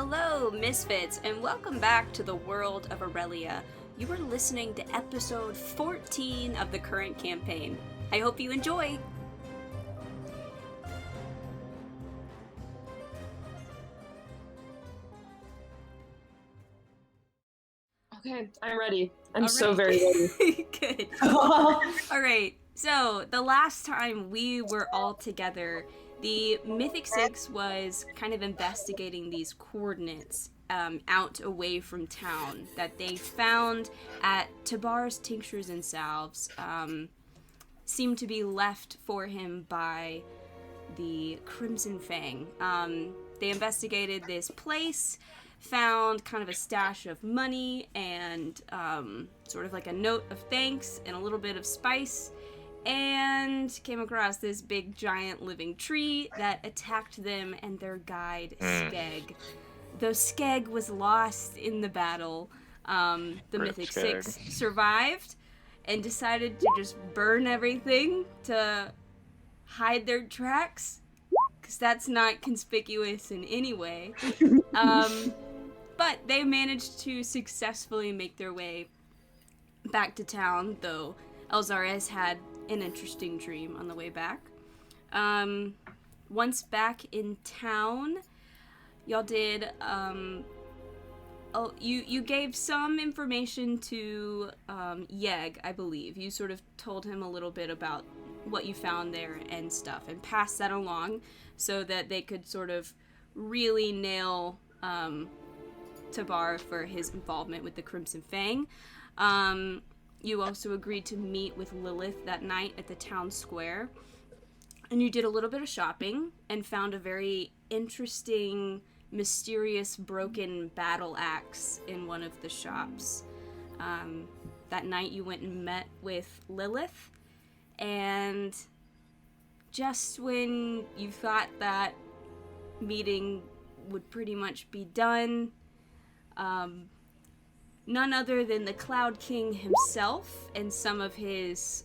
Hello, Misfits, and welcome back to the world of Aurelia. You are listening to episode 14 of the current campaign. I hope you enjoy! Okay, I'm ready. I'm so very ready. Good. Alright, so the last time we were all together, the Mythic Six was kind of investigating these coordinates out away from town that they found at Tabar's Tinctures and Salves, seemed to be left for him by the Crimson Fang. They investigated this place, found kind of a stash of money and sort of like a note of thanks and a little bit of spice, and came across this big giant living tree that attacked them and their guide, Skeg. Though Skeg was lost in the battle, the Mythic Six survived and decided to just burn everything to hide their tracks, because that's not conspicuous in any way. But they managed to successfully make their way back to town, though Elzares had an interesting dream on the way back. Once back in town, y'all did, you gave some information to Yeg, I believe. You sort of told him a little bit about what you found there and stuff, and passed that along so that they could sort of really nail Tabar for his involvement with the Crimson Fang. You also agreed to meet with Lilith that night at the town square. And you did a little bit of shopping and found a very interesting, mysterious, broken battle axe in one of the shops. That night you went and met with Lilith, and just when you thought that meeting would pretty much be done, none other than the Cloud King himself and some of his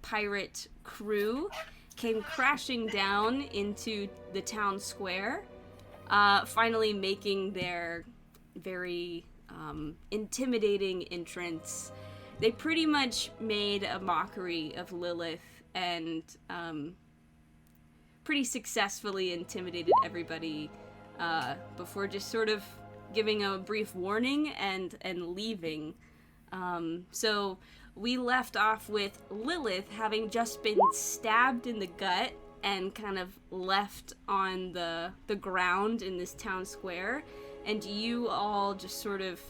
pirate crew came crashing down into the town square, finally making their very intimidating entrance. They pretty much made a mockery of Lilith and pretty successfully intimidated everybody before just sort of giving a brief warning and leaving. So we left off with Lilith having just been stabbed in the gut and kind of left on the ground in this town square, and you all just sort of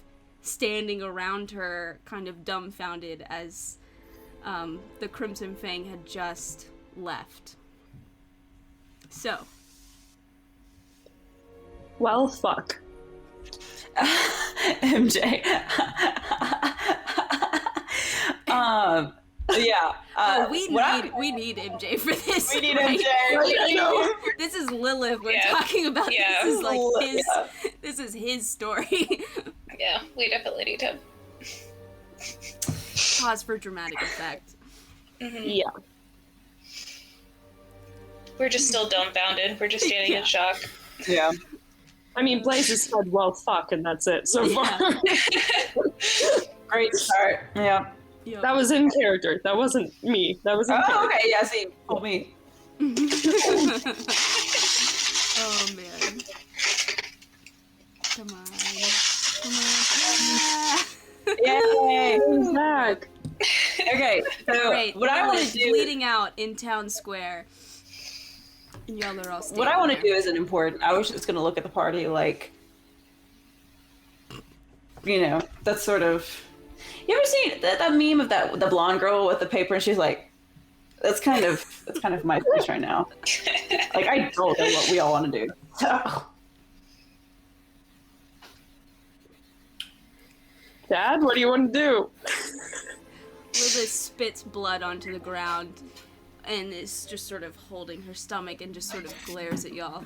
standing around her, kind of dumbfounded as the Crimson Fang had just left. So. Well, fuck. MJ. Yeah. We need MJ for this. We need right? MJ. This is Lilith we're talking about. Yeah. This is like this is his story. Yeah, we definitely need him. Pause for dramatic effect. Mm-hmm. Yeah. We're just still dumbfounded. We're just standing in shock. Yeah. I mean, Blaze has said, well, fuck, and that's it so far. Great start. Yeah. Yep. That was in character. That wasn't me. That was in character. Okay. Yeah. See, told me. Oh man. Come on. Yay! Who's back? Okay. So Right, what I want to do. bleeding out in town square. And y'all are all standing What I want to there. do isn't important. I was just gonna look at the party like, that's sort of. You ever seen that meme of the blonde girl with the paper and she's like, that's kind of my face right now. Like, I don't know what we all want to do. So. Dad, what do you want to do? Lilith spits blood onto the ground and is just sort of holding her stomach and just sort of glares at y'all.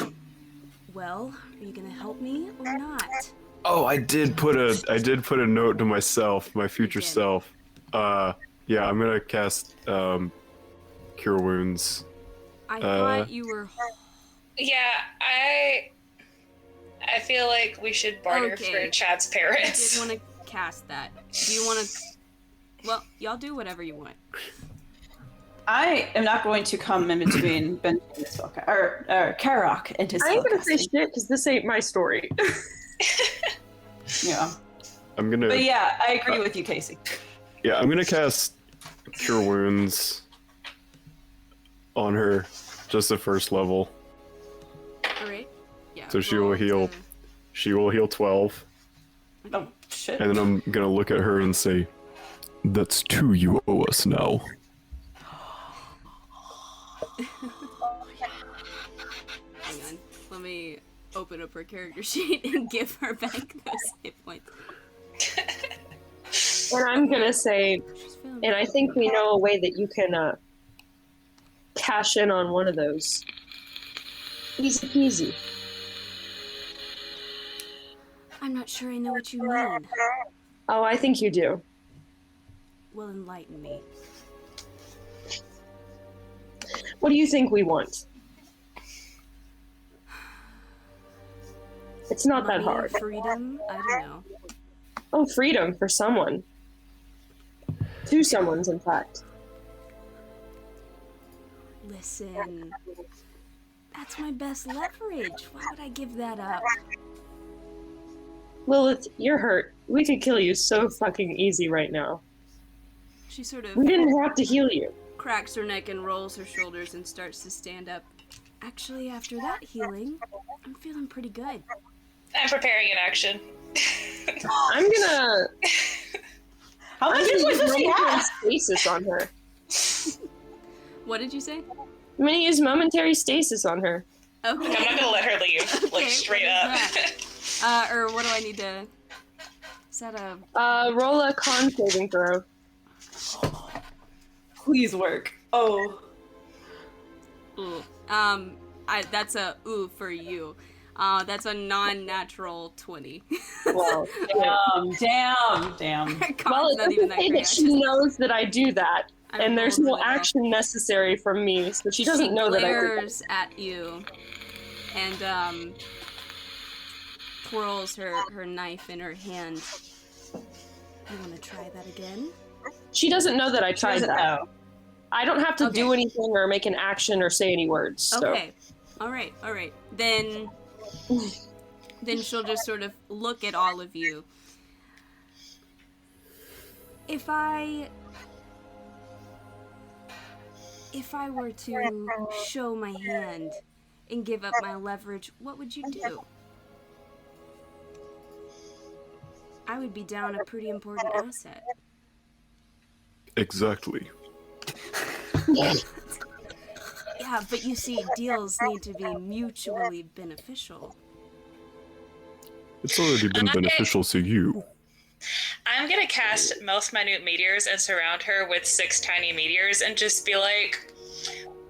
Well, are you gonna help me or not? Oh, I did put a note to myself, my future self. Yeah, I'm gonna cast Cure Wounds. I thought you were... Yeah, I I feel like we should barter Okay. for Chad's I parents. did want to cast that. Do you want to? Well, y'all do whatever you want. I am not going to come in between Ben and his spellcasting, or Karok and his I ain't gonna say spellcasting. shit because this ain't my story. Yeah. I'm gonna. But yeah, I agree with you, Casey. Yeah, I'm gonna cast Cure Wounds on her, just the first level. All right. Yeah. So she roll will heal. to- She will heal 12, Oh, shit. and then I'm gonna look at her and say, "That's 2 you owe us now." Hang on. Let me open up her character sheet and give her back those hit points. And I'm gonna say, She's feeling and I think we know a way that you can cash in on one of those. Easy peasy. I'm not sure I know what you mean. Oh, I think you do. Will enlighten me. What do you think we want? It's not that Money, hard. freedom. I don't know. Oh, freedom for someone. 2 someones, in fact. Listen. That's my best leverage. Why would I give that up? Lilith, you're hurt. We could kill you so fucking easy right now. She sort of We didn't have to heal you. cracks her neck and rolls her shoulders and starts to stand up. Actually, after that healing, I'm feeling pretty good. I'm preparing an action. I'm gonna How much hit points does she momentary have? stasis on her. What did you say? I'm gonna use momentary stasis on her. Okay. I'm not gonna let her leave, Okay, like straight what up. is that? Or what do I need to... Is that a... Roll a con saving throw. Please work. Oh. Ooh. That's a ooh for you. That's a non-natural 20. Well, Damn. Con's well, it not even doesn't that say great, that she actually. knows that I do that, I and there's rolled no really well. action necessary from me, so she doesn't know that I do that. glares at you and twirls her knife in her hand. You want to try that again? She doesn't know that I tried Doesn't that. know. I don't have to Okay. do anything or make an action or say any words. So. Okay. All right. Then she'll just sort of look at all of you. If I were to show my hand and give up my leverage, what would you do? I would be down a pretty important asset. Exactly. Yeah, but you see, deals need to be mutually beneficial. It's already been Okay. beneficial to you. I'm gonna cast most minute meteors and surround her with 6 tiny meteors and just be like,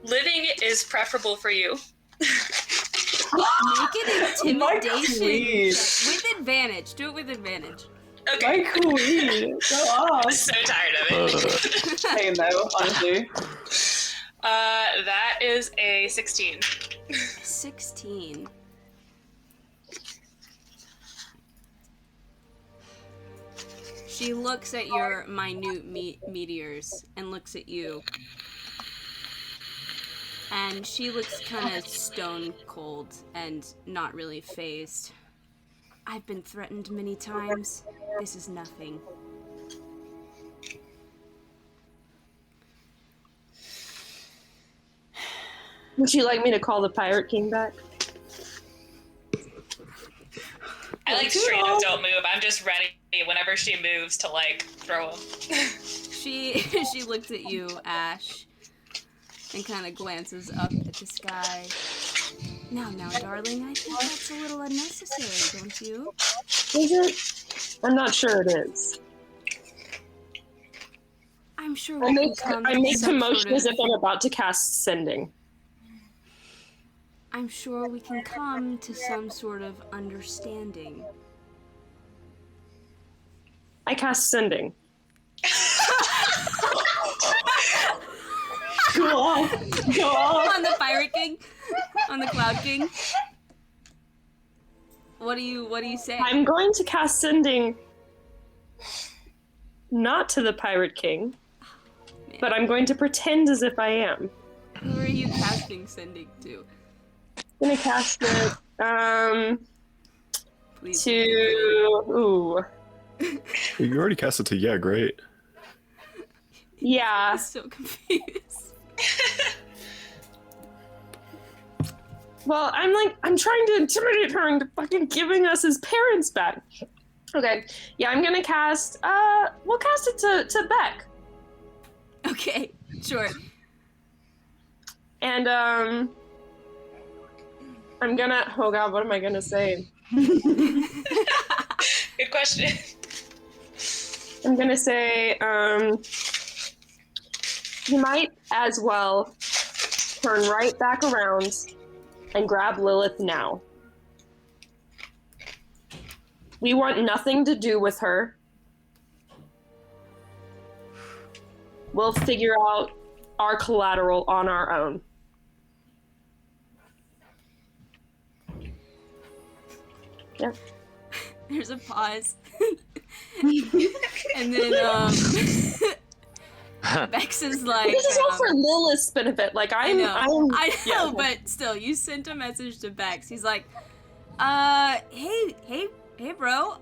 living is preferable for you. Make it My intimidation queen. check with advantage. Do it with advantage. Okay. My queen. Go off. I'm so tired of it. Same though, honestly. That is a 16. 16. She looks at your minute meteors and looks at you. And she looks kind of stone cold and not really fazed. I've been threatened many times. This is nothing. Would you like me to call the Pirate King back? I like straight up don't move. I'm just ready whenever she moves to like throw him. She looks at you, Ash, and kind of glances up at the sky. Now, darling, I think that's a little unnecessary, don't you? Is it? I'm not sure it is. I'm sure I we make, can come I to make the some motion sort as of, if I'm about to cast Sending. I'm sure we can come to some sort of understanding. I cast Sending. Go off. Go off. On the Pirate King? On the Cloud King? What do you say? I'm going to cast sending not to the Pirate King, but I'm going to pretend as if I am. Who are you casting sending to? I'm gonna cast it Please. to You already cast it to great. yeah. I'm so confused. Well, I'm trying to intimidate her into fucking giving us his parents back. Okay, yeah, I'm gonna cast. We'll cast it to Beck, Okay, sure. and I'm gonna. Oh God, what am I gonna say? Good question. I'm gonna say, you might as well turn right back around and grab Lilith now. We want nothing to do with her. We'll figure out our collateral on our own. Yep. There's a pause. And then Bex is like, This is all for Lilith's benefit. Like I know, yeah. but still, you sent a message to Bex. He's like, hey, bro,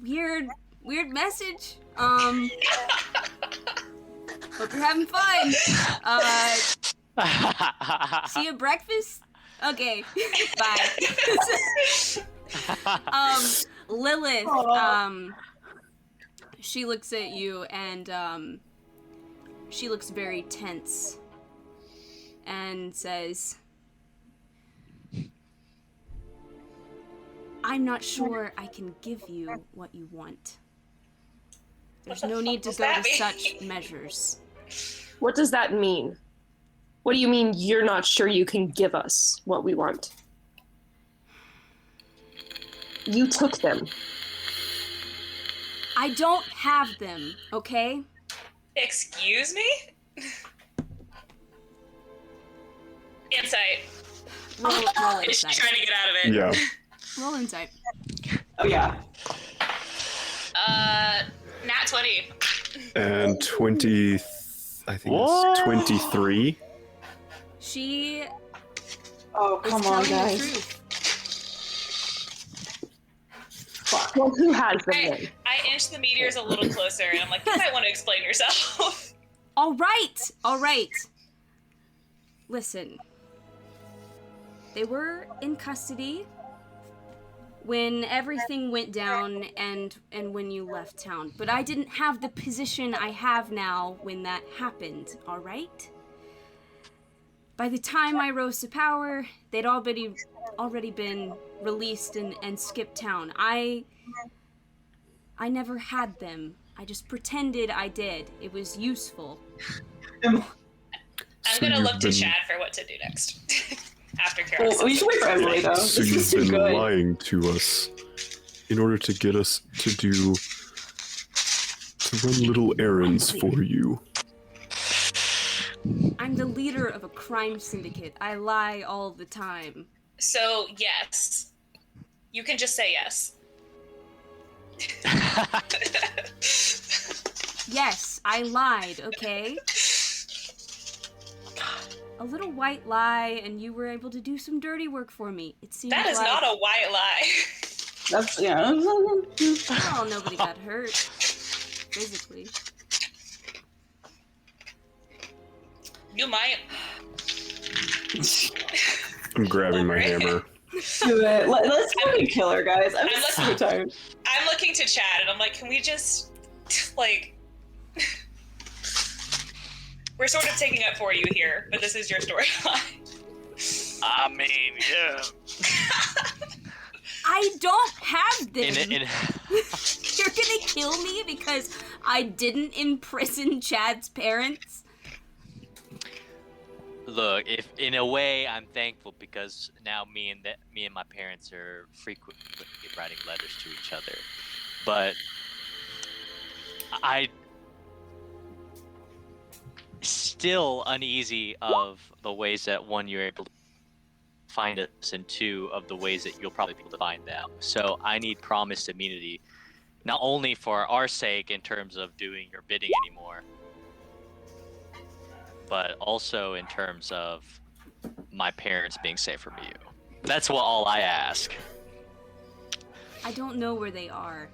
weird message. Hope you're having fun. See you at breakfast? Okay, bye. Lilith, she looks at you and, she looks very tense and says, I'm not sure I can give you what you want. There's no need to go to such measures. What does that mean? What do you mean you're not sure you can give us what we want? You took them. I don't have them, okay? Excuse me? Insight. Roll Is she insight. trying to get out of it? Yeah. Roll insight. Oh yeah. Nat 20. And 20, I think it's 23. She Oh, is come on, telling the guys. truth. Fuck. Well, who has them then? I inch the meteors a little closer, and I'm like, you might want to explain yourself. All right. Listen. They were in custody when everything went down and when you left town. But I didn't have the position I have now when that happened, all right? By the time I rose to power, they'd already been released and skipped town. I never had them. I just pretended I did. It was useful. I'm So gonna you've look to been- Chad for what to do next. After Well, curiosity. we should wait for Emily though. So This is you've too been good. lying to us in order to get us to run little errands for you. I'm the leader of a crime syndicate. I lie all the time. So, yes. You can just say yes. Yes, I lied, okay? A little white lie, and you were able to do some dirty work for me. It seems That is like... not a white lie. That's yeah. Well, nobody got hurt. Physically. You might. I'm grabbing my hammer. Do it. Let's fucking kill her, guys. I'm I'm so tired. I'm looking to Chad, and I'm like, can we just, like... We're sort of taking up for you here, but this is your storyline. I mean, yeah. I don't have them! In You're gonna kill me because I didn't imprison Chad's parents? Look, if in a way I'm thankful because now me and my parents are frequently writing letters to each other, but I still uneasy of the ways that one you're able find us in 2 of the ways that you'll probably be able to find them. So I need promised immunity, not only for our sake in terms of doing your bidding anymore, but also in terms of my parents being safe from you. That's all I ask. I don't know where they are.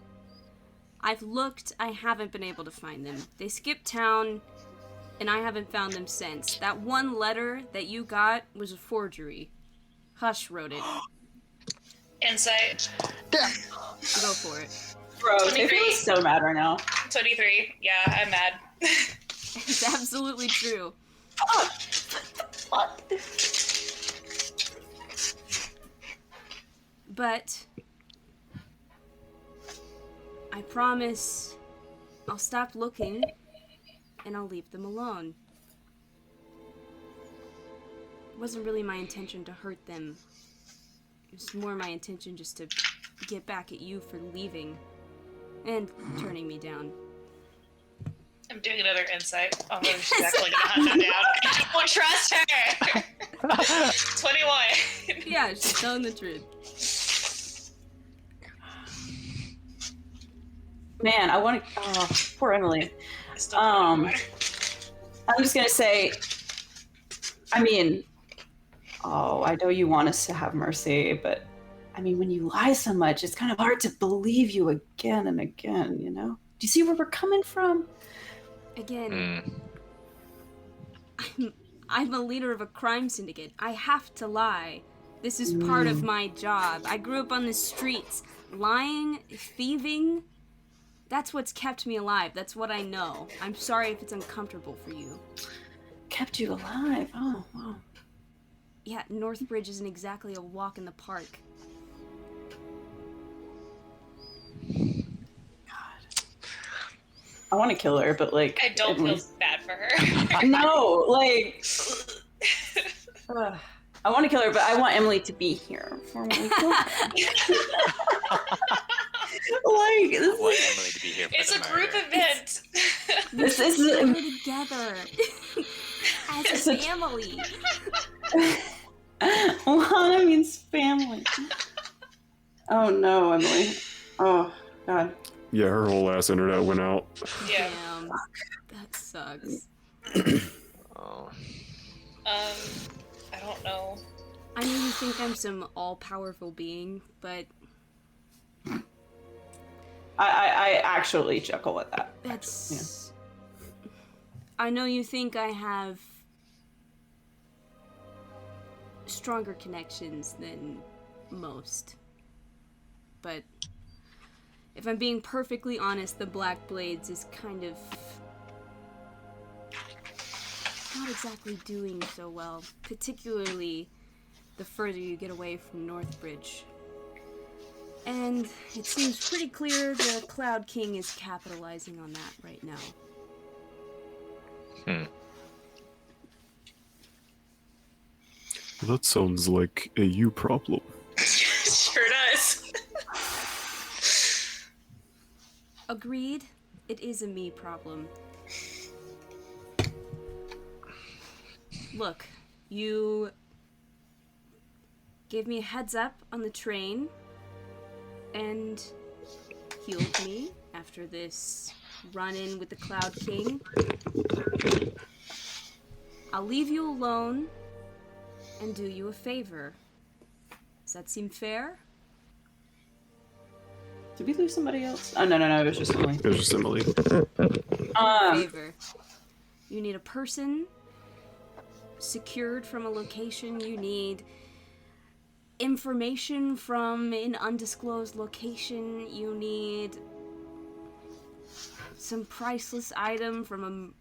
I've looked, I haven't been able to find them. They skipped town, and I haven't found them since. That one letter that you got was a forgery. Hush wrote it. Insight. Go for it. Bro, 23. Tiffany is so mad right now. 23. Yeah, I'm mad. It's absolutely true. What? But I promise I'll stop looking and I'll leave them alone. It wasn't really my intention to hurt them. It was more my intention just to get back at you for leaving and turning me down. I'm doing another insight. Oh, she's definitely gonna hunt them down. I don't trust her. 21. Yeah, she's telling the truth. Man, I want to. Oh, poor Emily. I still don't know. I'm just gonna say. I mean, I know you want us to have mercy, but I mean, when you lie so much, it's kind of hard to believe you again and again. You know? Do you see where we're coming from? Again, I'm a leader of a crime syndicate. I have to lie. This is part of my job. I grew up on the streets. Lying, thieving, that's what's kept me alive. That's what I know. I'm sorry if it's uncomfortable for you. Kept you alive. Oh, wow. Yeah, Northbridge isn't exactly a walk in the park. I want to kill her, but like. I don't feel bad for her. No, like. I want to kill her, but I want Emily to be here for when we kill her. Like, I want Emily to be here for It's the a group murder. event. this is. We're together. As a family. Lana means family. Oh no, Emily. Oh god. Yeah, her whole ass internet went out. Yeah. Damn. That sucks. Oh. I don't know. I know you think I'm some all-powerful being, but I actually chuckle at that. that's... I know you think I have stronger connections than most, but if I'm being perfectly honest, the Black Blades is kind of not exactly doing so well, particularly the further you get away from Northbridge. And it seems pretty clear the Cloud King is capitalizing on that right now. That sounds like a you problem. Sure does. Agreed, it is a me problem. Look, you gave me a heads up on the train and healed me after this run-in with the Cloud King. I'll leave you alone and do you a favor. Does that seem fair? Did we lose somebody else? Oh no, it was just Emily. It was just Emily. Favor. You need a person secured from a location. You need information from an undisclosed location. You need some priceless item from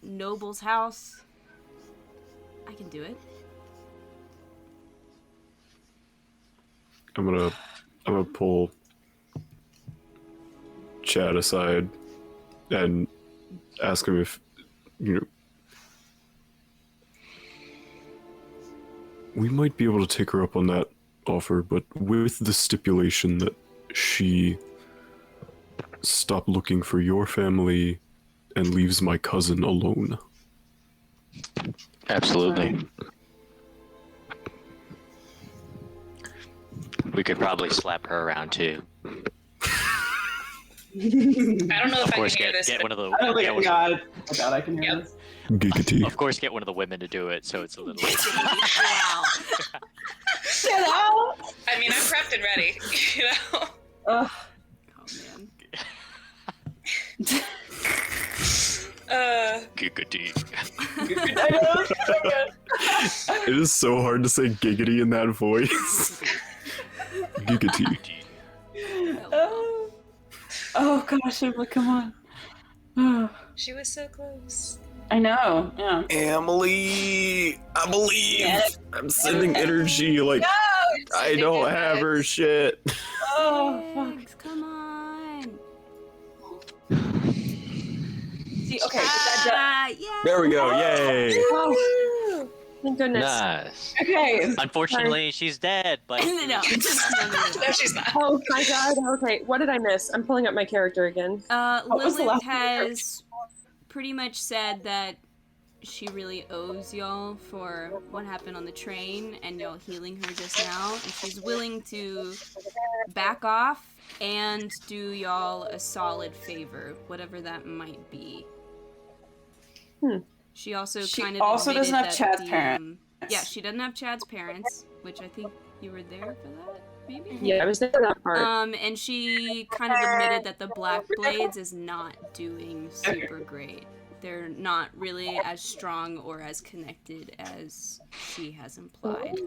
a noble's house. I can do it. I'm gonna pull Chad aside and ask him if, we might be able to take her up on that offer, but with the stipulation that she stop looking for your family and leaves my cousin alone. Absolutely. We could probably slap her around too. I don't know Of if I course, can hear this. get But one of the. I don't think get one- God. Oh God, I can hear Yep. this. Giggity. Of course, get one of the women to do it, so it's a little. Wow. Get out! I mean, I'm prepped and ready. You know. Ugh. Oh man. Giggity. I know, it's so good. It is so hard to say giggity in that voice. Giggity. Oh gosh, Emily, come on. Oh, She was so close. I know. Yeah. Emily, I believe. Yeah. I'm sending energy like I don't have her shit. Oh fuck. Thanks, come on. See, okay. that- Yeah. There we go. Yay. Oh, thank goodness. Nice. okay. Unfortunately, she's dead, but. No, no. No, she's not. Oh my god, okay. What did I miss? I'm pulling up my character again. What was the Lilith last one? has pretty much said that she really owes y'all for what happened on the train and y'all healing her just now, and she's willing to back off and do y'all a solid favor, whatever that might be. She also She kind of also doesn't have admitted Chad's that parents. yeah, she doesn't have Chad's parents, which I think you were there for that, maybe? Yeah, I was there for that part. And she kind of admitted that the Black Blades is not doing super great. They're not really as strong or as connected as she has implied.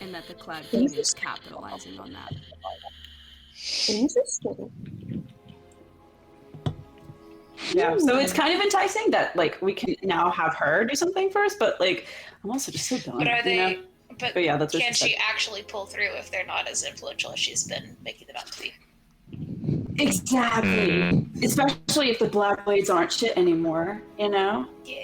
And that the Cloud King is capitalizing on that. Interesting. Yeah. So it's kind of enticing that like we can now have her do something for us, but like I'm also just so done. But are you they? know? But yeah, that's what can she she said. actually pull through if they're not as influential as she's been making them out to be? Exactly. Especially if the Black Blades aren't shit anymore. You know. Yeah.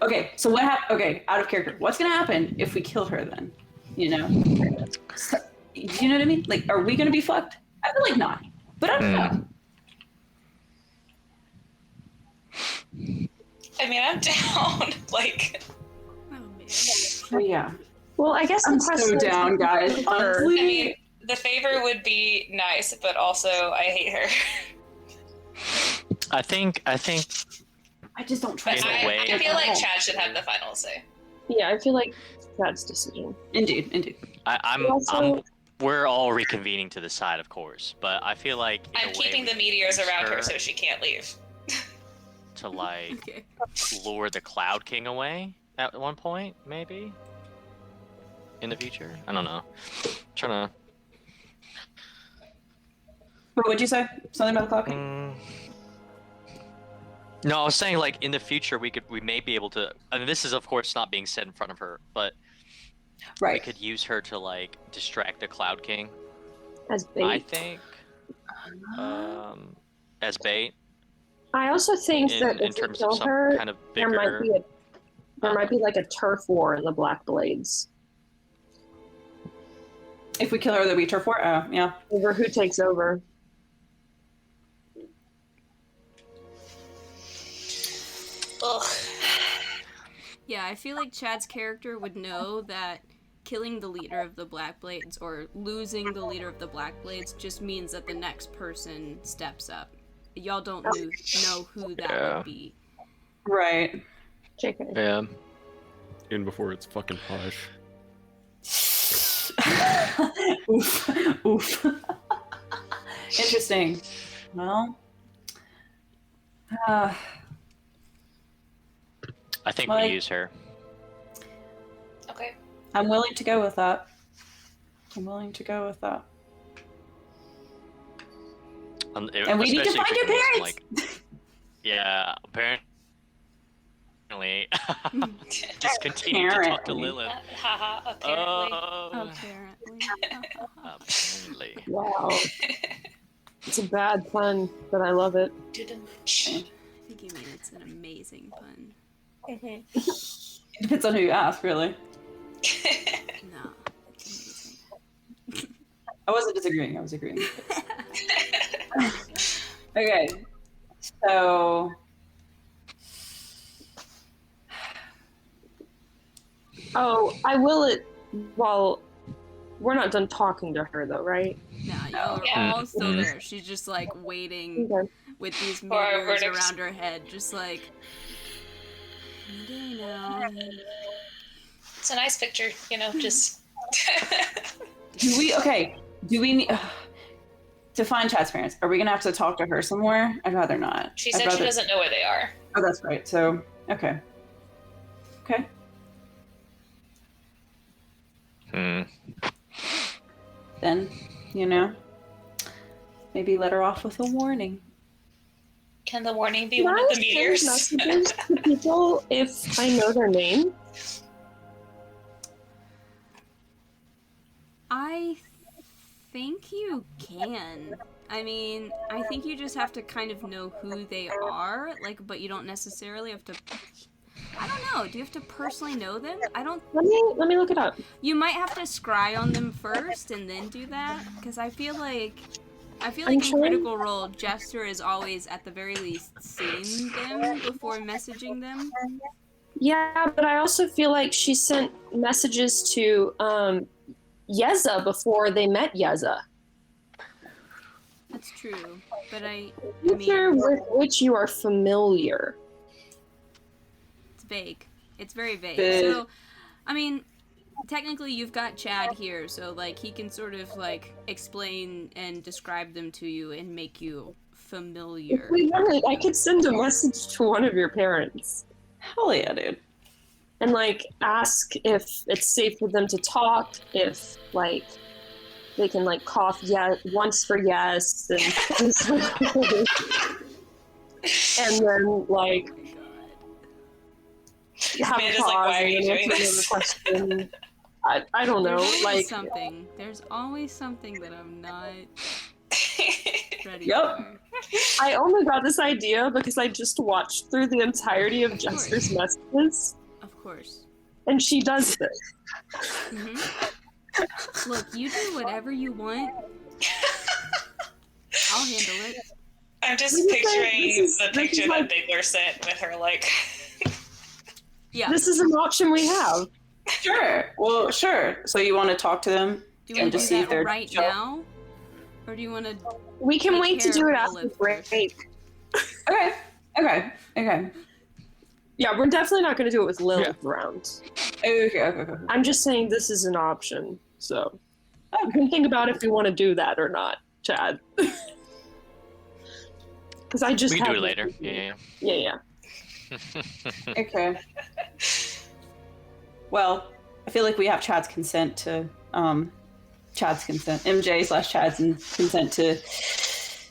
Okay. So what happened? Okay, out of character. What's gonna happen if we kill her then? You know. So, you know what I mean? Like, are we gonna be fucked? I feel like not. But I don't know. I mean, I'm down. Like, Oh man. Oh, yeah. Well, I guess I'm the question so is, down, guys. I Honestly. mean, the favor would be nice, but also I hate her. I think I just don't But trust In a her. way- I feel like Oh. Chad should have the final say. yeah, I feel like that's decision. Indeed. Also- we're all reconvening to the side, of course, but I feel like in I'm a way keeping we the meteors around her her so she can't leave. to like Okay. lure the Cloud King away at one point, maybe in the future. I don't know. Trying to. What would you say? Something about the clock? No, I was saying like in the future we may be able to. I mean, this is of course not being said in front of her, but we Right. could use her to like distract the Cloud King. As bait. I think as bait I also think that in if we terms of kill some her, kind of there bigger. might be like a turf war in the Black Blades If we kill her, there'll be turf war. Oh, yeah. over who takes over. Ugh. Yeah, I feel like Chad's character would know that killing the leader of the Black Blades or losing the leader of the Black Blades just means that the next person steps up. Y'all don't know who that Yeah. would be. Right. JK. Yeah. In before it's fucking hush. Oof. Oof. Interesting. Well. I think Like- we use her. Okay. I'm willing to go with that. And we need to especially find if your can use some, parents! like- yeah, apparently. Just continue to talk to Apparently. Lilith. Haha, apparently. Apparently. Apparently. Wow. It's a bad pun, but I love it. Didn't. I think you mean it's an amazing pun. It depends on who you ask, really. No, it's amazing. I wasn't disagreeing, I was agreeing. Okay. So Oh, I will it. Well, we're not done talking to her though, right? Nah, y'all are Yeah. all still there. She's just like waiting Okay. with these For our meteors verdicts. around her head, just like. Any day now. It's a nice picture, just. Do we need to find Chad's parents? Are we gonna have to talk to her somewhere? I'd rather not. She I'd said rather... she doesn't know where they are. Oh, that's right. So, okay. Then, maybe let her off with a warning. Can the warning be Can one I of the send meteors? messages to people if I know their name? I think you can. I mean, I think you just have to kind of know who they are, but you don't necessarily have to. I don't know. Do you have to personally know them? I don't. Let me look it up. You might have to scry on them first and then do that, because I feel like in Critical Role, Jester is always at the very least seeing them before messaging them. Yeah, but I also feel like she sent messages to Yeza before they met Yeza. That's true, but I Future mean, with which you are familiar. it's vague. It's very vague. Vague. So, I mean, technically you've got Chad here, so he can sort of explain and describe them to you and make you familiar. If we wanted, I could send a message to one of your parents Hell yeah, dude. and ask if it's safe for them to talk, if they can cough once for yes and twice for no. And then have a Amanda's pause why are and you then doing answer this? another question. I don't know, There's always something. There's always something that I'm not ready Yep. for. I only got this idea because I just watched through the entirety of Jester's messages, Of course. and she does this. Hmm. Look, you do whatever you want. I'll handle it. I'm just This is picturing this the is picture that Bigler sent with her Yeah. This is an option we have. Sure. Well, sure. So you want to talk to them? Do you want to just do see if that they're right chill. now? Or do you want to... We can Take wait to care do of it after Lilith break. Okay. Yeah, we're definitely not going to do it with Lilith around. Okay. I'm just saying this is an option, so you can think about if you want to do that or not, Chad. Because I just We can do had it later. Yeah. Yeah. Okay. Well, I feel like we have Chad's consent to MJ/Chad's consent to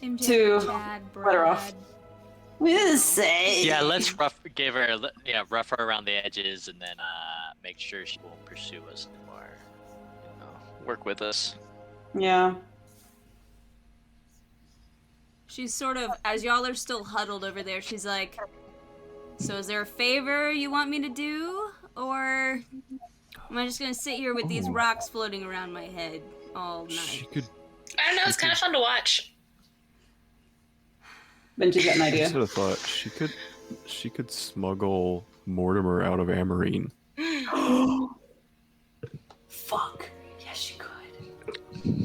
MJ, To Chad, Brad. let her off. We'll say. Yeah, let's rough her around the edges, and then make sure she won't pursue us anymore. Work with us. Yeah. She's sort of, as y'all are still huddled over there, she's like, so is there a favor you want me to do? Or am I just going to sit here with these rocks floating around my head all night? She could. I don't know, it's kind of fun to watch. Benji's got an I idea. just had a thought. She could smuggle Mortimer out of Amarine. Fuck. Yes, she could.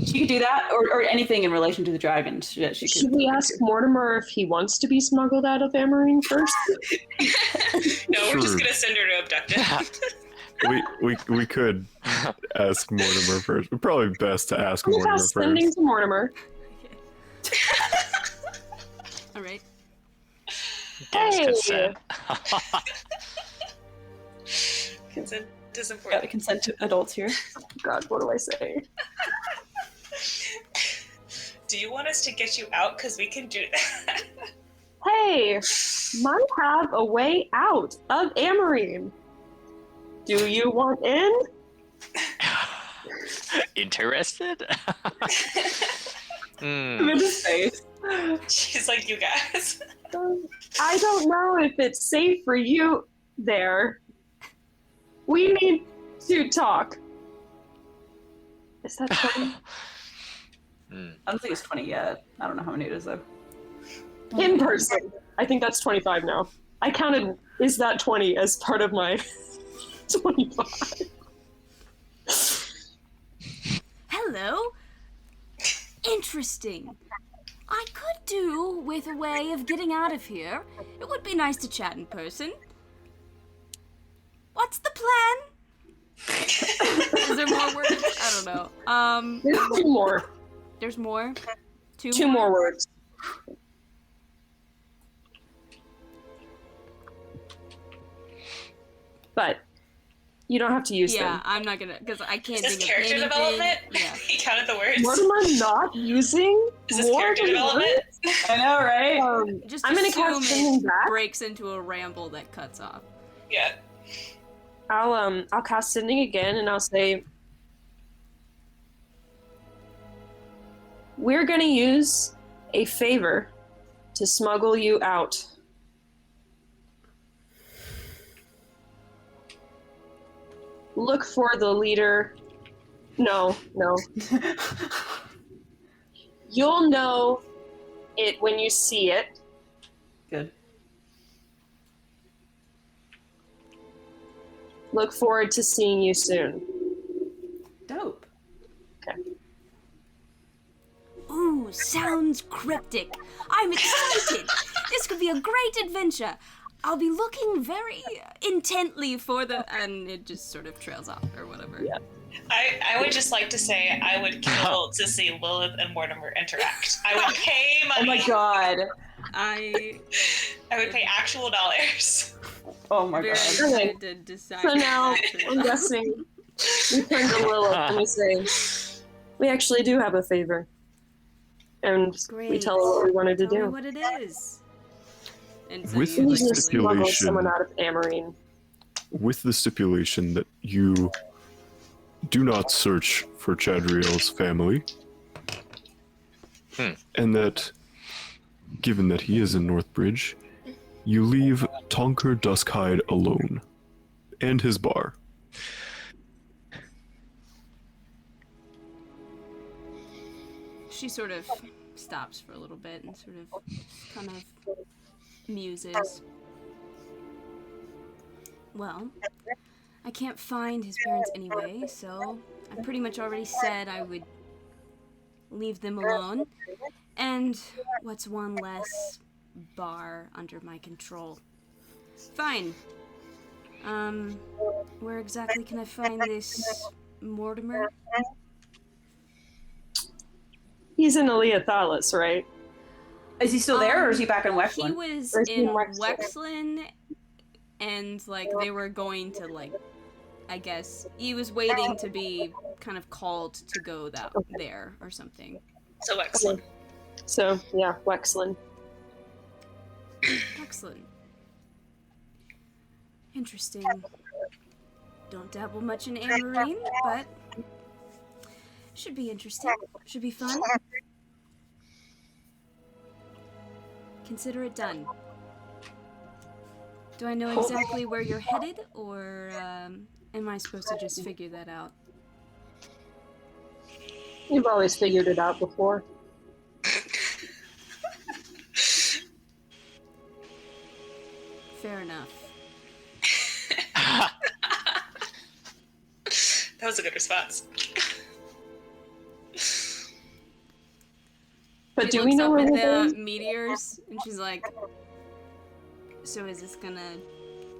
She could do that, or anything in relation to the dragons. She could. Should we ask Mortimer if he wants to be smuggled out of Amarine first? No, we're just Sure. gonna send her to abduct him. We could ask Mortimer first. Probably best to ask We'll Mortimer pass sending first. to Mortimer. All right. Gives Hey! consent. Consent is Got important. to consent to adults here. God, what do I say? Do you want us to get you out? Because we can do that. Hey, might have a way out of Amarine. Do you want in? Interested? Amanda's face. She's like, you guys. I don't know if it's safe for you there. We need to talk. Is that funny? I don't think it's 20 yet. I don't know how many it is though. In person. I think that's 25 now. I counted is that 20 as part of my 25. Hello. Interesting. I could do with a way of getting out of here. It would be nice to chat in person. What's the plan? Is there more words? I don't know. There's two more. There's more? Two more words. But you don't have to use them. Yeah, I'm not gonna, because I can't Is this think character of anything. development? Yeah. He counted the words. What am I not using? Is this More character than development? I know, right? Just I'm gonna assume cast Sending it Back. breaks into a ramble that cuts off. Yeah. I'll cast Sending again, and I'll say, we're gonna use a favor to smuggle you out. Look for the leader. No. You'll know it when you see it. Good. Look forward to seeing you soon. Dope. Ooh, sounds cryptic. I'm excited. This could be a great adventure. I'll be looking very intently for the... And it just sort of trails off or whatever. Yeah. I would just like to say I would kill to see Lilith and Mortimer interact. I would pay Oh money. my god. I I would pay actual dollars. Oh my very god. excited to decide. So now, that. I'm guessing, we turn to Lilith and we say, we actually do have a favor. And we Great. tell her what we wanted to Tell me do. what it is. And so With you, We the just smuggle stipulation- someone out of Amarine. With the stipulation that you do not search for Chadriel's family, and that, given that he is in Northbridge, you leave Tonker Duskhide alone, and his bar. she sort of stops for a little bit and sort of kind of muses. Well, I can't find his parents anyway, so I pretty much already said I would leave them alone. And what's one less bar under my control? Fine. Where exactly can I find this Mortimer? He's in Aleathalis, right? Is he still there, or is he back in He Wexland? was Where's he in in Wexland? Wexland, and, like, they were going to, like, I guess, he was waiting to be kind of called to go there or something. So excellent. So, yeah, Wexland. Excellent. Interesting. Don't dabble much in Amarine, but should be interesting. Should be fun. Consider it done. Do I know exactly where you're headed, or am I supposed to just figure that out? You've always figured it out before. Fair enough. That was a good response. But She do we looks know up where at we're the going? meteors, and she's like, so is this gonna,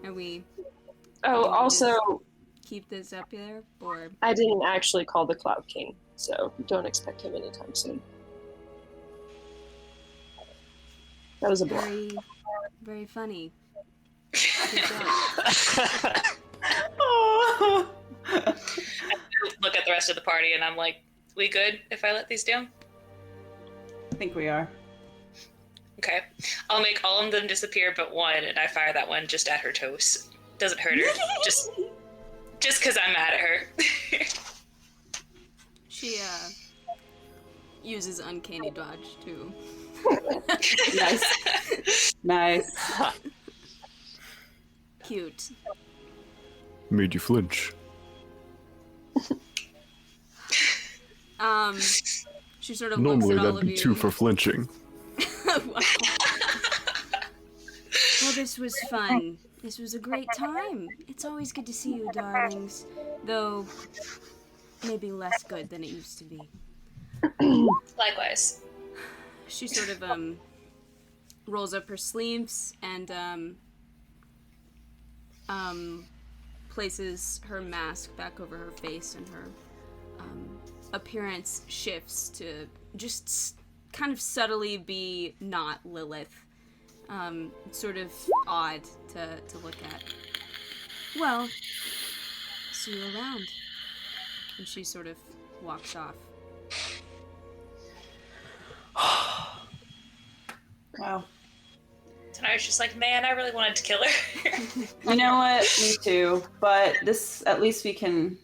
are we Oh, also, keep this up there, or? I didn't actually call the Cloud King, so don't expect him anytime soon. That was a bluff. Very, very funny. Good job. Oh. Look at the rest of the party, and I'm like, we good if I let these down? I think we are. Okay. I'll make all of them disappear but one, and I fire that one just at her toes. Doesn't hurt her. just because I'm mad at her. She uses uncanny dodge too. Nice. Nice. Cute. Made you flinch. She sort of Normally looks at all that'd of be you. 2 for flinching. Wow. Well, this was fun. This was a great time. It's always good to see you, darlings. Though, maybe less good than it used to be. Likewise. She sort of, rolls up her sleeves and, places her mask back over her face, and her, appearance shifts to just kind of subtly be not Lilith. It's sort of odd to look at. Well, see you around. And she sort of walks off. Wow. And I was just like, man, I really wanted to kill her. You know what? Me too. But this, at least we can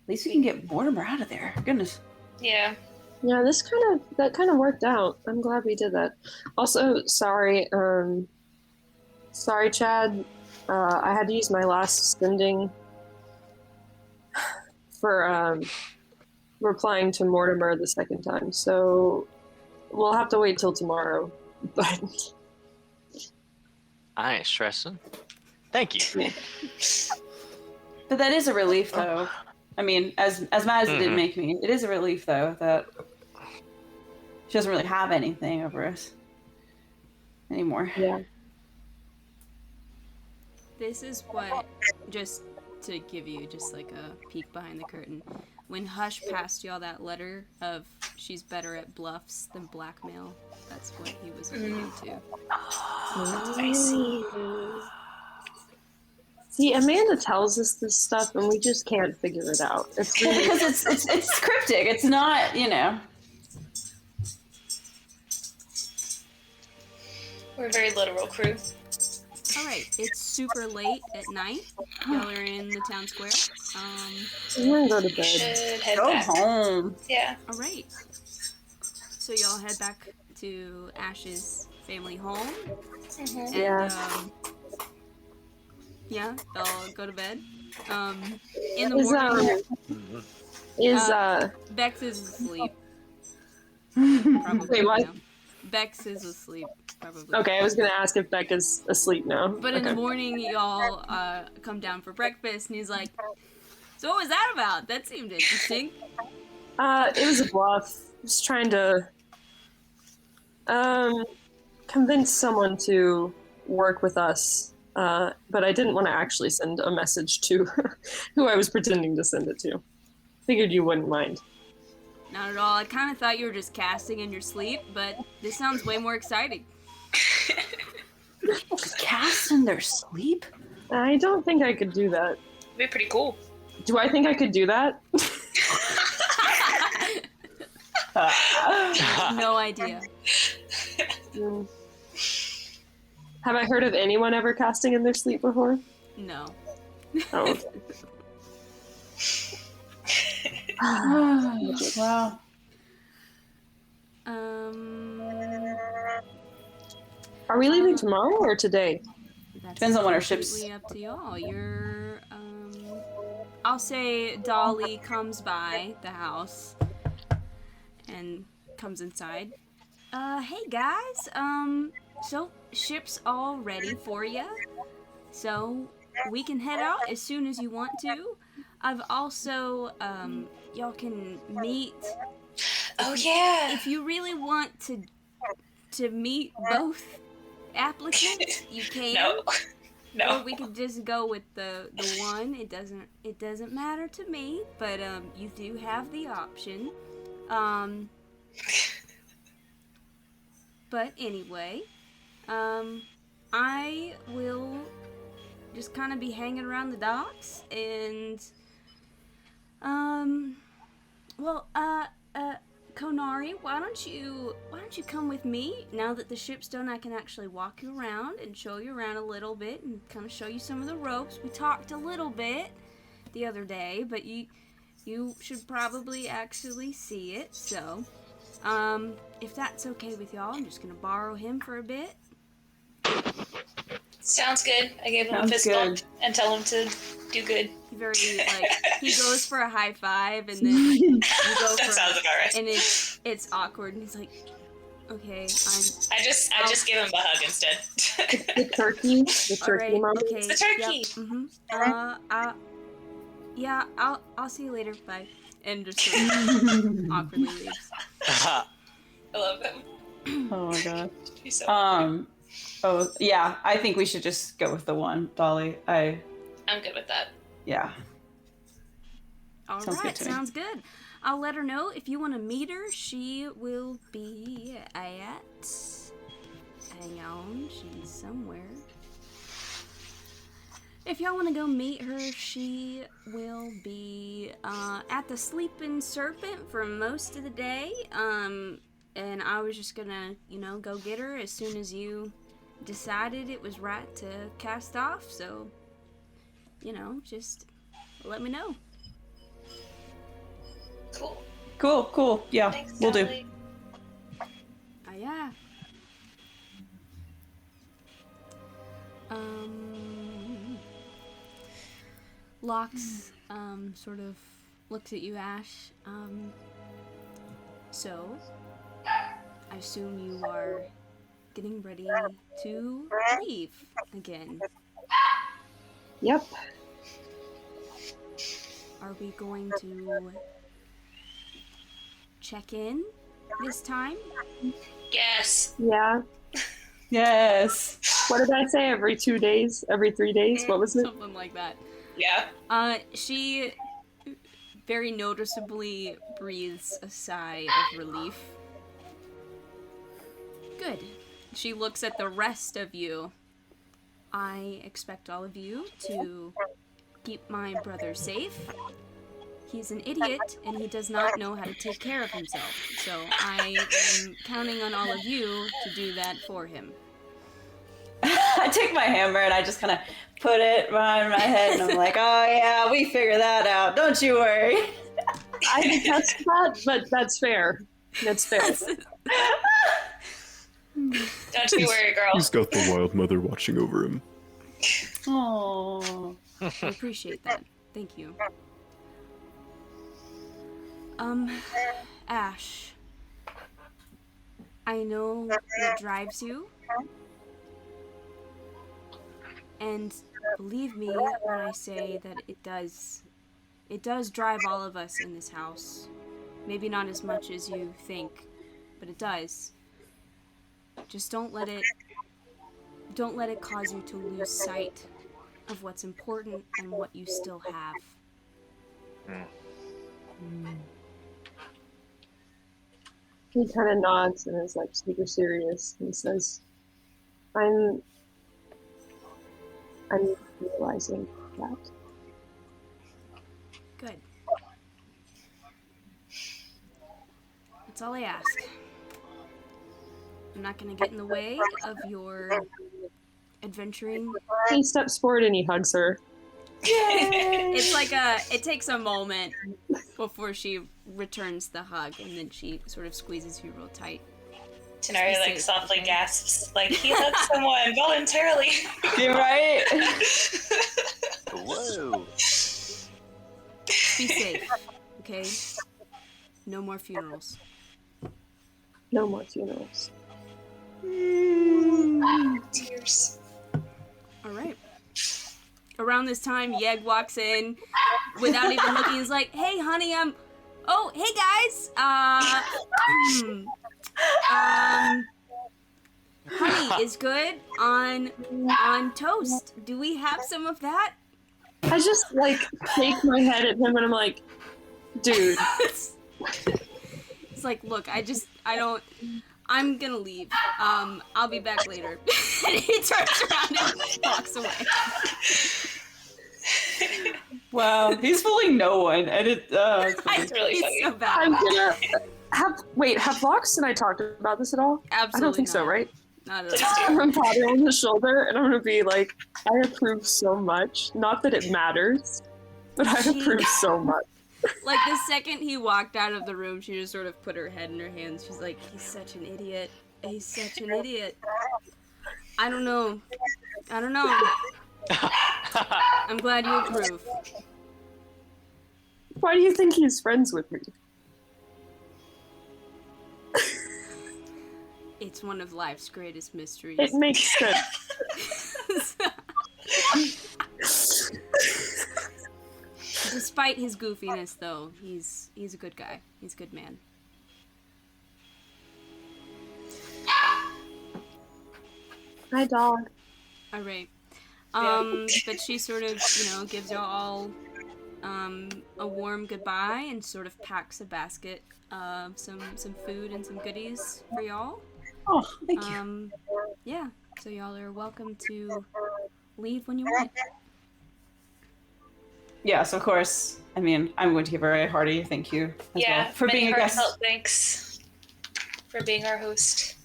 get Mortimer out of there. Goodness. Yeah. Yeah, that kind of worked out. I'm glad we did that. Also, sorry, Chad. I had to use my last sending for replying to Mortimer the second time, so we'll have to wait till tomorrow. But I ain't stressing. Thank you. But that is a relief, though. I mean, as mad as it did make me, it is a relief, though, that she doesn't really have anything over us anymore. yeah. This is what, just to give you just like a peek behind the curtain, when Hush passed y'all that letter of she's better at bluffs than blackmail, that's what he was alluding to. I see. See, Amanda tells us this stuff, and we just can't figure it out. It's really Because it's cryptic. It's not, you know. We're a very literal crew. Alright, it's super late at night. Y'all are in the town square. I'm gonna go to bed. Should head Go back. home. Yeah. Alright. So y'all head back to Ash's family home. Mm-hmm. And, Yeah. Yeah, y'all go to bed. In the Is morning, Bex is asleep. Probably. Wait, what? now. Bex is asleep, probably. Okay, I was gonna ask if Beck is asleep now. But in the morning, y'all come down for breakfast, and he's like, "So what was that about? That seemed interesting." It was a bluff. Just trying to convince someone to work with us. But I didn't want to actually send a message to who I was pretending to send it to. Figured you wouldn't mind. Not at all. I kind of thought you were just casting in your sleep, but this sounds way more exciting. Cast in their sleep? I don't think I could do that. It'd be pretty cool. Do I think I could do that? No idea. Hmm. Have I heard of anyone ever casting in their sleep before? No. Oh, okay. Wow. Are we leaving tomorrow or today? That's Depends on when our ships- completely up to y'all. You're, I'll say Dolly comes by the house and comes inside. Hey guys, so ship's all ready for you. So we can head out as soon as you want to. I've also, y'all can meet. Oh yeah. If you really want to meet both applicants, you can. No. No. Or we could just go with the one. It doesn't matter to me, but you do have the option. But anyway, I will just kind of be hanging around the docks and Konari, why don't you come with me? Now that the ship's done, I can actually walk you around and show you around a little bit and kind of show you some of the ropes. We talked a little bit the other day, but you should probably actually see it. So, if that's okay with y'all, I'm just gonna borrow him for a bit. Sounds good. I gave him Sounds a fist good. bump and tell him to do good. He very he goes for a high five and then you go That for sounds about right. and it's awkward and he's like, Okay, I just give him a hug instead. The turkey all right. moment. Okay. The turkey. Yep. Yeah. I'll see you later. Bye. And just sort of awkwardly leaves. I love him. Oh my god. He's so Oh yeah, I think we should just go with the one, Dolly. I'm good with that. Yeah. All Sounds good right, to me. sounds good. I'll let her know if you want to meet her. She will be at. Hang on, she's somewhere. If y'all want to go meet her, she will be at the Sleeping Serpent for most of the day. And I was just gonna, go get her as soon as you decided it was right to cast off. So, just let me know. Cool. Yeah, Thanks, we'll do. Dolly. Yeah. Lox sort of looks at you, Ash. So I assume you are getting ready to leave again. Yep. Are we going to check in this time? Yes. Yeah. Yes. What did I say? Every 2 days? Every 3 days? What was it? Something like that. Yeah. She very noticeably breathes a sigh of relief. Good. She looks at the rest of you. I expect all of you to keep my brother safe. He's an idiot, and he does not know how to take care of himself. So I am counting on all of you to do that for him. I take my hammer and I just kind of put it behind my head, and I'm like, oh yeah, we figure that out. Don't you worry. I detest that, but that's fair. That's fair. Don't you worry, girl. He's got the wild mother watching over him. Oh. I appreciate that. Thank you. Ash. I know what drives you. And believe me when I say that it does drive all of us in this house. Maybe not as much as you think, but it does. Just don't let it cause you to lose sight of what's important and what you still have. He kind of nods and is like super serious and says, I'm realizing that. Good. That's all I ask. I'm not gonna get in the way of your adventuring. He steps forward and he hugs her. It's like it takes a moment before she returns the hug, and then she sort of squeezes you real tight. Tenari Be like safe, softly okay? gasps, like he hugged someone voluntarily. You're right. Whoa. Be safe, okay? No more funerals. No more funerals. Tears. All right. Around this time, Yeg walks in without even looking. He's like, "Hey, honey, Oh, hey guys. Honey is good on toast. Do we have some of that?" I just like shake my head at him and I'm like, dude. It's like, look, I'm gonna leave. I'll be back later. And he turns around and walks away. Wow, he's fooling no one, and it's It's really He's funny. so bad. I'm gonna have Vox and I talked about this at all? Absolutely I don't think not. so, right? Not at Please all. do. I'm gonna pat her on the shoulder and I'm gonna be like, I approve so much. Not that it matters, but I approve so much. Like, the second he walked out of the room, she just sort of put her head in her hands. She's like, he's such an idiot. He's such an idiot. I don't know. I'm glad you approve. Why do you think he's friends with me? It's one of life's greatest mysteries. It makes sense. Despite his goofiness, though, he's a good guy. He's a good man. Hi, dog. All right. But she sort of, gives y'all all a warm goodbye and sort of packs a basket of some food and some goodies for y'all. Oh, thank you. Yeah. So y'all are welcome to leave when you want. Yes, of course. I mean, I'm going to give her a hearty thank you as well for being a guest. Heartfelt thanks for being our host.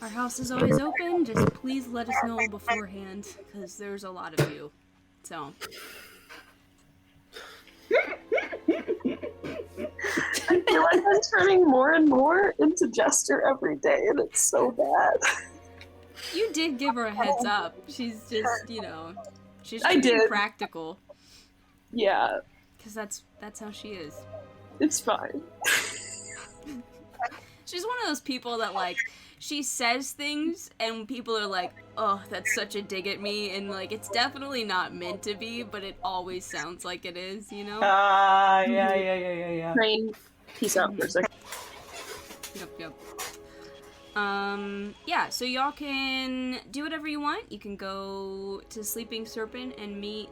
Our house is always open. Just please let us know beforehand, because there's a lot of you. So. I feel like I'm turning more and more into Jester every day, and it's so bad. You did give her a heads up. She's just, she's I just being did. practical. Yeah, Because that's how she is. it's fine. She's one of those people that, like, she says things and people are like, oh, that's such a dig at me, and, like, it's definitely not meant to be, but it always sounds like it is, you know? Yeah. Train, peace out for a second. Yep. Yeah, so y'all can do whatever you want. You can go to Sleeping Serpent and meet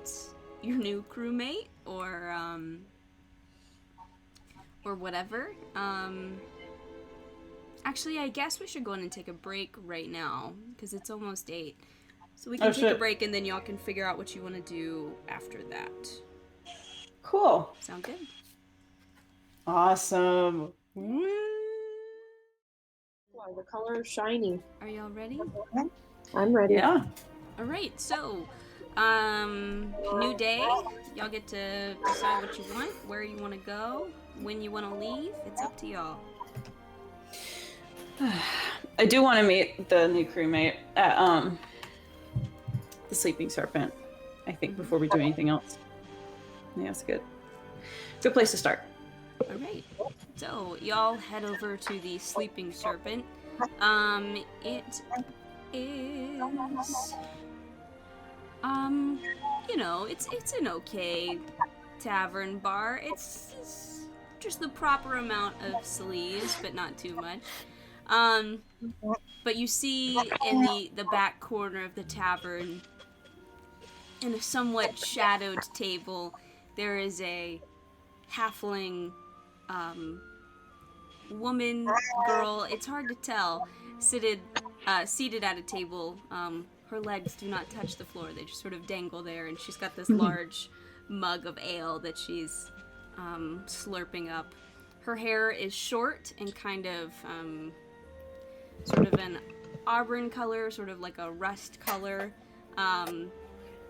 your new crewmate, or whatever. Actually, I guess we should go in and take a break right now, because it's almost 8. So we can take a break, and then y'all can figure out what you want to do after that. Cool. Sound good? Awesome. Wow, the color is shiny. Are y'all ready? I'm ready. Yeah. Alright, so, new day. Y'all get to decide what you want, where you want to go, when you want to leave. It's up to y'all. I do want to meet the new crewmate at the Sleeping Serpent, I think, before we do anything else. Yeah, that's good. Good place to start. Alright, so y'all head over to the Sleeping Serpent. It is, it's an okay tavern bar. It's just the proper amount of sleeves, but not too much. But you see in the back corner of the tavern, in a somewhat shadowed table, there is a halfling, woman, girl, it's hard to tell, seated at a table. Her legs do not touch the floor, they just sort of dangle there, and she's got this large mug of ale that she's slurping up. Her hair is short and kind of sort of an auburn color, sort of like a rust color.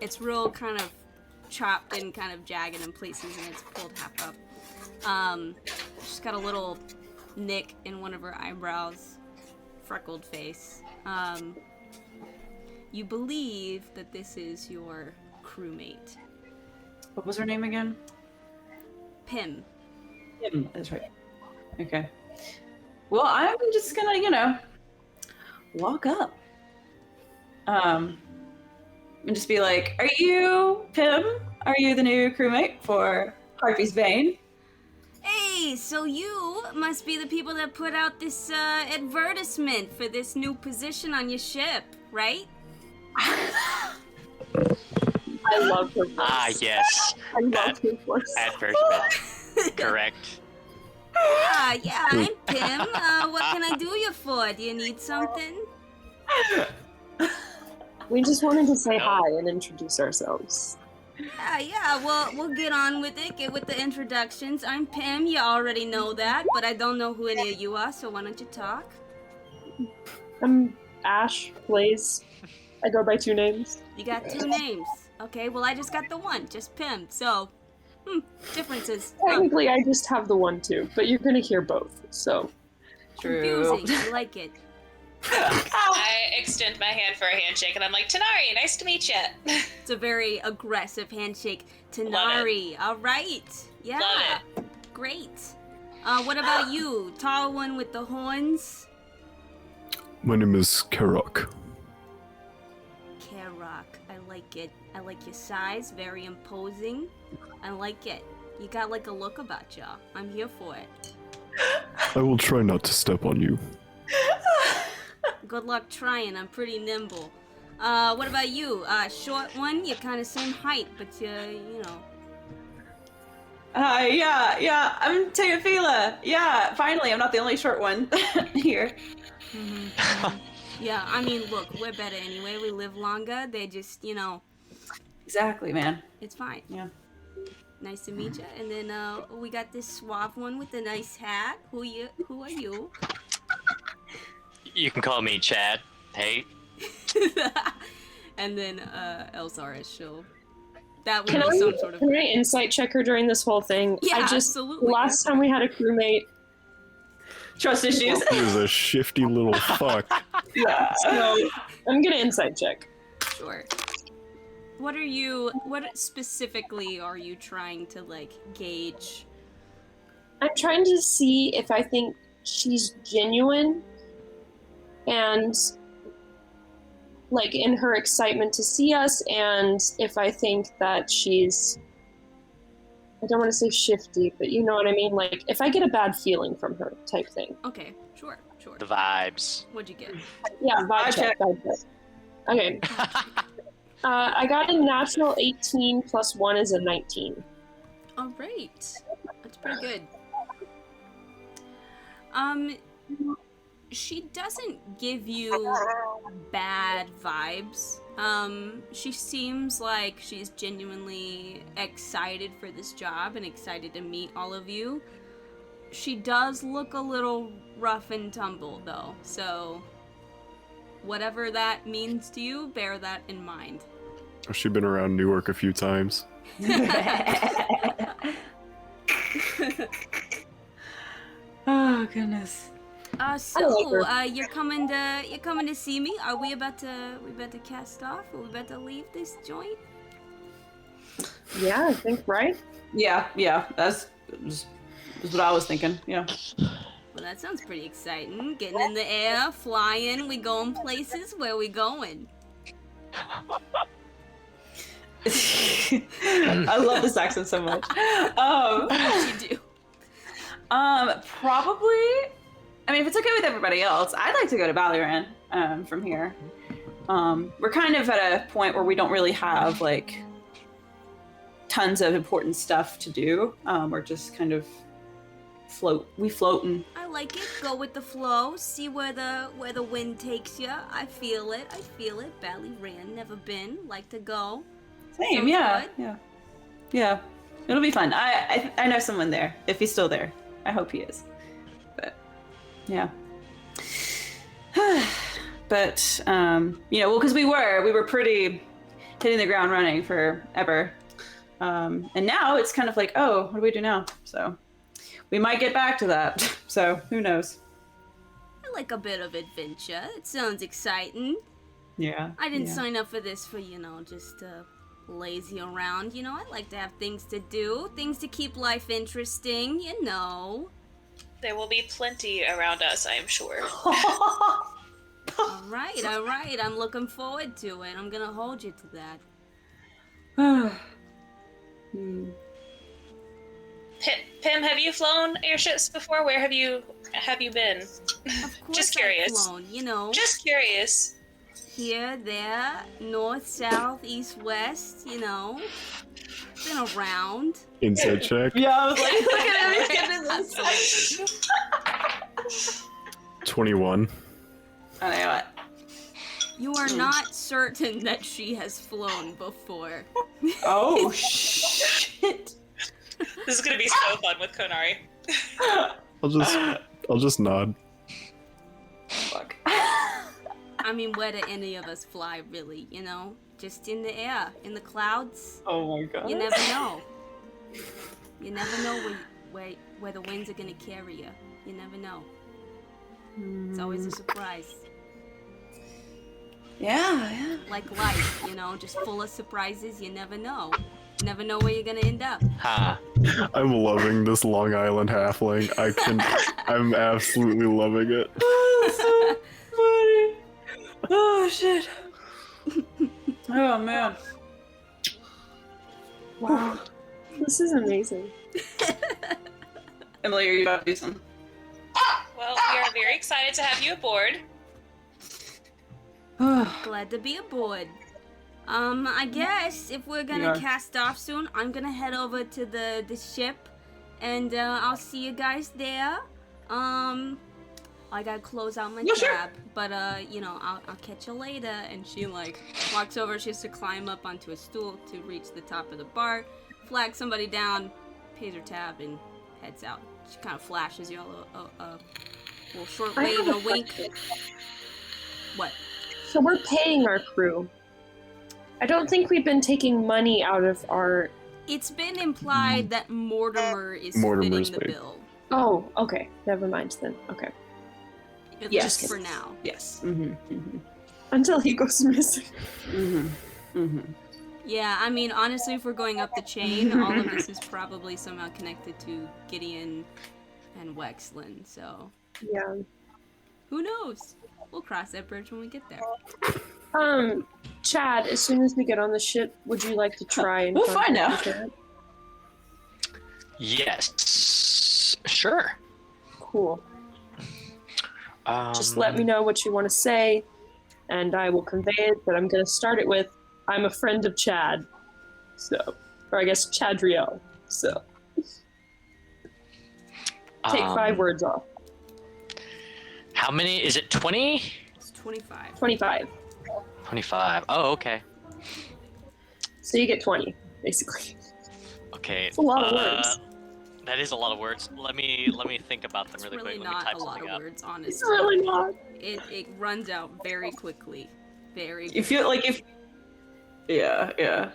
It's real kind of chopped and kind of jagged in places, and it's pulled half up. She's got a little nick in one of her eyebrows, freckled face. You believe that this is your crewmate. What was her name again? Pim. Pim. That's right. Okay. Well, I'm just gonna, walk up. And just be like, are you Pim? Are you the new crewmate for Harvey's Bane? Hey, so you must be the people that put out this advertisement for this new position on your ship, right? I love her voice. Ah, yes. I love her voice. Advertisement. Correct. Yeah, I'm Pim. What can I do you for? Do you need something? We just wanted to say No. hi and introduce ourselves. Yeah, well, we'll get on with it. Get with the introductions. I'm Pim, you already know that, but I don't know who any of you are, so why don't you talk? I'm Ash, Blaze. I go by 2 names. You got 2 names. Okay, well, I just got the one, just Pim, so, differences. Technically, I just have the one too, but you're gonna hear both, so. Confusing, I like it. I extend my hand for a handshake, and I'm like, Tanari, nice to meet you. It's a very aggressive handshake. Love Tanari, all right. Yeah, Love great. What about you, tall one with the horns? My name is Karok. Karok, I like it. I like your size, very imposing. I like it. You got like a look about ya. I'm here for it. I will try not to step on you. Good luck trying. I'm pretty nimble. What about you? Short one. You're kind of same height, but you know. Yeah. I'm Teofila. Yeah, finally, I'm not the only short one here. Yeah, I mean, look, we're better anyway. We live longer. They just, you know, Exactly, man. it's fine. Yeah. Nice to meet you. And then we got this suave one with the nice hat. Who are you? You can call me Chad. Hey. And then Elzara, she'll. That would Can be some sort of. I insight check her during this whole thing? Yeah, I just, absolutely. Last time we had a crewmate, Trust issues. He was a shifty little fuck. yeah, so I'm gonna insight check. Sure. What specifically are you trying to, like, gauge? I'm trying to see if I think she's genuine and like in her excitement to see us, and if I think that she's, I don't want to say shifty, but you know what I mean, like if I get a bad feeling from her type thing. Okay, sure. The vibes. What'd you get? Yeah, vibe check. Okay. I got a natural 18 plus 1 is a 19. All right, that's pretty good. She doesn't give you bad vibes. She seems like she's genuinely excited for this job and excited to meet all of you. She does look a little rough and tumble, though, so whatever that means to you, bear that in mind. She's been around Newark a few times. Oh goodness. You're coming to see me? Are we about to cast off? Are we about to leave this joint? Yeah, I think, right? Yeah. That's what I was thinking. Yeah. Well, that sounds pretty exciting. Getting in the air, flying, we going places. Where are we going? I love this accent so much. What you do? Probably. I mean, if it's okay with everybody else, I'd like to go to Valoran from here. We're kind of at a point where we don't really have like tons of important stuff to do. We're just kind of floating. I like it. Go with the flow. See where the wind takes you. I feel it. Ballyran, never been. Like to go. Same, Sounds yeah, good. yeah. It'll be fun. I know someone there. If he's still there, I hope he is. But yeah. But well, because we were pretty hitting the ground running forever, and now it's kind of like, oh, what do we do now? So we might get back to that. So who knows? I like a bit of adventure. It sounds exciting. Yeah. I didn't sign up for this for, just lazy around. I like to have things to do, things to keep life interesting, There will be plenty around us, I am sure. All right. I'm looking forward to it. I'm gonna hold you to that. Pim, have you flown airships before? Where have you been? Of course Just curious. I've flown, Just curious. Here, there, north, south, east, west, been around. Inside check. Yeah, I was like, look at him, he's getting this. 21. I know what. You are not certain that she has flown before. Oh shit. This is gonna be so fun with Konari. I'll just nod. Fuck. I mean, where do any of us fly, really, Just in the air, in the clouds. Oh my god. You never know. You never know where the winds are gonna carry you. You never know. It's always a surprise. Yeah. Like life, just full of surprises. You never know. Never know where you're gonna end up. Ha. I'm loving this Long Island halfling. I'm absolutely loving it. So funny. Oh shit. Oh man. Wow. This is amazing. Emily, are you about to do something? Well, we are very excited to have you aboard. Glad to be aboard. I guess if we're gonna Yeah. cast off soon, I'm gonna head over to the ship, and I'll see you guys there. I gotta close out my Yeah, sure. tab, but I'll catch you later. And she like walks over. She has to climb up onto a stool to reach the top of the bar, flags somebody down, pays her tab, and heads out. She kind of flashes y'all a little short I wave have and a a wink. What? So we're paying our crew. I don't think we've been taking money out of our... It's been implied that Mortimer is Mortimer's fitting the paying. bill. Oh, okay. Never mind then. Okay. At Yes. least for now. Yes. Mm-hmm. Until he goes missing. Mm-hmm. Mm-hmm. Yeah, I mean, honestly, if we're going up the chain, all of this is probably somehow connected to Gideon and Wexlin, so Yeah. who knows? We'll cross that bridge when we get there. Chad, as soon as we get on the ship, would you like to try and We'll find out. contact Chad? Yes. Sure. Cool. Just let me know what you want to say, and I will convey it, but I'm going to start it with, I'm a friend of Chad. So, or I guess Chadriel. So, take 5 words off. How many? Is it 20? It's 25. 25. 25. Oh, okay. So you get 20, basically. Okay. It's a lot of words. That is a lot of words. Let me think about them It's really really quick. Let me not type a lot something of up. words, honestly. It's really not. It runs out very quickly. Very You feel like if... Yeah.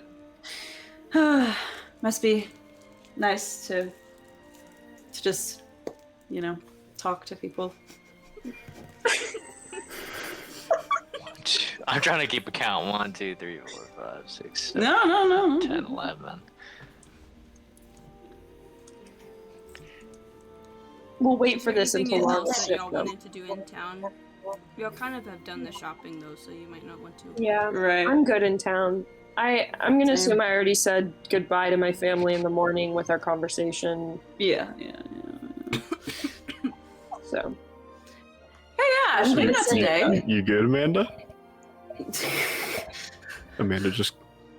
Must be nice to just, talk to people. I'm trying to keep a count. 1, 2, 3, 4, 5, 6, 7, No. 10, 11. We'll wait for this Anything until we're on the else that ship, y'all though. wanted to do in town? Y'all kind of have done the shopping though, so you might not want to. Yeah, Right. I'm good in town. I'm gonna Same. assume I already said goodbye to my family in the morning with our conversation. Yeah. So Hey, Ash, I'm maybe gonna not say today. You good, Amanda? Amanda just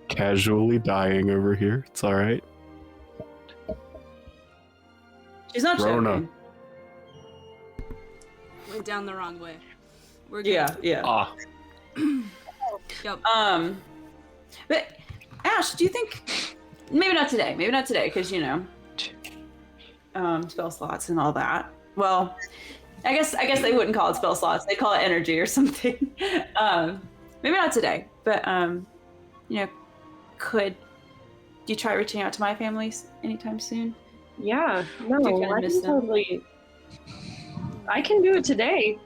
casually dying over here. It's all right. She's not Rona. joking. Went down the wrong way. We're good. Yeah. Ah, Yep. But Ash, do you think maybe not today, because spell slots and all that. Well, I guess they wouldn't call it spell slots. They call it energy or something. Maybe not today, but could you try reaching out to my families anytime soon? yeah, no, Do you kinda I miss can them? totally. I can do it today.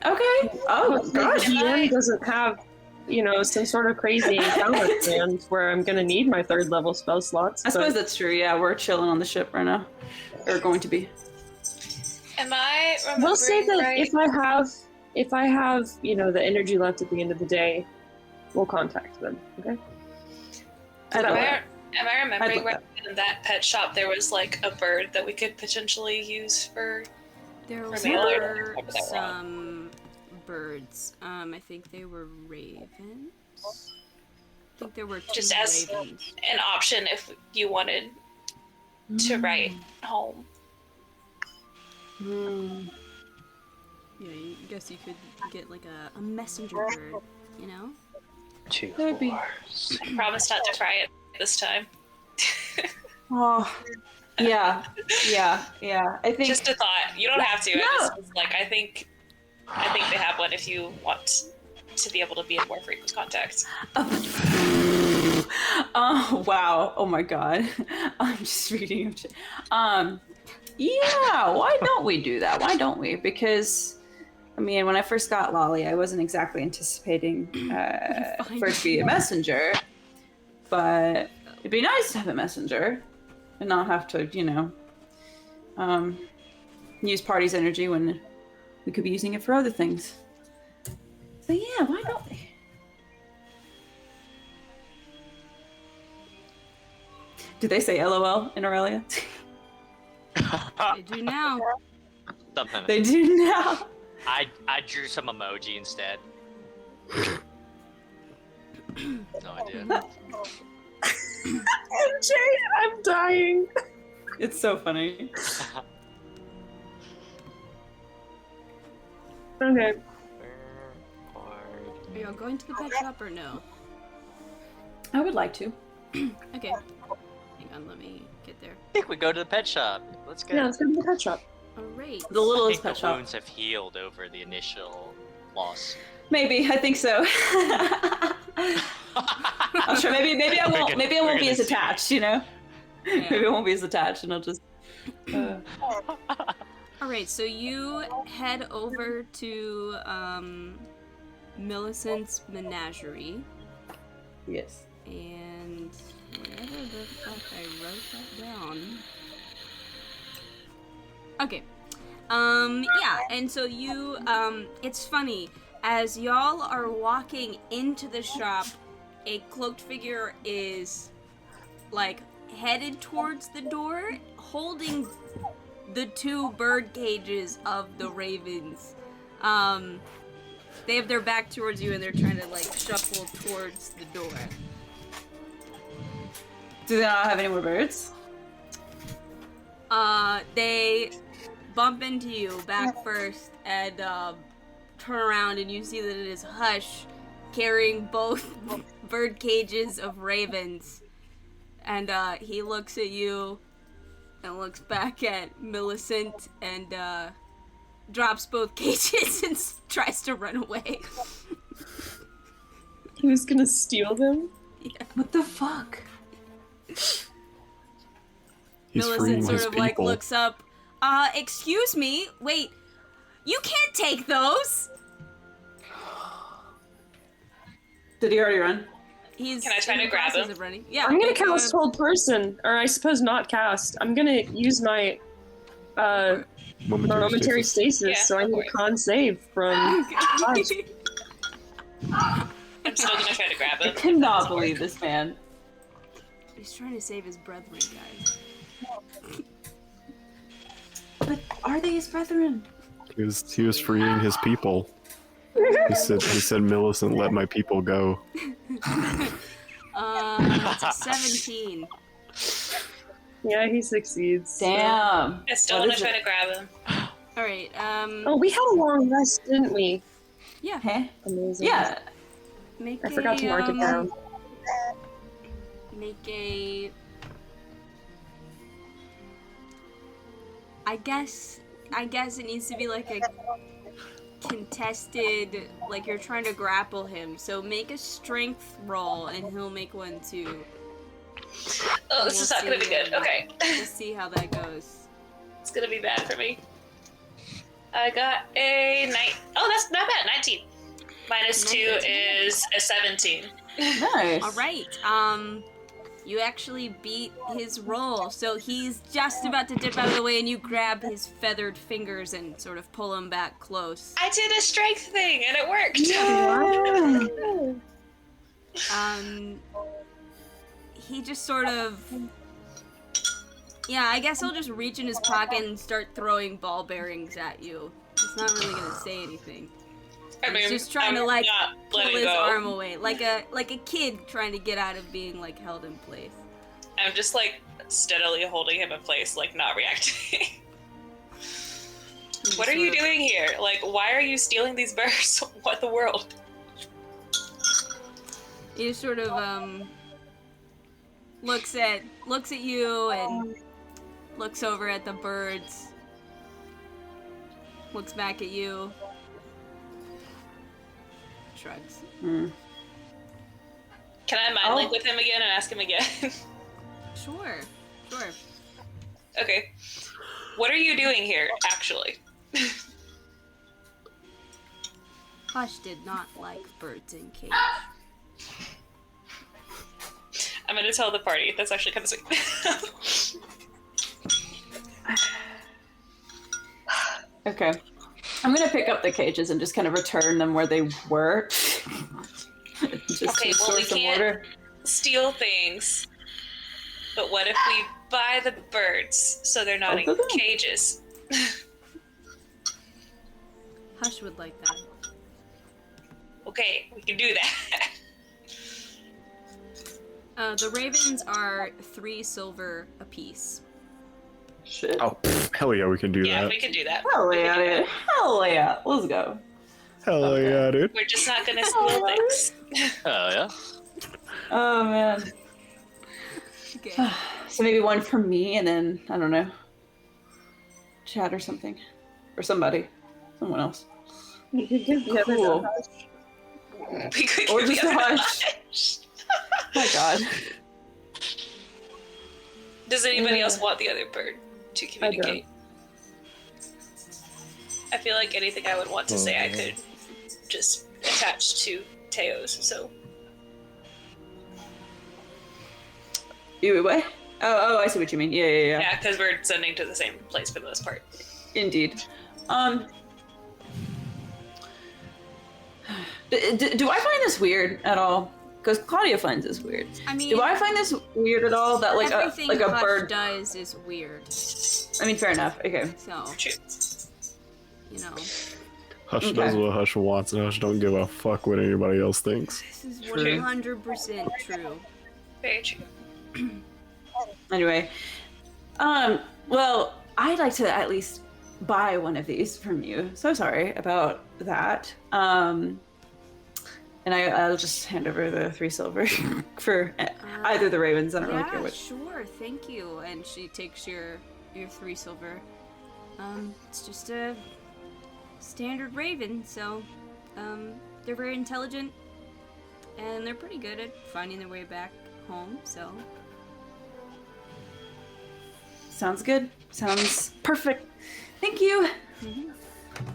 Okay. Oh Hopefully gosh. the GM doesn't have, some sort of crazy encounter plans where I'm gonna need my 3rd level spell slots. I suppose but- that's true. Yeah, we're chilling on the ship right now. Or going to be. Am I remembering We'll say that right? if I have, the energy left at the end of the day, we'll contact them. Okay. I'd Am love I, that. am I remembering love right in that pet shop there was like a bird that we could potentially use for? There For were mail order. I got that wrong. some birds. I think they were ravens. I think there were 2 Just as- ravens. An option if you wanted to write home. Yeah, I guess you could get like a messenger bird, you know? 2, That'd be- 4, 6. I promise not to try it this time. Oh. Yeah. I think Just a thought. You don't have to. No. I just was like, I think they have one if you want to be able to be in more frequent contact. Oh wow! Oh my god! I'm just reading. Yeah. Why don't we do that? Why don't we? Because, I mean, when I first got Lolly, I wasn't exactly anticipating for it to be a messenger, but it'd be nice to have a messenger and not have to, use party's energy when we could be using it for other things. But yeah, why don't they? Do they say LOL in Aurelia? They do now. Something. They do now. I drew some emoji instead. No idea. MJ, I'm dying. It's so funny. Okay. Are y'all going to the pet shop or no? I would like to. Okay. Hang on, let me get there. I think we go to the pet shop. Let's go. Yeah, let's go to the pet shop. Alright. The I littlest think pet the shop. wounds have healed over the initial loss. Maybe, I think so. I'm sure. Maybe I won't. Maybe I won't be as attached. You know. Yeah. Maybe I won't be as attached, and I'll just. Alright, so you head over to Millicent's menagerie, Yes. and wherever the fuck I wrote that down. Okay. Yeah, and so you, it's funny, as y'all are walking into the shop, a cloaked figure is, like, headed towards the door, holding the 2 bird cages of the ravens. They have their back towards you and they're trying to, like, shuffle towards the door. Do they not have any more birds? They bump into you back first and, turn around and you see that it is Hush carrying both bird cages of ravens. And, he looks at you and looks back at Millicent and, drops both cages and tries to run away. He was gonna steal them? Yeah. What the fuck? He's Millicent freeing sort his of like people. looks up. Excuse me? Wait, you can't take those! Did he already run? He's Can I try in to the grab process him? of running. Yeah, I'm gonna go cast Hold Person, or I suppose not cast. I'm gonna use my momentary stasis, Yeah, so I go need for a it. con save from. ahead. I'm still gonna try to grab I him. cannot believe this man. He's trying to save his brethren, guys. But are they his brethren? He was freeing his people. He said Millicent, let my people go. It's a 17. Yeah, he succeeds. Damn. I still What wanna is try it? to grab him. Alright, Oh, we had a long rest, didn't we? yeah. Huh? Amazing. Yeah. Make I forgot to mark it down. Make a... I guess it needs to be like a contested, like you're trying to grapple him. So make a strength roll and he'll make one too. Oh, this is not gonna be good. Okay. We'll see how that goes. It's gonna be bad for me. I got a 9. Oh, that's not bad. 19. Minus 2 is a 17. Nice. Alright, you actually beat his roll. So he's just about to dip out of the way and you grab his feathered fingers and sort of pull him back close. I did a strength thing and it worked. He just sort of... Yeah, I guess he'll just reach in his pocket and start throwing ball bearings at you. He's not really gonna say anything. I mean, He's just trying to, I'm like, not pull letting his go. arm away. Like a kid trying to get out of being, like, held in place. I'm just like steadily holding him in place, like not reacting. He What are sort you of- doing here? Like, why are you stealing these birds? What the world? He just sort of, looks at you and looks over at the birds. Looks back at you. Shrugs. Mm. Can I mind link with him again and ask him again? Sure. Okay. What are you doing here, actually? Hush did not like birds in cage. I'm gonna tell the party. That's actually kind of sweet. Okay. I'm gonna pick up the cages and just kind of return them where they were. Just Okay, to well, we restore some can't order. steal things, but what if we buy the birds so they're not Both in of them? cages? Hush would like that. Okay, we can do that. The ravens are 3 silver apiece. Shit. Oh, hell yeah, we can do Yeah, that. we can do that. Hell yeah, dude. Hell yeah. Let's go. Hell Okay. yeah, dude. We're just not gonna steal things. Oh yeah. Oh man. Okay. So maybe one for me, and then I don't know, Chad or something, or somebody, someone else. You could give the others Cool. a hush. We could Or give just the a other hush. Oh my god. Does anybody else want the other bird to communicate? I feel like anything I would want to say I could just attach to Teo's, so You what? Oh, I see what you mean. Yeah. yeah, because we're sending to the same place for the most part. Indeed. Do I find this weird at all? Because Claudia finds this weird. I mean, Do I find this weird at all? That like everything a Hush bird? does is weird. I mean, fair enough. Okay. So, True. you know, Hush Okay. does what Hush wants, and Hush don't give a fuck what anybody else thinks. this is True. 100% true. Very true. Anyway, well, I'd like to at least buy one of these from you. So sorry about that. And I'll just hand over the 3 silver for either the ravens. I don't really care Yeah, which. sure, thank you. And she takes your 3 silver. It's just a standard raven, so they're very intelligent and they're pretty good at finding their way back home, so Sounds good. Sounds perfect. Thank you.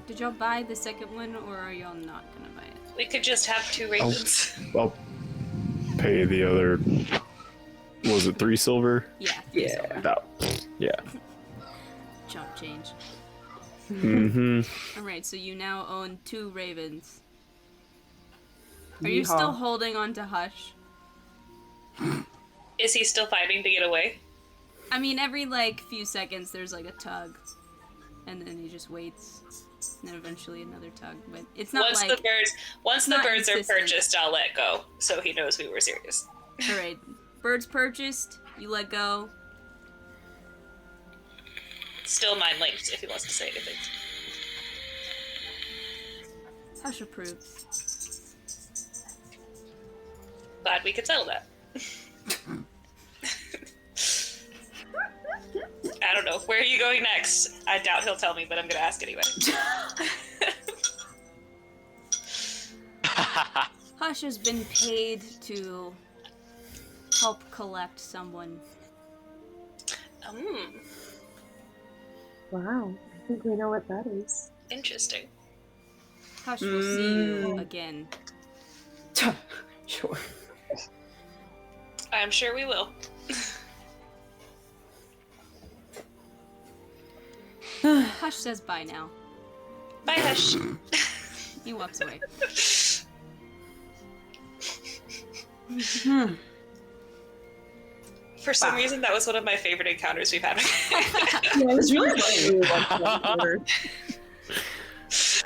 did y'all buy the second one or are y'all not gonna buy it? We could just have 2 ravens. I'll pay the other. Was it 3 silver? Yeah. Yeah. That. Yeah. Chop change. Mm-hmm. Alright, so you now own 2 ravens. Are you Yeehaw. still holding on to Hush? Is he still fighting to get away? I mean, every like few seconds there's like a tug, and then he just waits, and then eventually another tug. But it's not Once like the birds not are consistent. purchased, I'll let go, so he knows we were serious. all right, birds purchased, you let go. Still mind linked if he wants to say anything. Hush approves. Glad we could settle that. I don't know. Where are you going next? I doubt he'll tell me, but I'm gonna ask anyway. Hush has been paid to help collect someone. Wow, I think we know what that is. Interesting. Hush will see you again. Sure. I'm sure we will. Hush says bye now. Bye, Hush. He walks away. For some reason, that was one of my favorite encounters we've had. Yeah, it was really funny.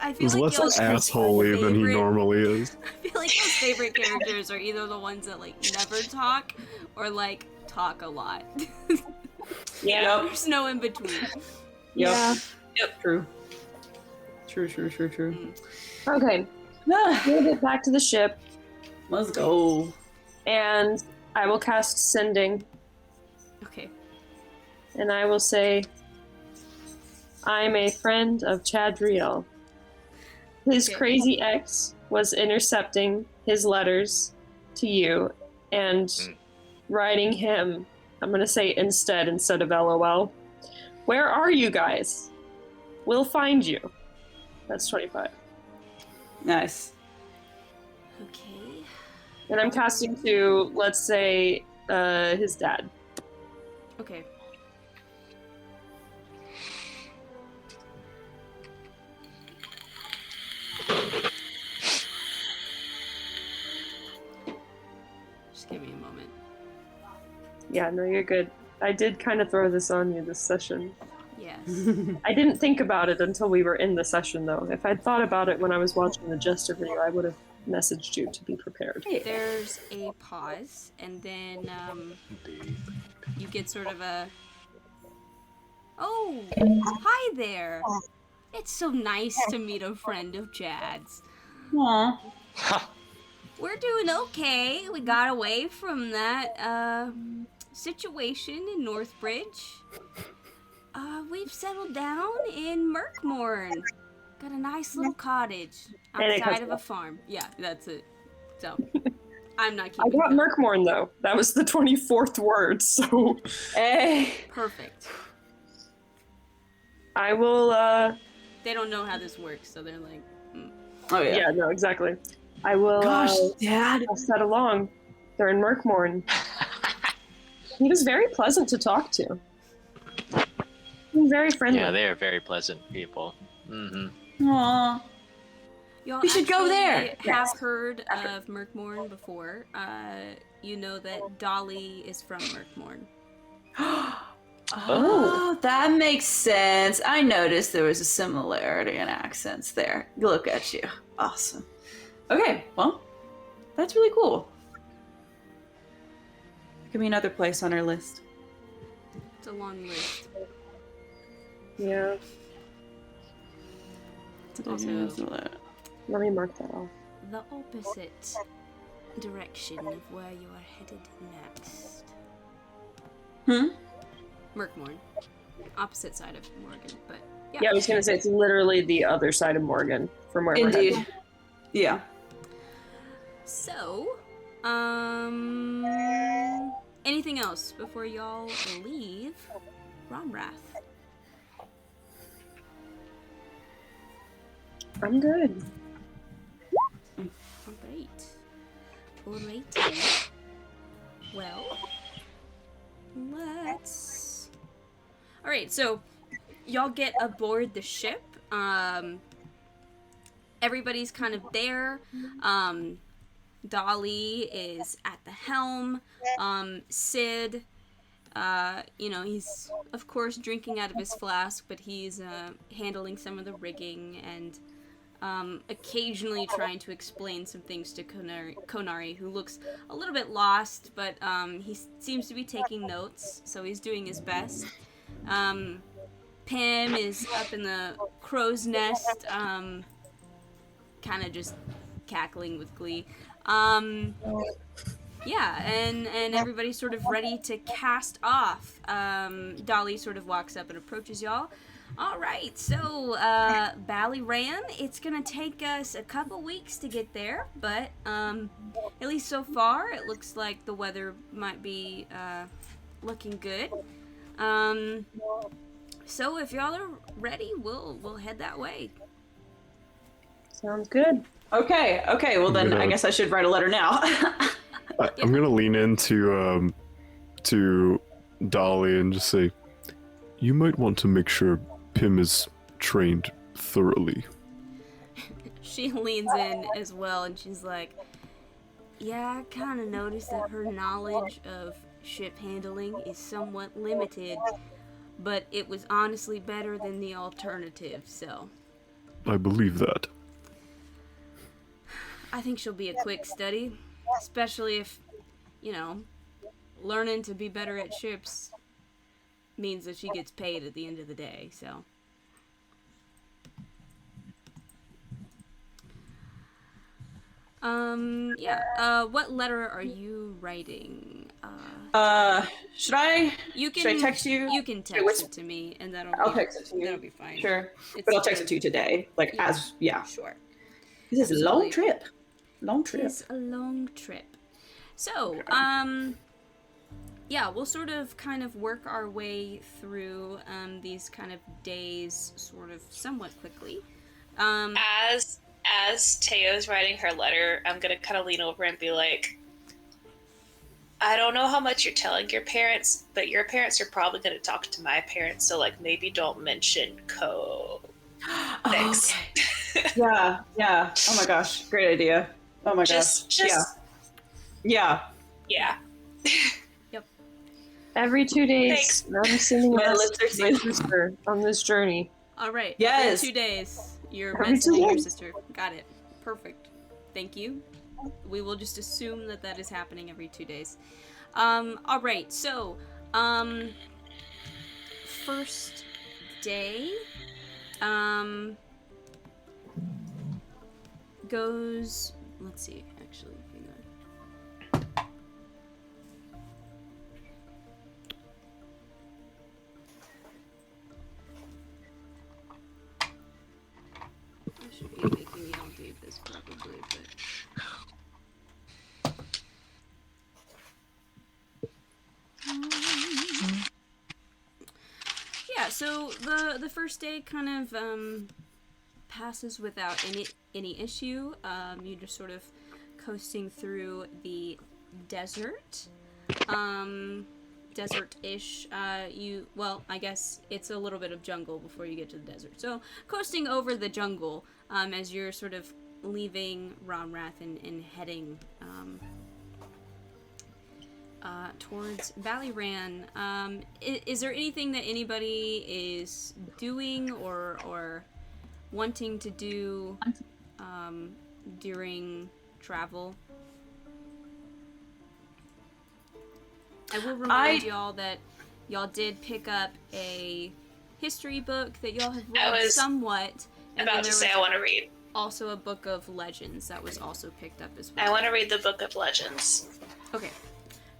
I feel He's like less y'all's assholey than he favorite- normally is. I feel like his favorite characters are either the ones that like never talk or like talk a lot. Yeah. There's no in between. Yeah. Yep. True. True. Okay, we'll get back to the ship, Let's go. and I will cast Sending, Okay. and I will say, I'm a friend of Chadriel. His Okay. crazy ex was intercepting his letters to you and writing him, I'm going to say instead of LOL. Where are you guys? We'll find you. That's 25. Nice. Okay. And I'm casting to, let's say, his dad. Okay. Yeah, no, you're good. I did kind of throw this on you this session. Yes. I didn't think about it until we were in the session, though. If I'd thought about it when I was watching the Jester video, I would have messaged you to be prepared. There's a pause, and then you get sort of a, oh, hi there. It's so nice to meet a friend of Jad's. Aw. We're doing okay. We got away from that situation in Northbridge. We've settled down in Mirkmorn. Got a nice little cottage outside of a farm. Yeah, that's it. So, I'm not I keeping got count. Mirkmorn, though. That was the 24th word, so Hey. Perfect. I will, They don't know how this works, so they're like, Oh yeah. yeah, no, exactly. I will, Gosh, Dad. I'll set along. They're in Mirkmorn. He was very pleasant to talk to. He was very friendly. Yeah, they are very pleasant people. Mm-hmm. Aw. y'all We should go actually there. have Yes. heard of Mirkmorn before. You know that Dolly is from Mirkmorn. Oh, that makes sense. I noticed there was a similarity in accents there. Look at you. Awesome. Okay, well, that's really cool. Give me another place on our list. It's a long list. Yeah, Also, let me mark that off. the opposite direction of where you are headed next. Mirkmorn. Opposite side of Morgan, but yeah. Yeah, I was gonna say, it's literally the other side of Morgan from where we're Indeed. headed. Yeah. So, anything else before y'all leave Romrath? I'm good. Alright. Well, let's... Alright, so y'all get aboard the ship. Everybody's kind of there. Dolly is at the helm. Sid, he's of course drinking out of his flask, but he's handling some of the rigging and occasionally trying to explain some things to Konari, who looks a little bit lost, but he seems to be taking notes, so he's doing his best. Pim is up in the crow's nest, kind of just cackling with glee. Yeah, and everybody's sort of ready to cast off. Dolly sort of walks up and approaches y'all. Alright, so, Ballyran, it's gonna take us a couple weeks to get there, but, at least so far, it looks like the weather might be, looking good. So if y'all are ready, we'll head that way. Sounds good. Okay, well then I guess I should write a letter now. I'm gonna lean into to Dolly and just say, you might want to make sure Pim is trained thoroughly. She leans in as well, and she's like, yeah, I kind of noticed that her knowledge of ship handling is somewhat limited, but it was honestly better than the alternative, so I believe that. I think she'll be a quick study, especially if, learning to be better at ships means that she gets paid at the end of the day, so. What letter are you writing? Should I text you? You can text it to me, and I'll text it to you. That'll be fine. Sure. It's But I'll text it to you today. Sure. This is a long Absolutely. trip. Long trip. It's a long trip. So, we'll sort of kind of work our way through these kind of days sort of somewhat quickly. As Teo's writing her letter, I'm gonna kind of lean over and be like, I don't know how much you're telling your parents, but your parents are probably gonna talk to my parents, so like maybe don't mention Co. Thanks. Okay. Yeah. Oh my gosh, great idea. Oh my gosh. Just Yeah. yeah. Yep. Every 2 days, I'm sending My my lips are sealed. sister on this journey. All right. Yes. Every 2 days, you're Every 2 messaging your days. sister. Got it. Perfect. Thank you. We will just assume that that is happening every 2 days. All right. So, first day, goes. Let's see. Actually, hang on. I should be making y'all do this probably, but. Yeah, so the first day kind of passes without any issue. You're just sort of coasting through the desert. Desert-ish. I guess it's a little bit of jungle before you get to the desert. So coasting over the jungle as you're sort of leaving Romrath and heading towards Valleyran. Is there anything that anybody is doing or wanting to do during travel? I will remind y'all that y'all did pick up a history book that y'all have read somewhat. And about to say I want to read. Also a book of legends that was also picked up as well. I want to read the book of legends. Okay.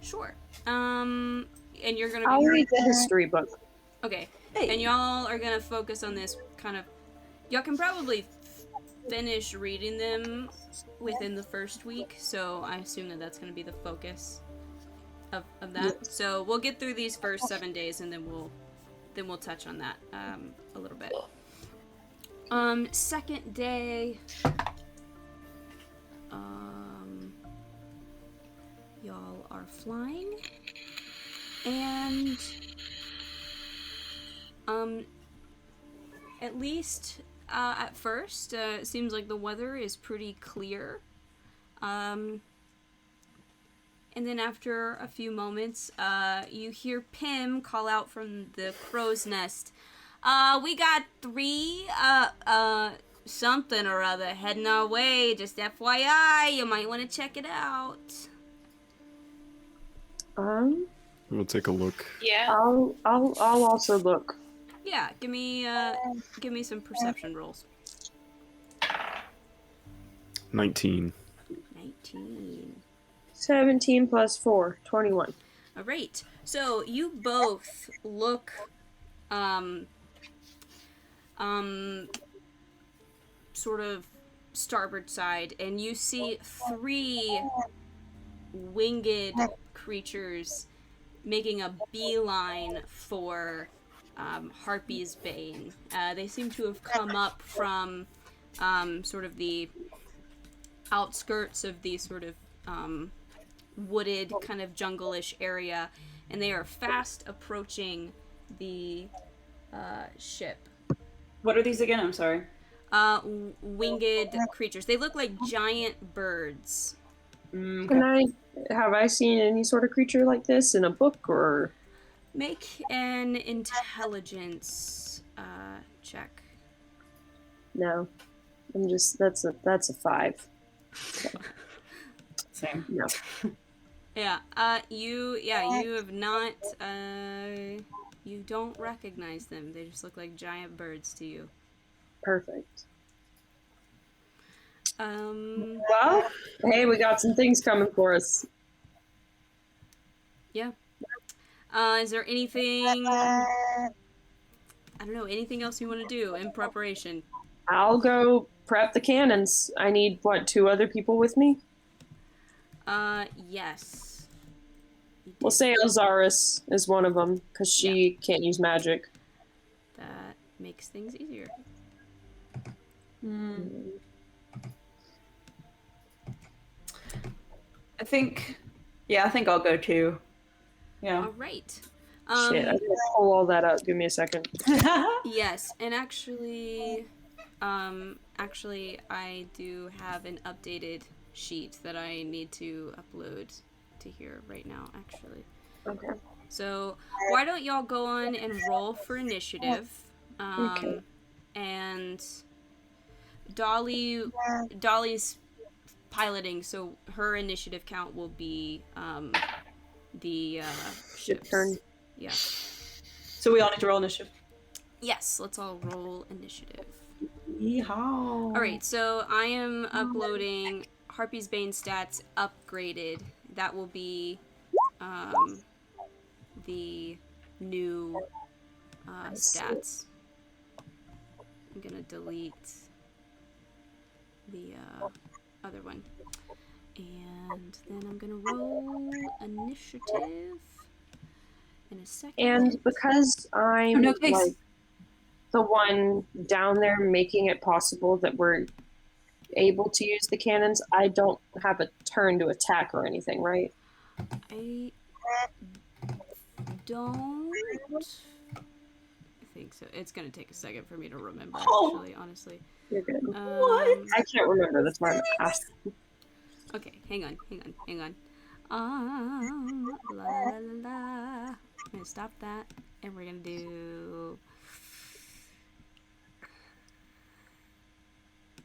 Sure. And you're gonna. I'll read the history book. Okay. Hey. And y'all are gonna focus on this kind of. Y'all can probably finish reading them within the first week, so I assume that that's gonna be the focus of that. Yes. So we'll get through these first 7 days, and then we'll touch on that a little bit. Second day. Y'all are flying, and at least at first, it seems like the weather is pretty clear. And then after a few moments, you hear Pim call out from the crow's nest. We got 3 something or other heading our way. Just FYI, you might want to check it out. We'll take a look. Yeah. I'll also look. Yeah, give me some perception rolls. 19. 19. 17 plus 4, 21. All right. So you both look, sort of starboard side, and you see 3 winged creatures making a beeline for Harpy's Bane. They seem to have come up from sort of the outskirts of the sort of wooded kind of jungle-ish area, and they are fast approaching the ship. What are these again? I'm sorry. Winged creatures. They look like giant birds. Have I seen any sort of creature like this in a book or? Make an intelligence check. No, I'm just that's a 5. Same. No. Yeah. You have not. You don't recognize them. They just look like giant birds to you. Perfect. Well, hey, we got some things coming for us. Yeah. Is there anything? I don't know. Anything else you want to do in preparation? I'll go prep the cannons. I need 2 other people with me. Yes. We'll say Ozaris is one of them because she can't use magic. That makes things easier. I think I'll go too. Yeah. All right. Shit, I gotta pull all that up. Give me a second. Yes, and actually, I do have an updated sheet that I need to upload to here right now. Actually. Okay. So why don't y'all go on and roll for initiative? Okay. And Dolly's piloting, so her initiative count will be the ships. turn. Yeah. So we all need to roll initiative. Yes, let's all roll initiative. Yeehaw. Alright, so I am uploading Harpy's Bane stats upgraded. That will be the new stats. I'm gonna delete the other one. And then I'm gonna roll initiative in a second. And because I'm No case. like the one down there making it possible that we're able to use the cannons, I don't have a turn to attack or anything, right? I don't think so. It's gonna take a second for me to remember, actually, honestly. You're good. What? I can't remember. That's why I'm asking. Okay, hang on. La la la la. I'm gonna stop that, and we're gonna do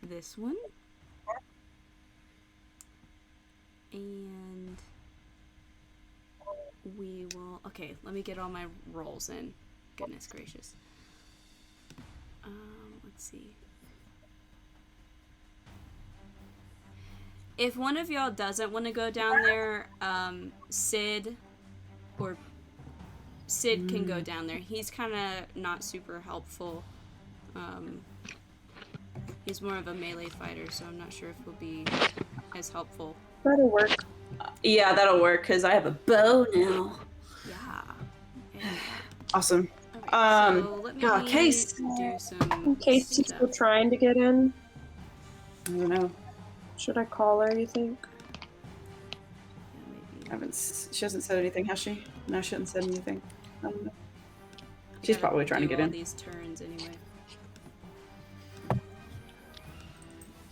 this one. And we will... Okay, let me get all my rolls in. Goodness gracious. Let's see. If one of y'all doesn't want to go down there, Sid can go down there. He's kind of not super helpful. He's more of a melee fighter, so I'm not sure if he'll be as helpful. That'll work. Yeah, that'll work because I have a bow now. Yeah. Awesome. Alright, so let me Case. do some In case he's stuff. still trying to get in, I don't know. should I call her, you think? Yeah, maybe. She hasn't said anything, has she? No, she hasn't said anything. I don't know. I She's gotta probably trying to do get all in. these turns anyway.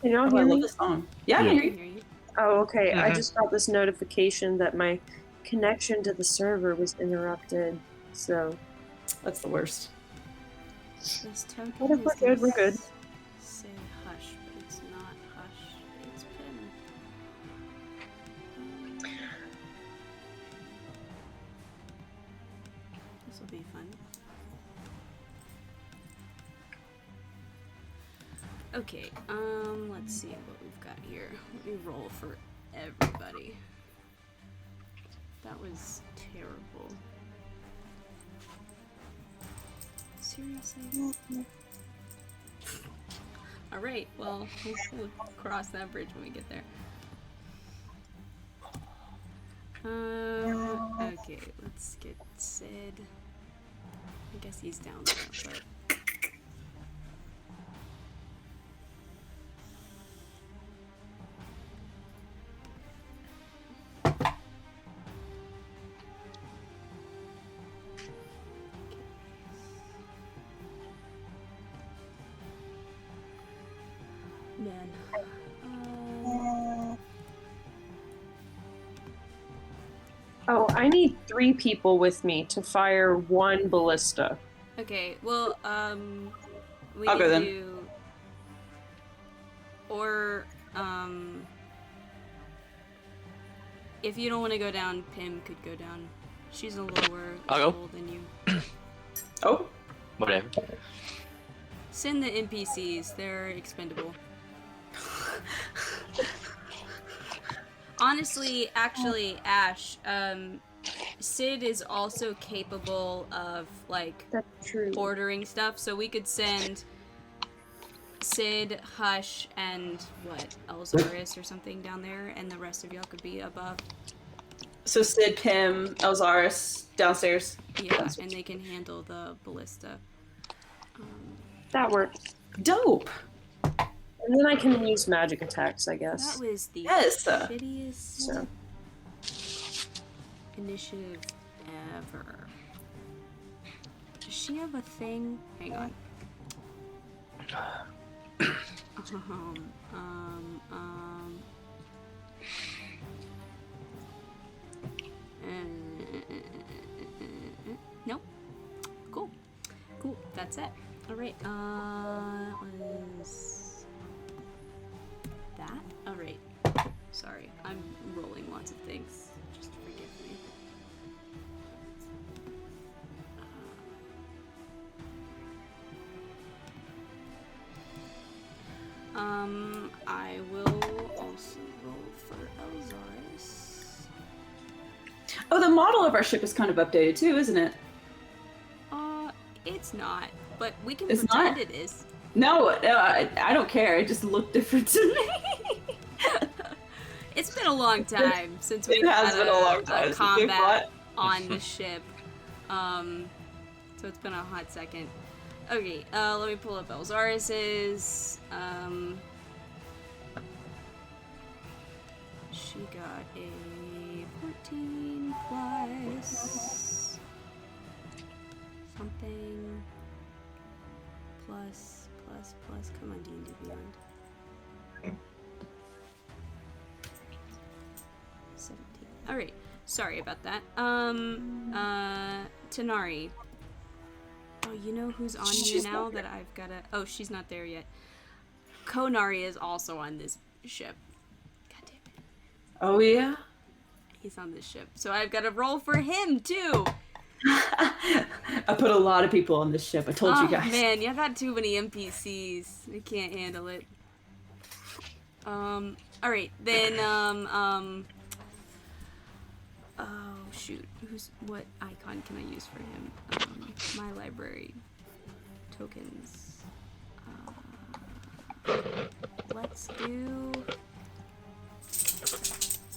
Can y'all Oh, I hear love me? this song. Yeah, I Yeah. can I hear can you. hear you. Oh, okay. I Mhm. just got this notification that my connection to the server was interrupted. So, That's the worst. This token What if is we're good? gonna We're good. say hush, but it's not hush. It's Pim. This will be fun. Okay, let's see what we've got here. Let me roll for everybody. That was terrible. Seriously? Alright, well, we'll cross that bridge when we get there. Okay, let's get Sid. I guess he's down there, but... Man. oh, I need 3 people with me to fire 1 ballista. Okay, well, we I'll can go then. do... Or, if you don't want to go down, Pim could go down. She's a lower I'll go. level than you. Oh, Whatever. Send the NPCs, they're expendable. Honestly, actually, Ash, Sid is also capable of, like, That's true. ordering stuff, so we could send Sid, Hush, and, what, Elzaris or something down there, and the rest of y'all could be above. so Sid, Pim, Elzaris, downstairs. Yeah, and they can handle the ballista. That works. Dope. And then I can use magic attacks, I That guess. was the Yes. shittiest So, initiative ever. Does she have a thing? Hang on. that's it. All right. Was that? All right. Sorry, I'm rolling lots of things. Just forgive me. I will also roll for Elzaris. Oh, the model of our ship is kind of updated too, isn't it? It's not, but we can It's pretend not? it is. No, I don't care. It just looked different to me. It's been a long time since we've It has had been a long time since we combat fought. on the ship. So it's been a hot second. Okay, let me pull up Elzaris's. She got a 14 plus something plus. Come on, D&D Beyond. 17. All right. Sorry about that. Tanari. Oh, you know who's on here now that I've gotta... Oh, she's not there yet. Konari is also on this ship. God damn it. Oh yeah. He's on this ship. So I've got to roll for him, too. I put a lot of people on this ship. I told you guys. Man, you got too many NPCs. I can't handle it. Alright, then, oh, shoot. What icon can I use for him? My library. Tokens. Let's do...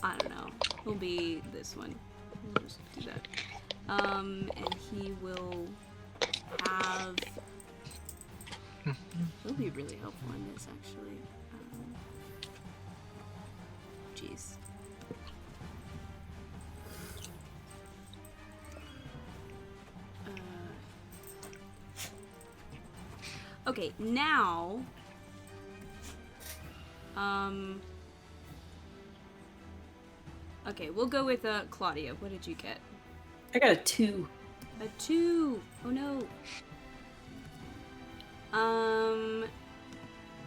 I don't know. He'll be this one. We'll just do that. And he will have... He'll be really helpful in this, actually. Jeez. Okay, now... Okay, we'll go with Claudia. What did you get? I got a 2. A 2. Oh no.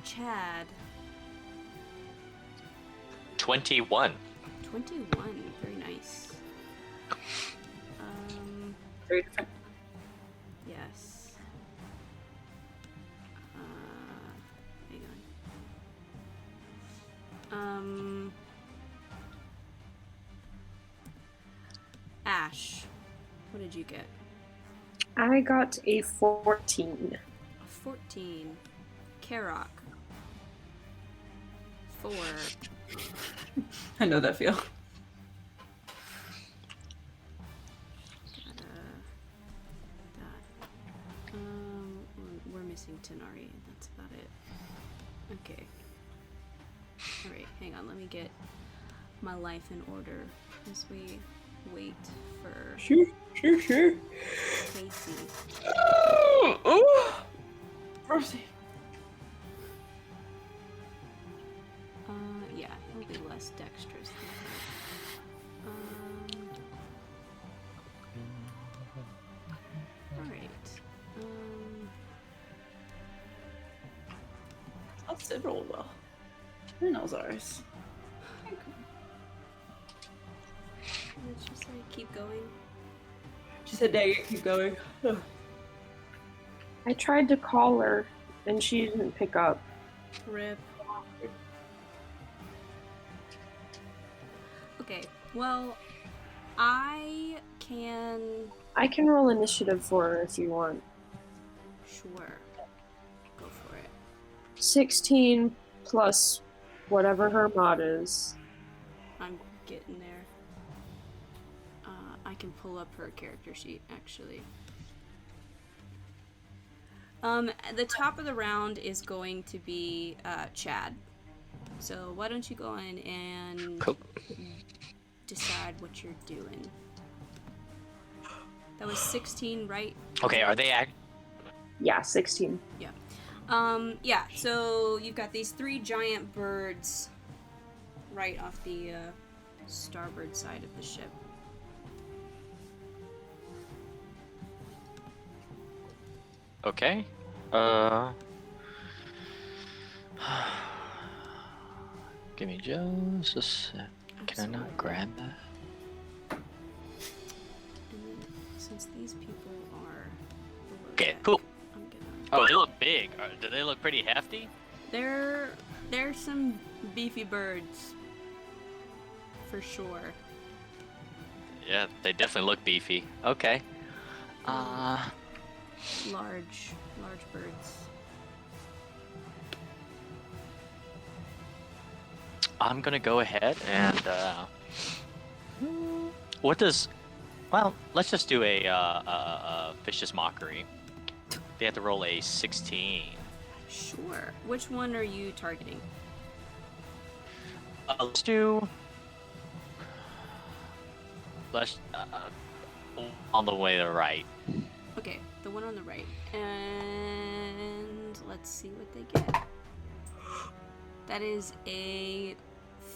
Chad. 21. 21. Very nice. Very different. Yes. Hang on. Ash. What did you get? I got a 14. 14. Karok. 4. I know that feel. We're missing Tanari. That's about it. Okay. Alright, hang on. Let me get my life in order as we wait for Sure. Casey. Oh, mercy. Yeah, he'll be less dexterous than that. Alright. That did roll well. Who knows ours? Let's just like keep going. She said, "Dang it, keep going." I tried to call her, and she didn't pick up. Rip. Okay, well, I can... I can roll initiative for her if you want. Sure. Go for it. 16 plus whatever her mod is. I'm getting there. I can pull up her character sheet, actually. The top of the round is going to be Chad. So why don't you go in and decide what you're doing. That was 16, right? Okay, are they Yeah, 16. Yeah, so you've got these 3 giant birds right off the starboard side of the ship. Okay. Give me just a sec. Can I not grab that? And then, since these people are below Okay, deck, cool. I'm gonna. Oh, they look big. Do they look pretty hefty? They're some beefy birds, for sure. Yeah, they definitely look beefy. Okay. Large birds. I'm gonna go ahead and what does? Well, let's just do a vicious mockery. They have to roll a 16. Sure. Which one are you targeting? Let's do. On the way to the right. Okay, the one on the right. And let's see what they get. That is a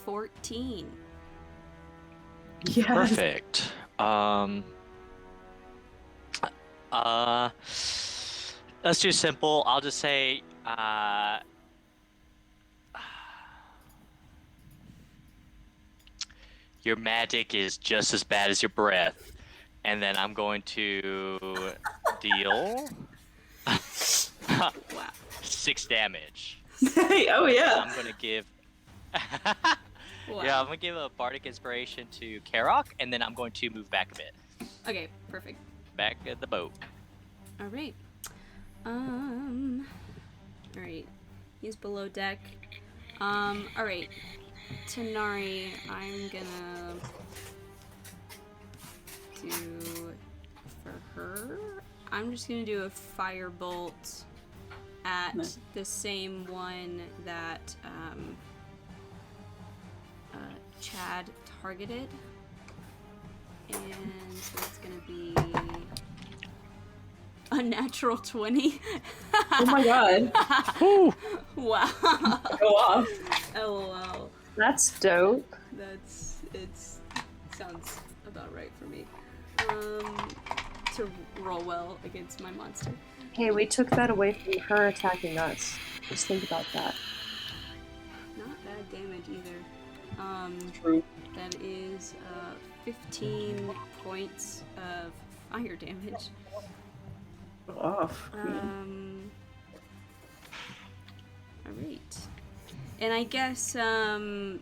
14. Yes. Perfect. Let's do simple. I'll just say, your magic is just as bad as your breath, and then I'm going to deal Wow. 6 damage. Oh yeah. I'm gonna give. Wow. Yeah, I'm gonna give a bardic inspiration to Karok, and then I'm going to move back a bit. Okay, perfect. Back at the boat. All right. All right. He's below deck. All right. Tanari, I'm gonna do for her. I'm just gonna do a firebolt at Nice. the same one that Chad targeted, and so it's gonna be a natural 20. Oh my god. Wow. Go off. LOL. That's dope. Sounds about right for me. To roll well against my monster. Hey, we took that away from her attacking us. Just think about that. Not bad damage either. True. That is 15 points of fire damage. Go off. Alright. And I guess, I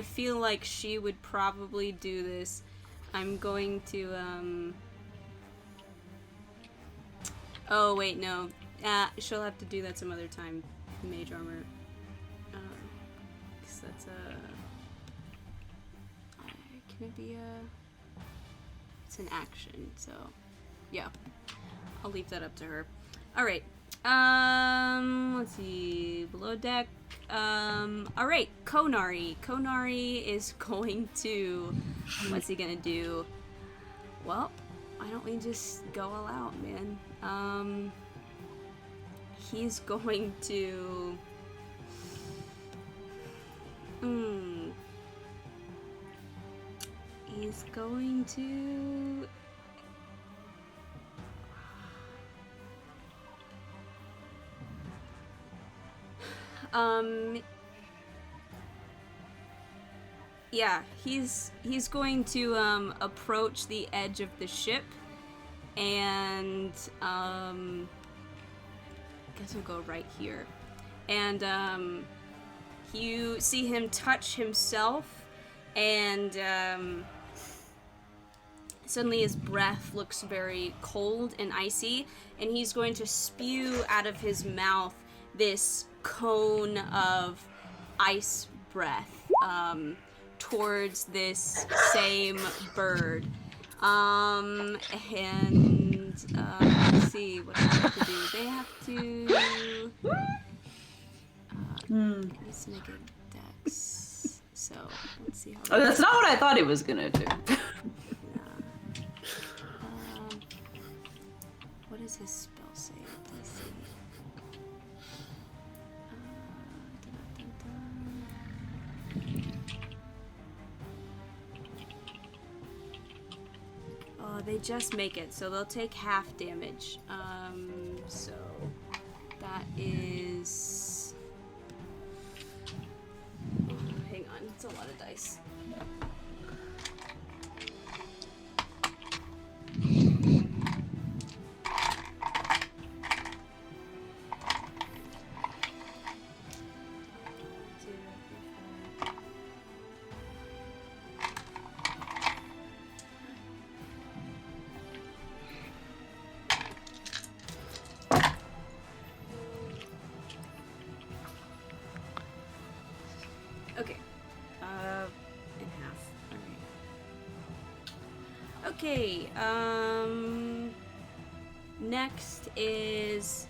feel like she would probably do this. I'm going to, oh, wait, no. She'll have to do that some other time. Mage armor. Because that's can it be it's an action, so yeah. I'll leave that up to her. Alright. Let's see. Below deck. Alright, Konari. Konari is going to... What's he gonna do? Well, why don't we just go all out, man? He's going to... He's going to... Yeah, he's going to approach the edge of the ship, and I guess we'll go right here. And you see him touch himself, and suddenly his breath looks very cold and icy, and he's going to spew out of his mouth this cone of ice breath towards this same bird. And let's see what they have to do. They have to let's make a dex. So let's see how Oh, that's not what I thought he was gonna do. what does his spell say? Let's see. Oh, they just make it, so they'll take half damage. is. Hang on, it's a lot of dice. Okay. In half. Alright. Okay, next is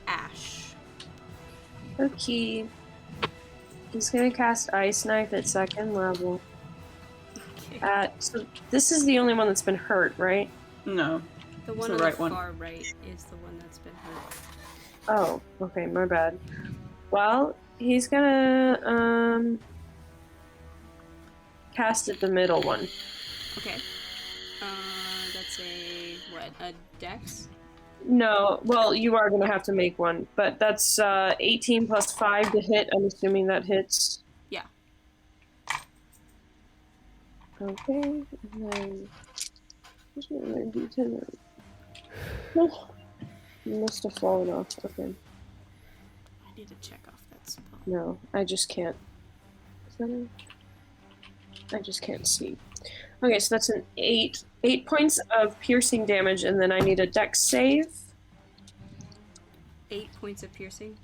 Ash. Okay. He's gonna cast Ice Knife at 2nd level. Okay. So this is the only one that's been hurt, right? No. The It's one the on right the one. far right is the one that's been hurt. Oh, okay, my bad. Well, he's gonna cast at the middle one. Okay. That's a what? A dex? No, well, you are gonna have to make one, but that's 18 plus 5 to hit. I'm assuming that hits. Yeah. Okay, and then where's my D10? Oh, it must have fallen off. Okay, I need to check off that spell. no, I just can't. Is that a... I just can't see. Okay, so that's an 8 points of piercing damage, and then I need a dex save. 8 points of piercing.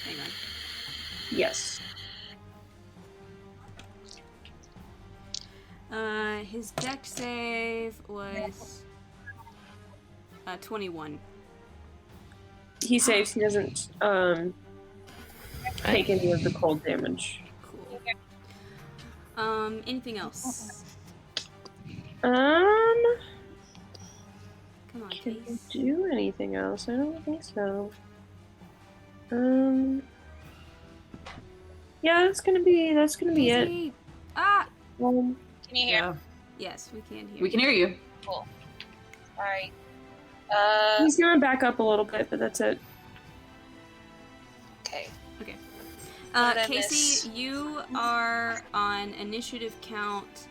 Hang on. Yes. His dex save was 21. He saves. He doesn't take any of the cold damage. Cool. Anything else? Come Come on, Can Case. I do anything else? I don't think so. Yeah, that's gonna be it. Casey! Ah! Um, Can you hear? Yeah. Yes, we can hear. We can hear you. Cool. Alright. he's gonna back up a little bit, but that's it. Okay. Okay. What did I Casey, miss? you are on initiative count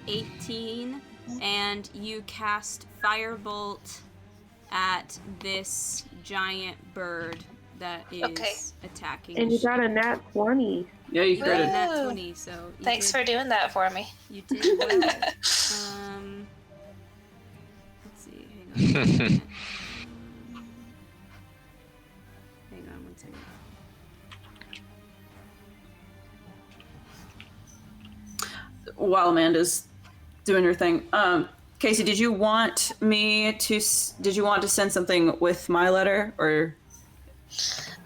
18, and you cast Firebolt at this giant bird that is Okay. attacking. And you got a nat 20. Yeah, you You got a critted. nat Woo! 20, so you Thanks did, for doing that for me. You did well. Let's see. Hang on. Hang on 1 second. While Amanda's doing her thing, Casey, did you want to send something with my letter, or?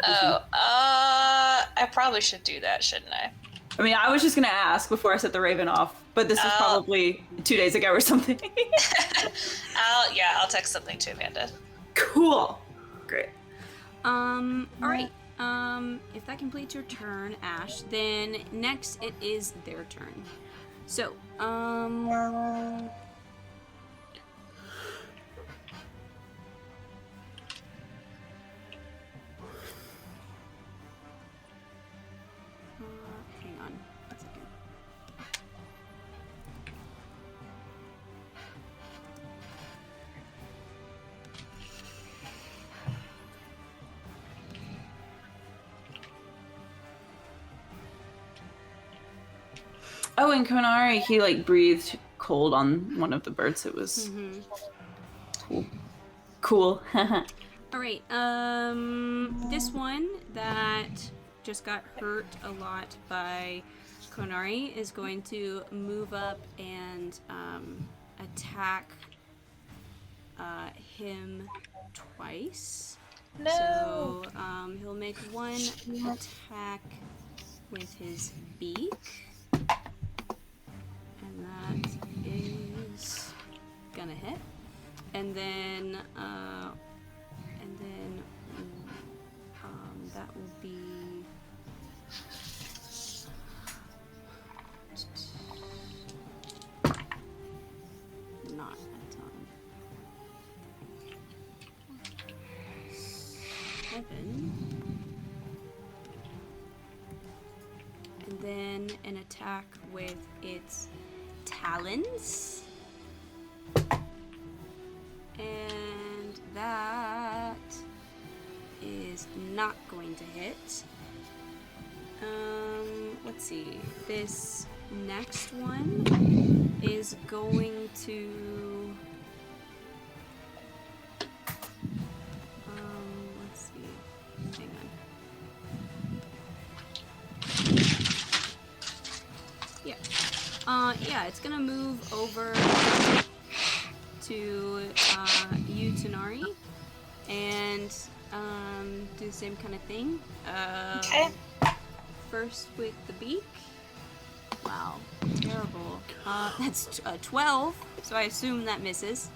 Oh, I probably should do that, shouldn't I? I mean, I was just gonna ask before I set the Raven off, but this was probably 2 days ago or something. I'll text something to Amanda. Cool. Great. All right. If that completes your turn, Ash, then next it is their turn. So, hang on 1 second. Oh, and Konari, he breathed cold on one of the birds. It was cool. All right. This one that just got hurt a lot by Konari is going to move up and attack him twice. No. So he'll make one attack with his beak, and that is gonna hit. And then that will be not a ton. And then an attack with its talons. And that is not going to hit. Let's see. This next one is going to... let's see. Hang on. Yeah, it's gonna move over to you, Tanari, and do the same kind of thing. Okay. First with the beak. Wow, terrible. That's 12, so I assume that misses.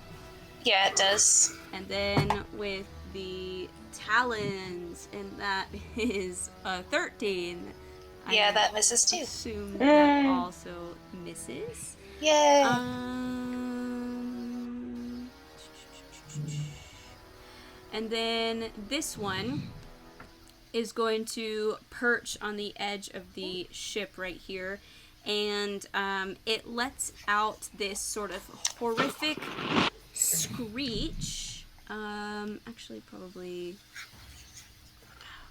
Yeah, it does. And then with the talons, and that is 13. Yeah, that misses too. Assume that also misses. Yay! And then this one is going to perch on the edge of the ship right here, and it lets out this sort of horrific screech. Actually, probably.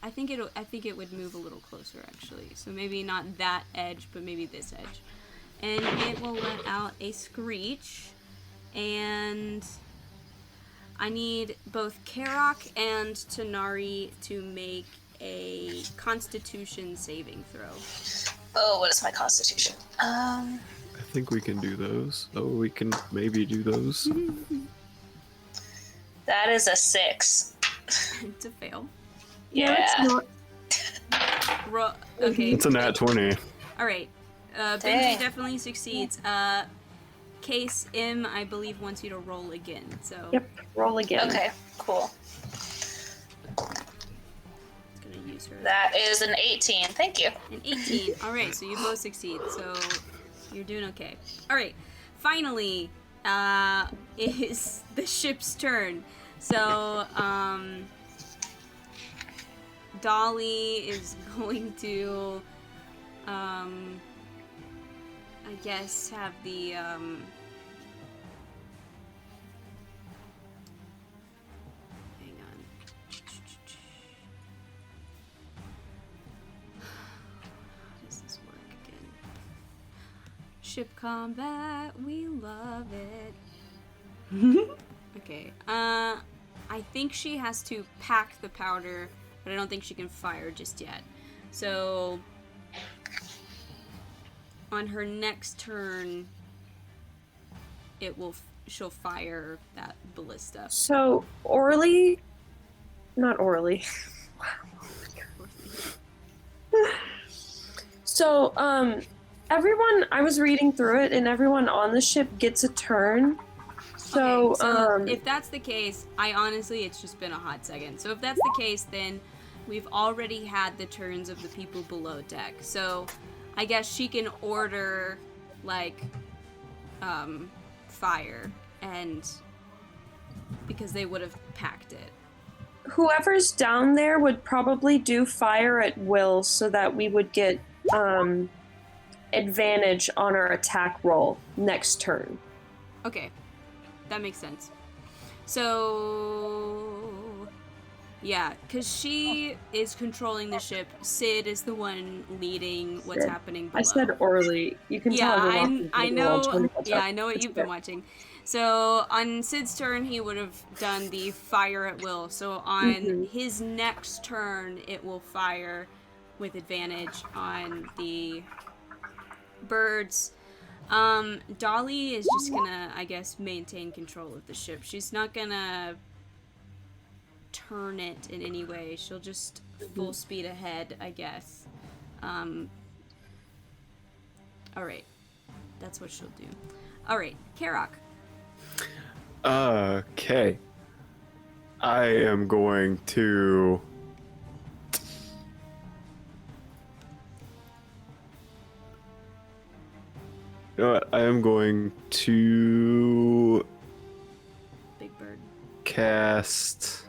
I think it would move a little closer, actually. So maybe not that edge, but maybe this edge. And it will let out a screech, and I need both Karok and Tanari to make a Constitution saving throw. Oh, what is my constitution? I think we can do those. Oh, we can maybe do those. That is a 6. It's a fail. Yeah. Okay. It's a nat 20. All right. Benji definitely succeeds. Case M, I believe, wants you to roll again. So. Yep. Roll again. Okay, cool. It's gonna use her. That is an 18. Thank you. An 18. All right, so you both succeed. So you're doing okay. All right. Finally, it is the ship's turn. So, Dolly is going to, I guess, have the, hang on. How does this work again? Ship combat, we love it. Okay, I think she has to pack the powder, but I don't think she can fire just yet. So, on her next turn, she'll fire that ballista. So, not Orly. So, everyone, I was reading through it, and everyone on the ship gets a turn. So, okay, if that's the case, it's just been a hot second. So if that's the case, then we've already had the turns of the people below deck. So I guess she can order, like, fire, and because they would have packed it. Whoever's down there would probably do fire at will so that we would get advantage on our attack roll next turn. Okay. That makes sense. So, yeah, because she is controlling the ship. Sid is the one leading what's happening below. I said Orly. You can tell I know. Yeah, I know what you've been watching. So on Sid's turn, he would have done the fire at will. So on his next turn, it will fire with advantage on the birds. Dolly is just gonna, I guess, maintain control of the ship. She's not gonna turn it in any way. She'll just full speed ahead, I guess. Alright. That's what she'll do. Alright, Karok. Okay. I am going to... You know what? I am going to Big Bird. cast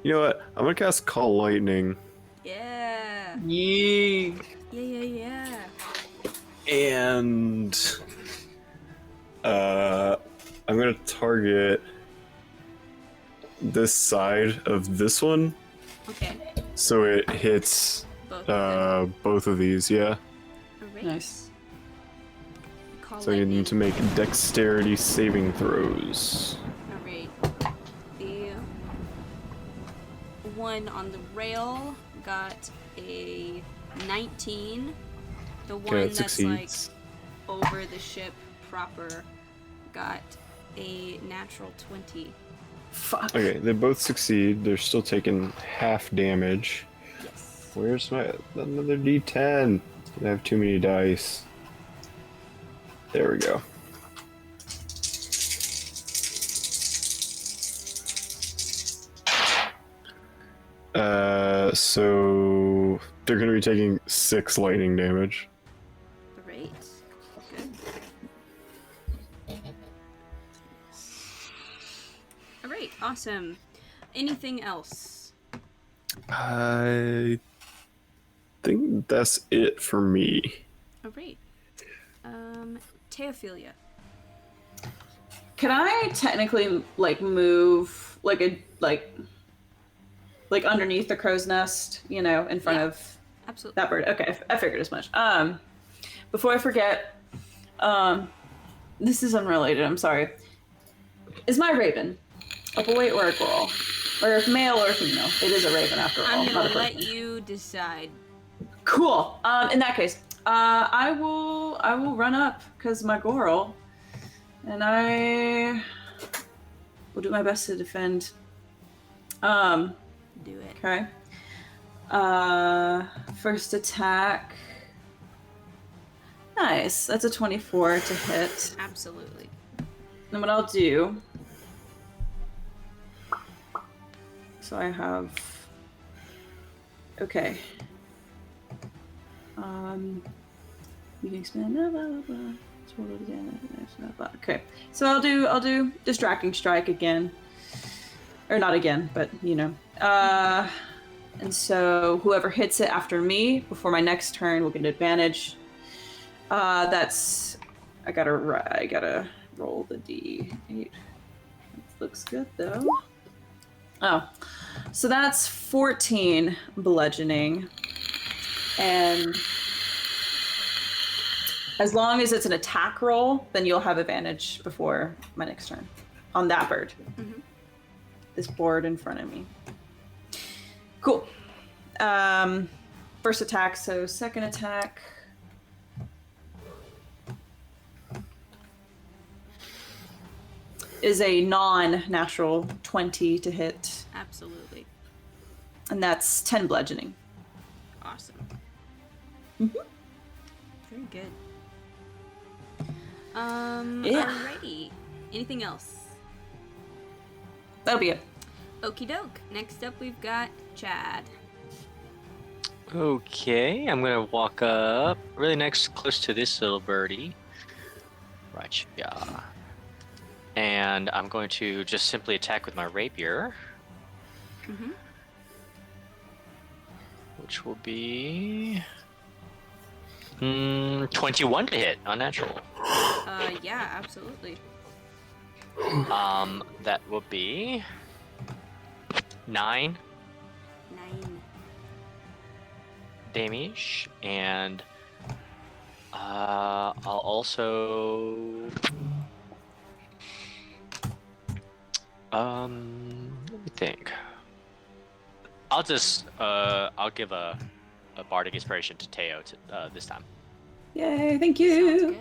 You know what? I'm gonna cast Call Lightning. Yeah. Yee. Yeah. And I'm gonna target this side of this one, Okay. so it hits Both of them. both of these. Yeah. Alright. Nice. Call So you lightning. need to make dexterity saving throws. Alright. The one on the rail got a 19. The one Okay, it that's succeeds. like over the ship proper got a natural 20. Fuck. Okay, they both succeed. They're still taking half damage. Yes. Where's my another D10? I have too many dice. There we go. So they're gonna be taking 6 lightning damage. Great. Good. Alright, awesome. Anything else? I think that's it for me. Alright. Teophilia. Can I technically like move like underneath the crow's nest, you know, in front Yeah. of Absolutely. that bird? Okay, I figured as much. Before I forget, this is unrelated. I'm sorry. Is my raven a boy or a girl, or a male or a female? It is a raven after all. I'm not gonna a let person. you decide. Cool. In that case, I will run up because my girl, and I will do my best to defend. Do it. Okay. First attack. Nice. That's a 24 to hit. Absolutely. And what I'll do. So I have. Okay. You can expand. Blah, blah, blah, blah. Total damage, blah, blah. Okay. So I'll do distracting strike again. Or not again, but you know. And so whoever hits it after me before my next turn will get an advantage. That's I gotta roll the d8. Looks good though. Oh, so that's 14 bludgeoning, and as long as it's an attack roll, then you'll have advantage before my next turn on that bird. Mhm. This board in front of me. Cool. First attack, so second attack. Is a non-natural 20 to hit, Absolutely. and that's 10 bludgeoning. Awesome. Mhm. Very good. Yeah. Alrighty. Anything else? That'll be it. Okie doke. Next up, we've got Chad. Okay, I'm gonna walk up really next, close to this little birdie. Right, yeah. And I'm going to just simply attack with my rapier, Mm-hmm. which will be 21 to hit, unnatural. Yeah, absolutely. That will be 9 9. damage, and I'll also let me think. I'll just I'll give a bardic inspiration to Teo this time. Yay, thank Sounds you. good.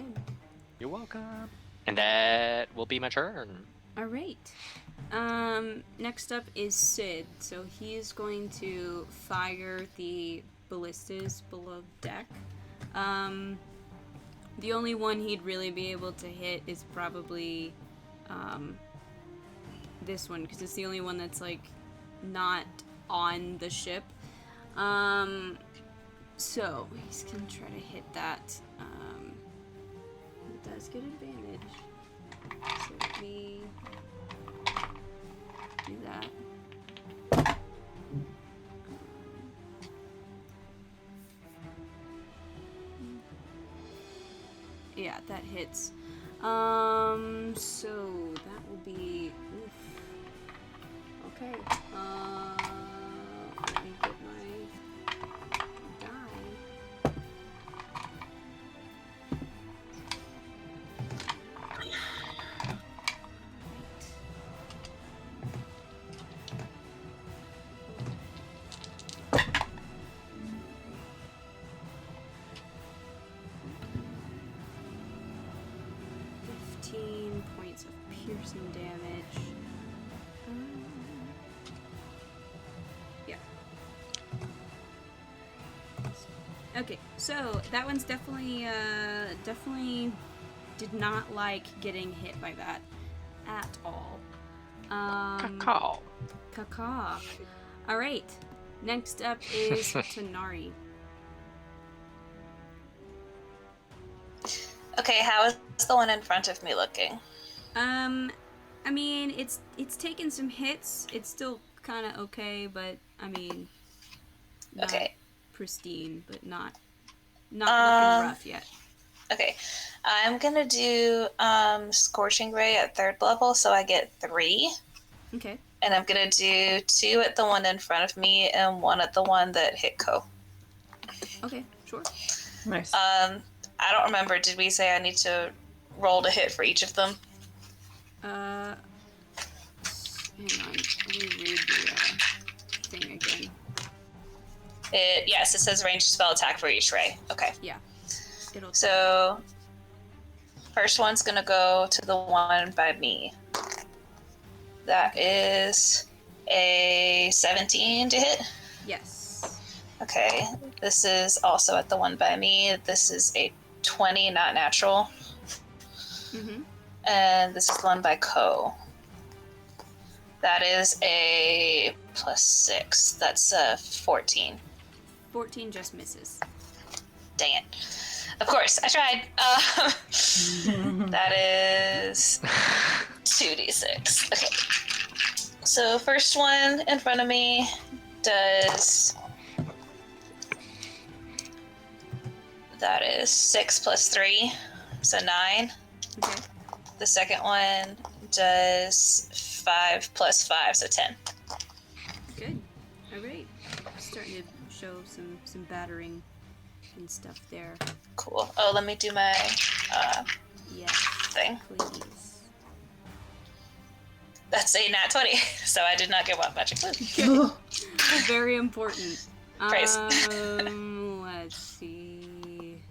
You're welcome. And that will be my turn. Alright. Next up is Sid. So he is going to fire the ballistas below deck. The only one he'd really be able to hit is probably this one, because it's the only one that's like not on the ship. So he's gonna try to hit that. He does get advantage. So let me do that. Yeah, that hits. So that will be. Oof. Okay. Let me get my die. 15 points of piercing damage. Yeah. Okay, so that one's definitely did not like getting hit by that at all. Cacao. Caca. All right. Next up is Tanari. Okay, how is the one in front of me looking? I mean, it's taken some hits. It's still kind of okay, but I mean, not Okay. pristine, but not looking rough yet. Okay, I'm gonna do Scorching Ray at 3rd level, so I get 3. Okay. And I'm gonna do 2 at the one in front of me and 1 at the one that hit Ko. Okay, sure. Nice. I don't remember. Did we say I need to roll to hit for each of them? Hang on. Let me read the thing again. Yes, it says ranged spell attack for each ray. Okay. Yeah. It'll. So, first one's gonna go to the one by me. That is a 17 to hit. Yes. Okay. This is also at the one by me. This is a 20, not natural. Mm-hmm. And this is the one by Ko. That is a +6. That's a 14. 14 just misses. Dang it. Of course, I tried. That is 2d6. Okay. So first one in front of me does... That is 6 plus 3, so 9. Okay. The second one does 5 plus 5, so 10. Good. All right. Starting to show some battering and stuff there. Cool. Oh, let me do my Yes. thing. Please. That's a nat 20, so I did not get one magic clue. Very important. Praise. Let's see.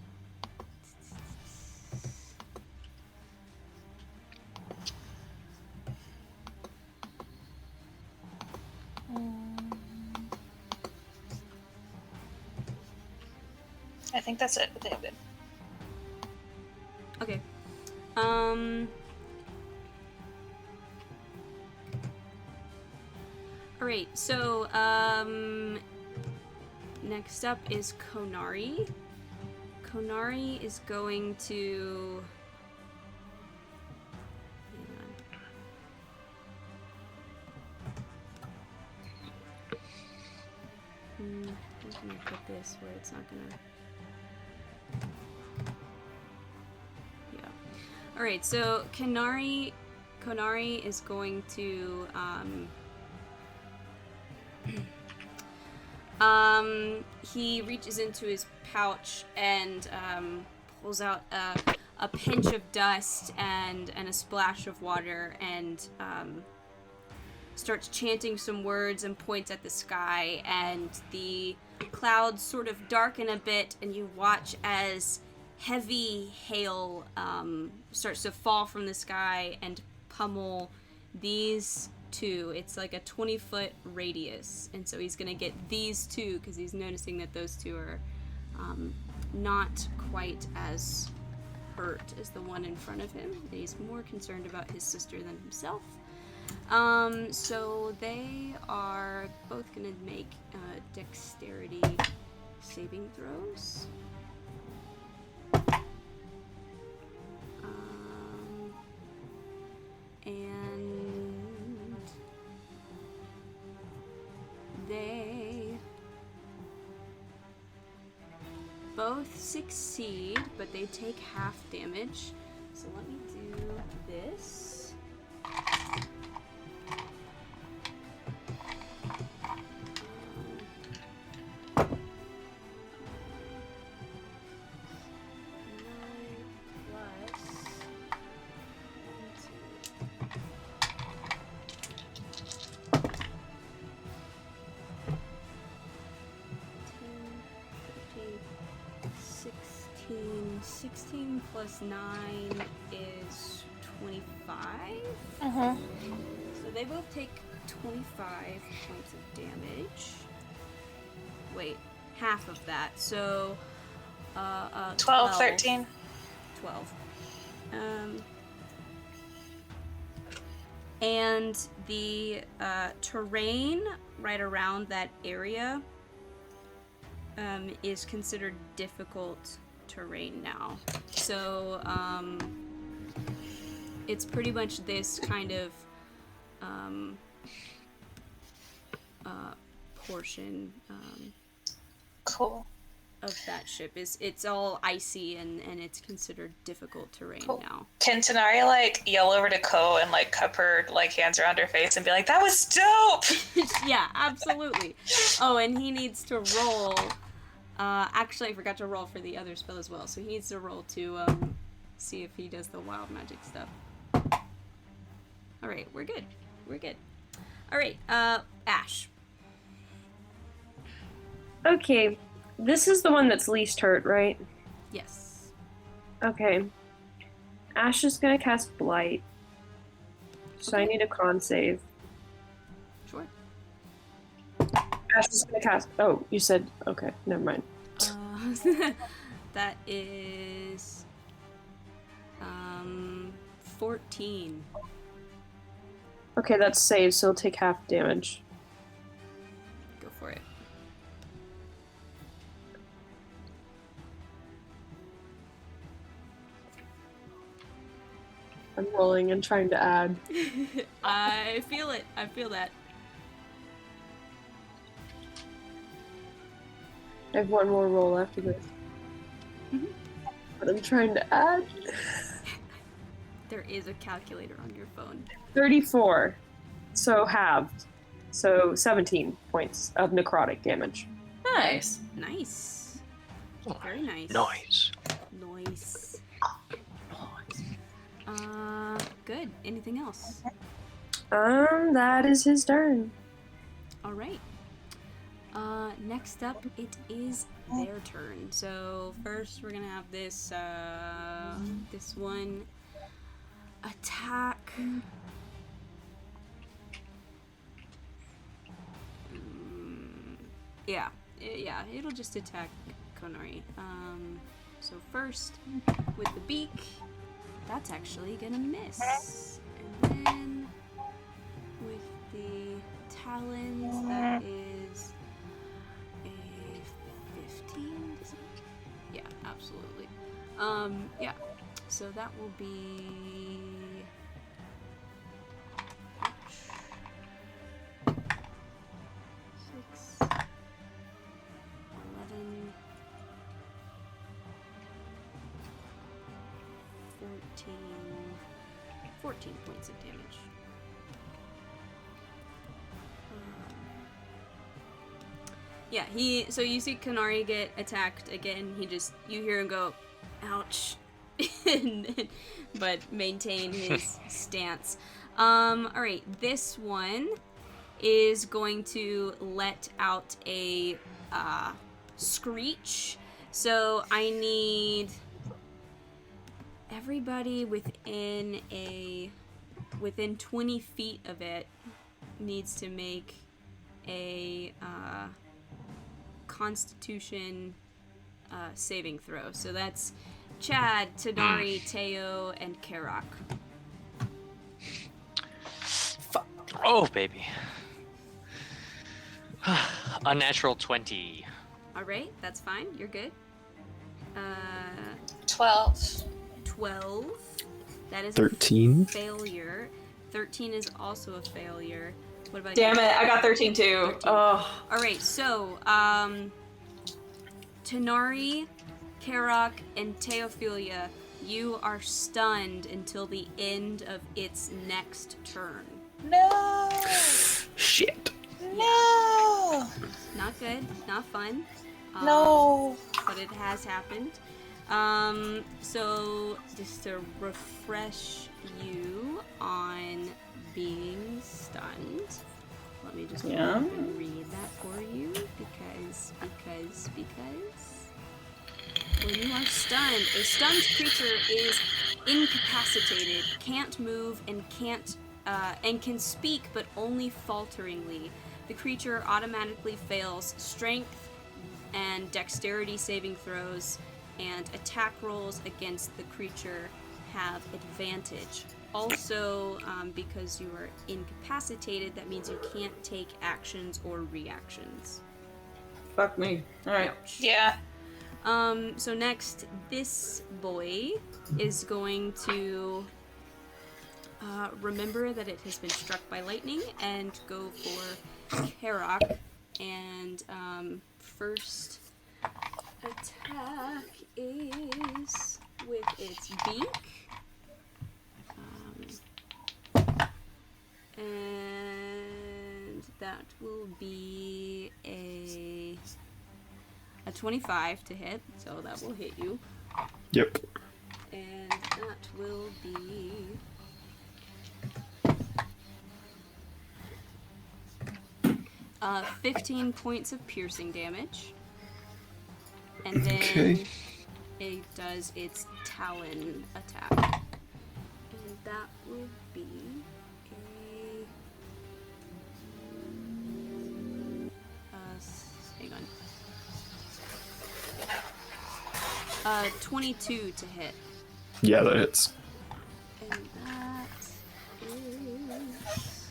I think that's it. Okay, good. Okay. Alright, so, next up is Konari. Konari is going to... Hang on. I'm gonna put this where it's not gonna... Yeah. Alright, so Konari is going to, he reaches into his pouch and pulls out a pinch of dust and a splash of water and starts chanting some words and points at the sky, and the clouds sort of darken a bit, and you watch as heavy hail starts to fall from the sky and pummel these two. It's like a 20-foot radius, and so he's gonna get these two because he's noticing that those two are not quite as hurt as the one in front of him. He's more concerned about his sister than himself. So they are both gonna make dexterity saving throws. And they both both succeed, but they take half damage. So let me do this. Sixteen plus 9 is 25. So they both take 25 points of damage. Wait, half of that. So 12, 13. 12. And the terrain right around that area is considered difficult terrain now. So it's pretty much this kind of portion Cool. of that ship is it's all icy and it's considered difficult terrain now. Can Tanari like yell over to Ko and like cup her like hands around her face and be like, "That was dope"? Yeah, absolutely. Oh, and he needs to roll. Actually, I forgot to roll for the other spell as well, so he needs to roll to see if he does the wild magic stuff. All right, we're good. We're good. All right, Ash. Okay, this is the one that's least hurt, right? Yes. Okay. Ash is gonna cast Blight. So I need a con save. Sure. Ash is gonna cast. Oh, you said. Okay, never mind. That is 14. Okay, that's saved, so it'll take half damage. Go for it. I'm rolling and trying to add. I feel it. I feel that. I have one more roll after this. But I'm trying to add. There is a calculator on your phone. 34. So halved. So 17 points of necrotic damage. Nice. Nice. Very nice. Nice. Nice. Good. Anything else? That is his turn. All right. Next up, it is their turn. So first, we're gonna have this this one attack. Yeah, it'll just attack Konari. So first, with the beak, that's actually gonna miss. And then with the talons, that is a 15. Yeah, absolutely. Yeah. So that will be. Six, 11, 14 points of damage. Yeah, so you see Kanari get attacked again. You hear him go, ouch, but maintain his stance. Alright, this one is going to let out a screech. So I need everybody within 20 feet of it needs to make a Constitution saving throw. So that's Chad, Tanari, Teo, and Karak. Oh, baby. Unnatural 20. Alright, that's fine. You're good. 12. 12. That is 13. a failure. 13 is also a failure. What about you? Damn it, I got 13 too. 13. Oh. Alright, so, Tanari Karok and Teophilia, you are stunned until the end of its next turn. No. Shit. No. Not good, not fun. No. But it has happened. So just to refresh you on being stunned, let me just go up and read that for you because when you are stunned, a stunned creature is incapacitated, can't move, and can speak, but only falteringly. The creature automatically fails strength and dexterity saving throws, and attack rolls against the creature have advantage. Also, because you are incapacitated, that means you can't take actions or reactions. Fuck me. Alright. Yeah. So next, this boy is going to remember that it has been struck by lightning and go for Karok. And first attack is with its beak. And that will be a 25 to hit, so that will hit you. Yep. And that will be 15 points of piercing damage. And then it does its talon attack. And that will be hang on. 22 to hit. Yeah, that hits. And that is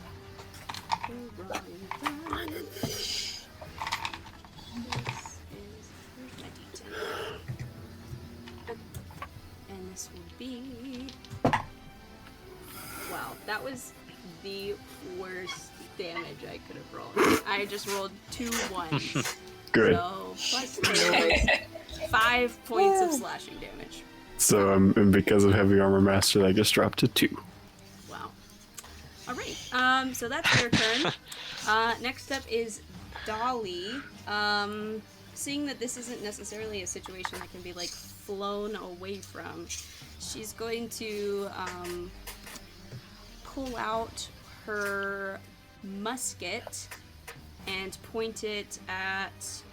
the wrong die. This is where's my D10? And this will be wow, that was the worst damage I could have rolled. I just rolled 2 1s. Good. So plus 2, 5 points of slashing damage. So, and because of Heavy Armor Master, I just dropped to 2. Wow. Alright, so that's your turn. Next up is Dolly. Seeing that this isn't necessarily a situation that can be, like, flown away from, she's going to, pull out her musket and point it at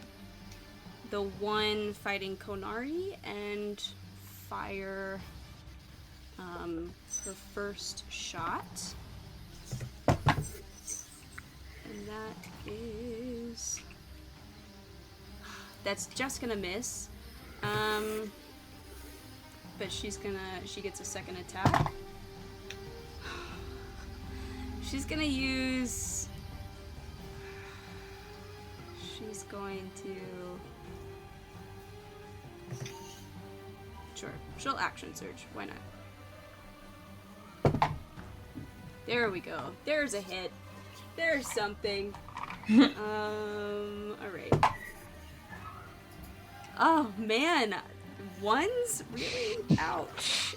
the one fighting Konari and fire her first shot. And that's just gonna miss. But she gets a second attack. She's going to sure, she'll action surge, why not? There we go. There's a hit. There's something. Alright. Oh man, ones? Really? Ouch.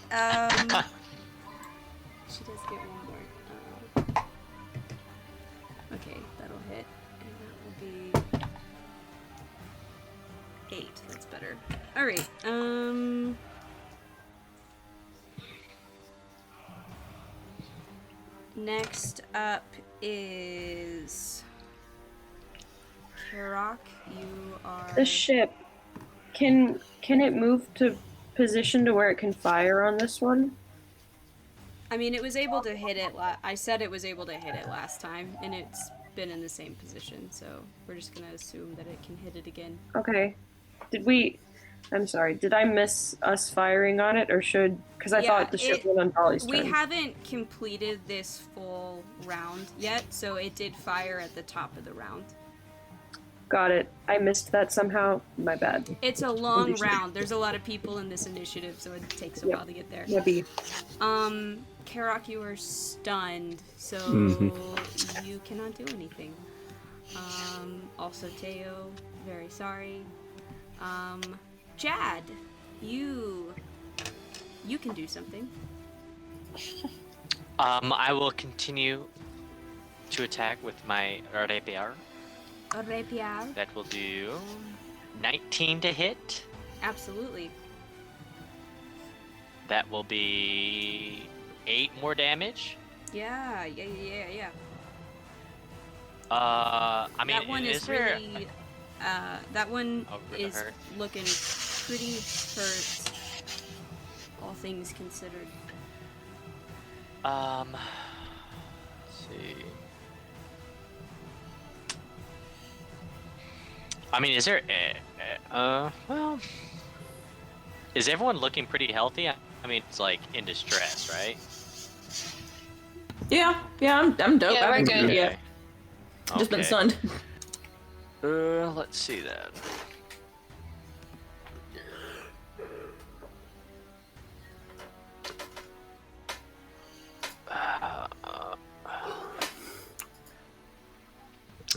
She does get one more. Okay, that'll hit, and that will be 8. That's better. Alright, next up is Karok. You are The ship. Can it move to position to where it can fire on this one? I mean, it was able to hit it. I said it was able to hit it last time, and it's been in the same position. So we're just gonna assume that it can hit it again. Okay. I'm sorry. Did I miss us firing on it, or should? Because I thought the ship went on Dolly's turn. We haven't completed this full round yet, so it did fire at the top of the round. Got it. I missed that somehow. My bad. It's a long round. There's a lot of people in this initiative, so it takes a while to get there. Maybe. Karok, you are stunned, so you cannot do anything. Also, Teo, very sorry. Jad, You can do something. I will continue to attack with my rapier. A rapier. That will do 19 to hit. Absolutely. That will be 8 more damage. Yeah. I mean, That one is there... really. That one really is hurt. looking pretty hurt. All things considered. Let's see. I mean, is there? Well, is everyone looking pretty healthy? I mean, it's like in distress, right? Yeah, I'm dope. Yeah, I we're haven't- good. Yeah, just been Okay. stunned. Let's see that.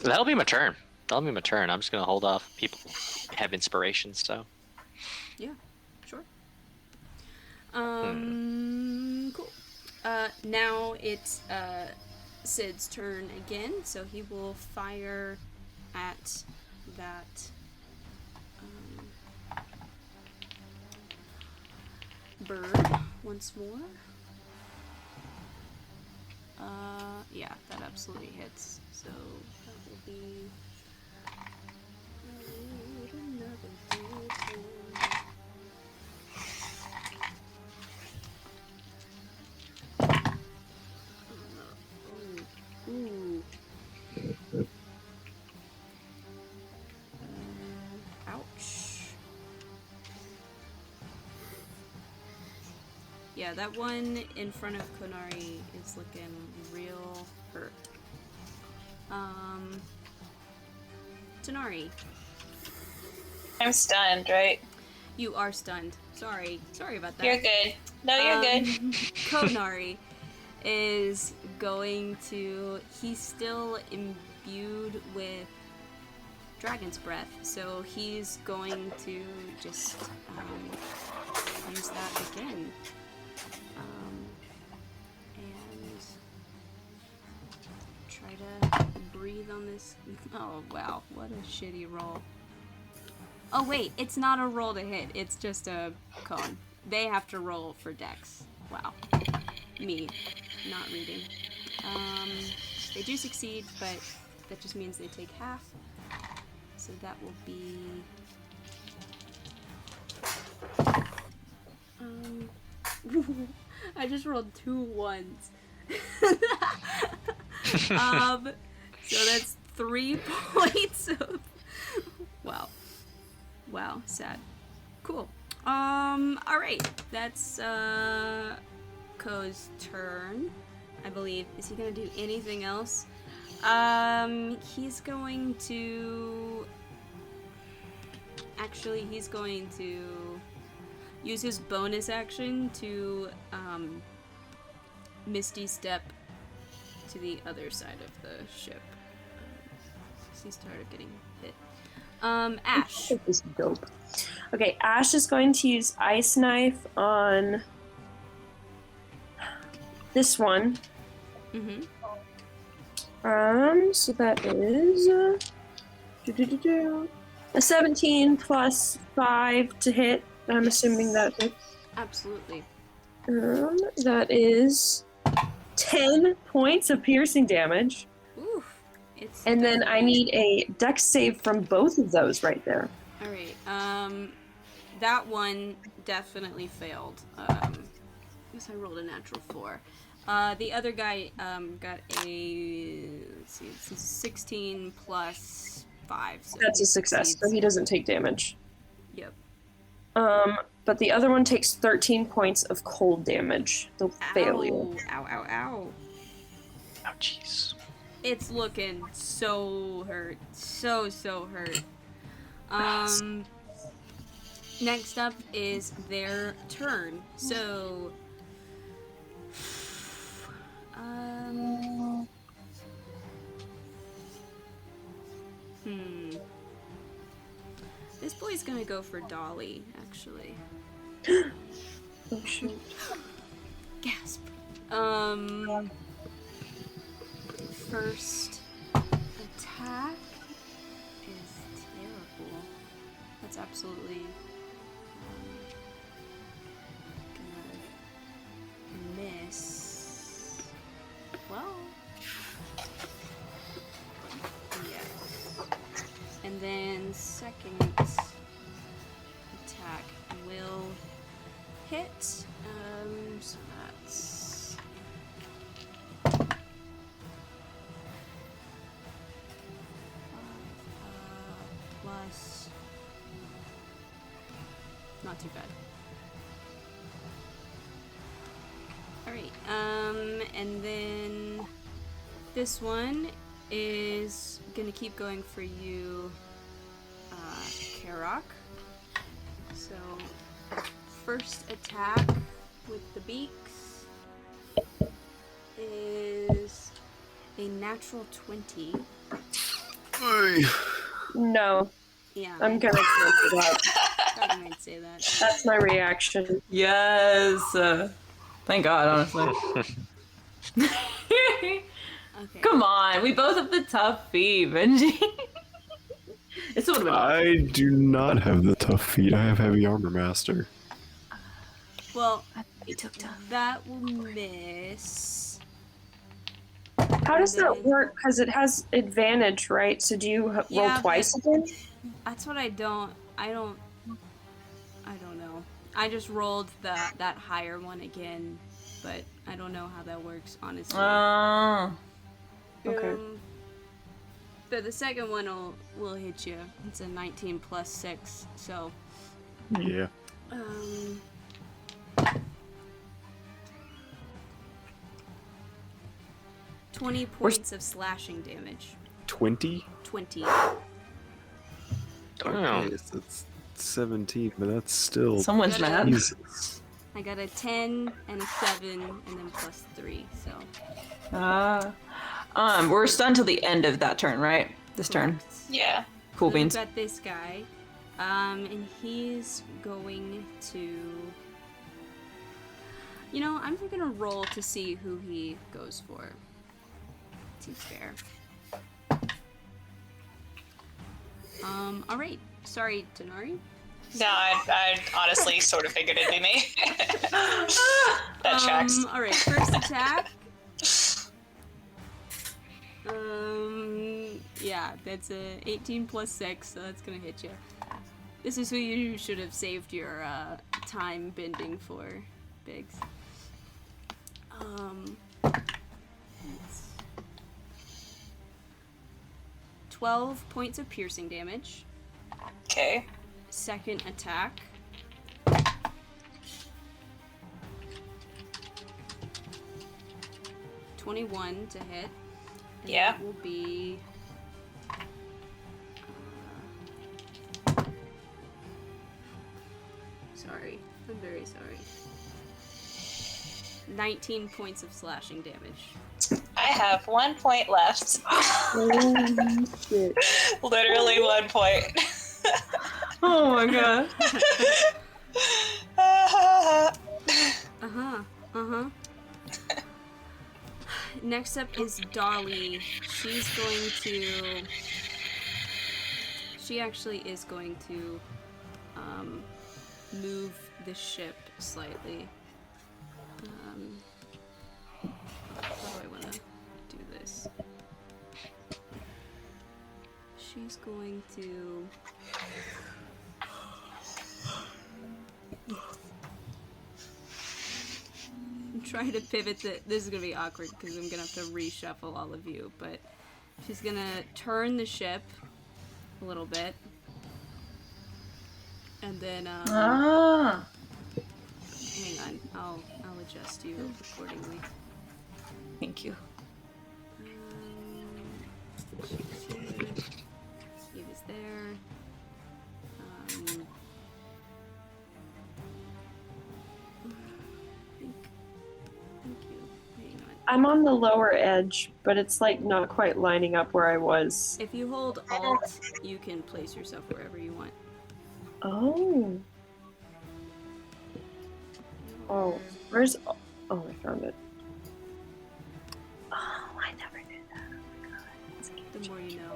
That'll be my turn. I'm just gonna hold off. People have inspirations, so. Yeah. Sure. Cool. Now it's Sid's turn again, so he will fire at that bird once more. Yeah, that absolutely hits. So that will be another D10. Ooh. Ouch. Yeah, that one in front of Konari is looking real hurt. Tanari, I'm stunned, right? you are stunned. Sorry about that. You're good. No, you're good. Konari is going to. He's still imbued with Dragon's Breath, so he's going to just use that again. And try to breathe on this. Oh, wow. What a shitty roll. Oh, wait. It's not a roll to hit. It's just a con. They have to roll for dex. Wow. Me. Not reading. They do succeed, but that just means they take half. So that will be... I just rolled 2 ones. So that's 3 points of... Wow, sad. Cool. Alright. That's, Ko's turn, I believe. Is he gonna do anything else? He's going to... Actually, he's going to use his bonus action to, Misty Step to the other side of the ship. He's tired of getting hit. Ash. This is dope. Okay, Ash is going to use Ice Knife on this one. Mm-hmm. So that is a 17 plus 5 to hit. I'm assuming that hits. Absolutely. That is 10 points of piercing damage. Oof. It's And then I definitely- need a dex save from both of those right there. Alright, that one definitely failed. I guess I rolled a natural 4. The other guy, got a, let's see, it's a 16 plus 5. So That's he a success, so succeeds. he doesn't take damage. Yep. But the other one takes 13 points of cold damage. The failure. Ow. Oh, jeez. It's looking so hurt. So hurt. Next up is their turn. So, this boy's gonna go for Dolly, actually. Oh shoot. Gasp. First attack is terrible. That's absolutely gonna miss. Well, yes. And then second attack will hit. So that's plus. Not too bad. Alright, and then this one is gonna keep going for you, Karok. So, first attack with the beaks is a natural 20. Hey. No, Yeah, I'm gonna cancel that. thought you might say that. That's my reaction. Yes. Thank God, honestly. Okay. Come on, we both have the tough feet, Benji. It's would have been awesome. I do not have the tough feet. I have heavy armor master. Well, You took tough. that will miss. How does that work? Because it has advantage, right? So do you roll Yeah, twice but- again? That's what I don't know. I just rolled that higher one again, but I don't know how that works, honestly. Oh. Okay. But the second one will hit you. It's a 19 plus 6, so Yeah. 20 points of slashing damage. 20? 20. Damn. Okay, so that's 17, but that's still. Someone's mad. Jesus. I got a 10 and a 7 and then plus 3, so. We're stunned till the end of that turn, right? This turn. Correct. Yeah. Cool So we've beans. got this guy, and he's going to. You know, I'm gonna roll to see who he goes for. Seems fair. All right. Sorry, Tenari. No, I honestly sort of figured it'd be me. That tracks. All right. First attack. Yeah, that's a 18 plus 6, so that's gonna hit you. This is who you should have saved your time bending for, Biggs. It's 12 points of piercing damage. Okay. Second attack. $21 to hit. And Yeah. that will be. Sorry. I'm very sorry. 19 points of slashing damage. I have 1 point left. Holy shit. Literally 1 point. Oh my god. Next up is Dolly. She actually is going to move the ship slightly. How do I want to do this? She's going to. Try to pivot this is gonna be awkward because I'm gonna have to reshuffle all of you, but she's gonna turn the ship a little bit and then hang on, I'll adjust you accordingly. Thank you. He was there. Thank you. Hang on. I'm on the lower edge, but it's like not quite lining up where I was. If you hold Alt, you can place yourself wherever you want. Oh. Oh, where's... Oh, I found it. Oh, I never knew that. Oh my god. The more you know.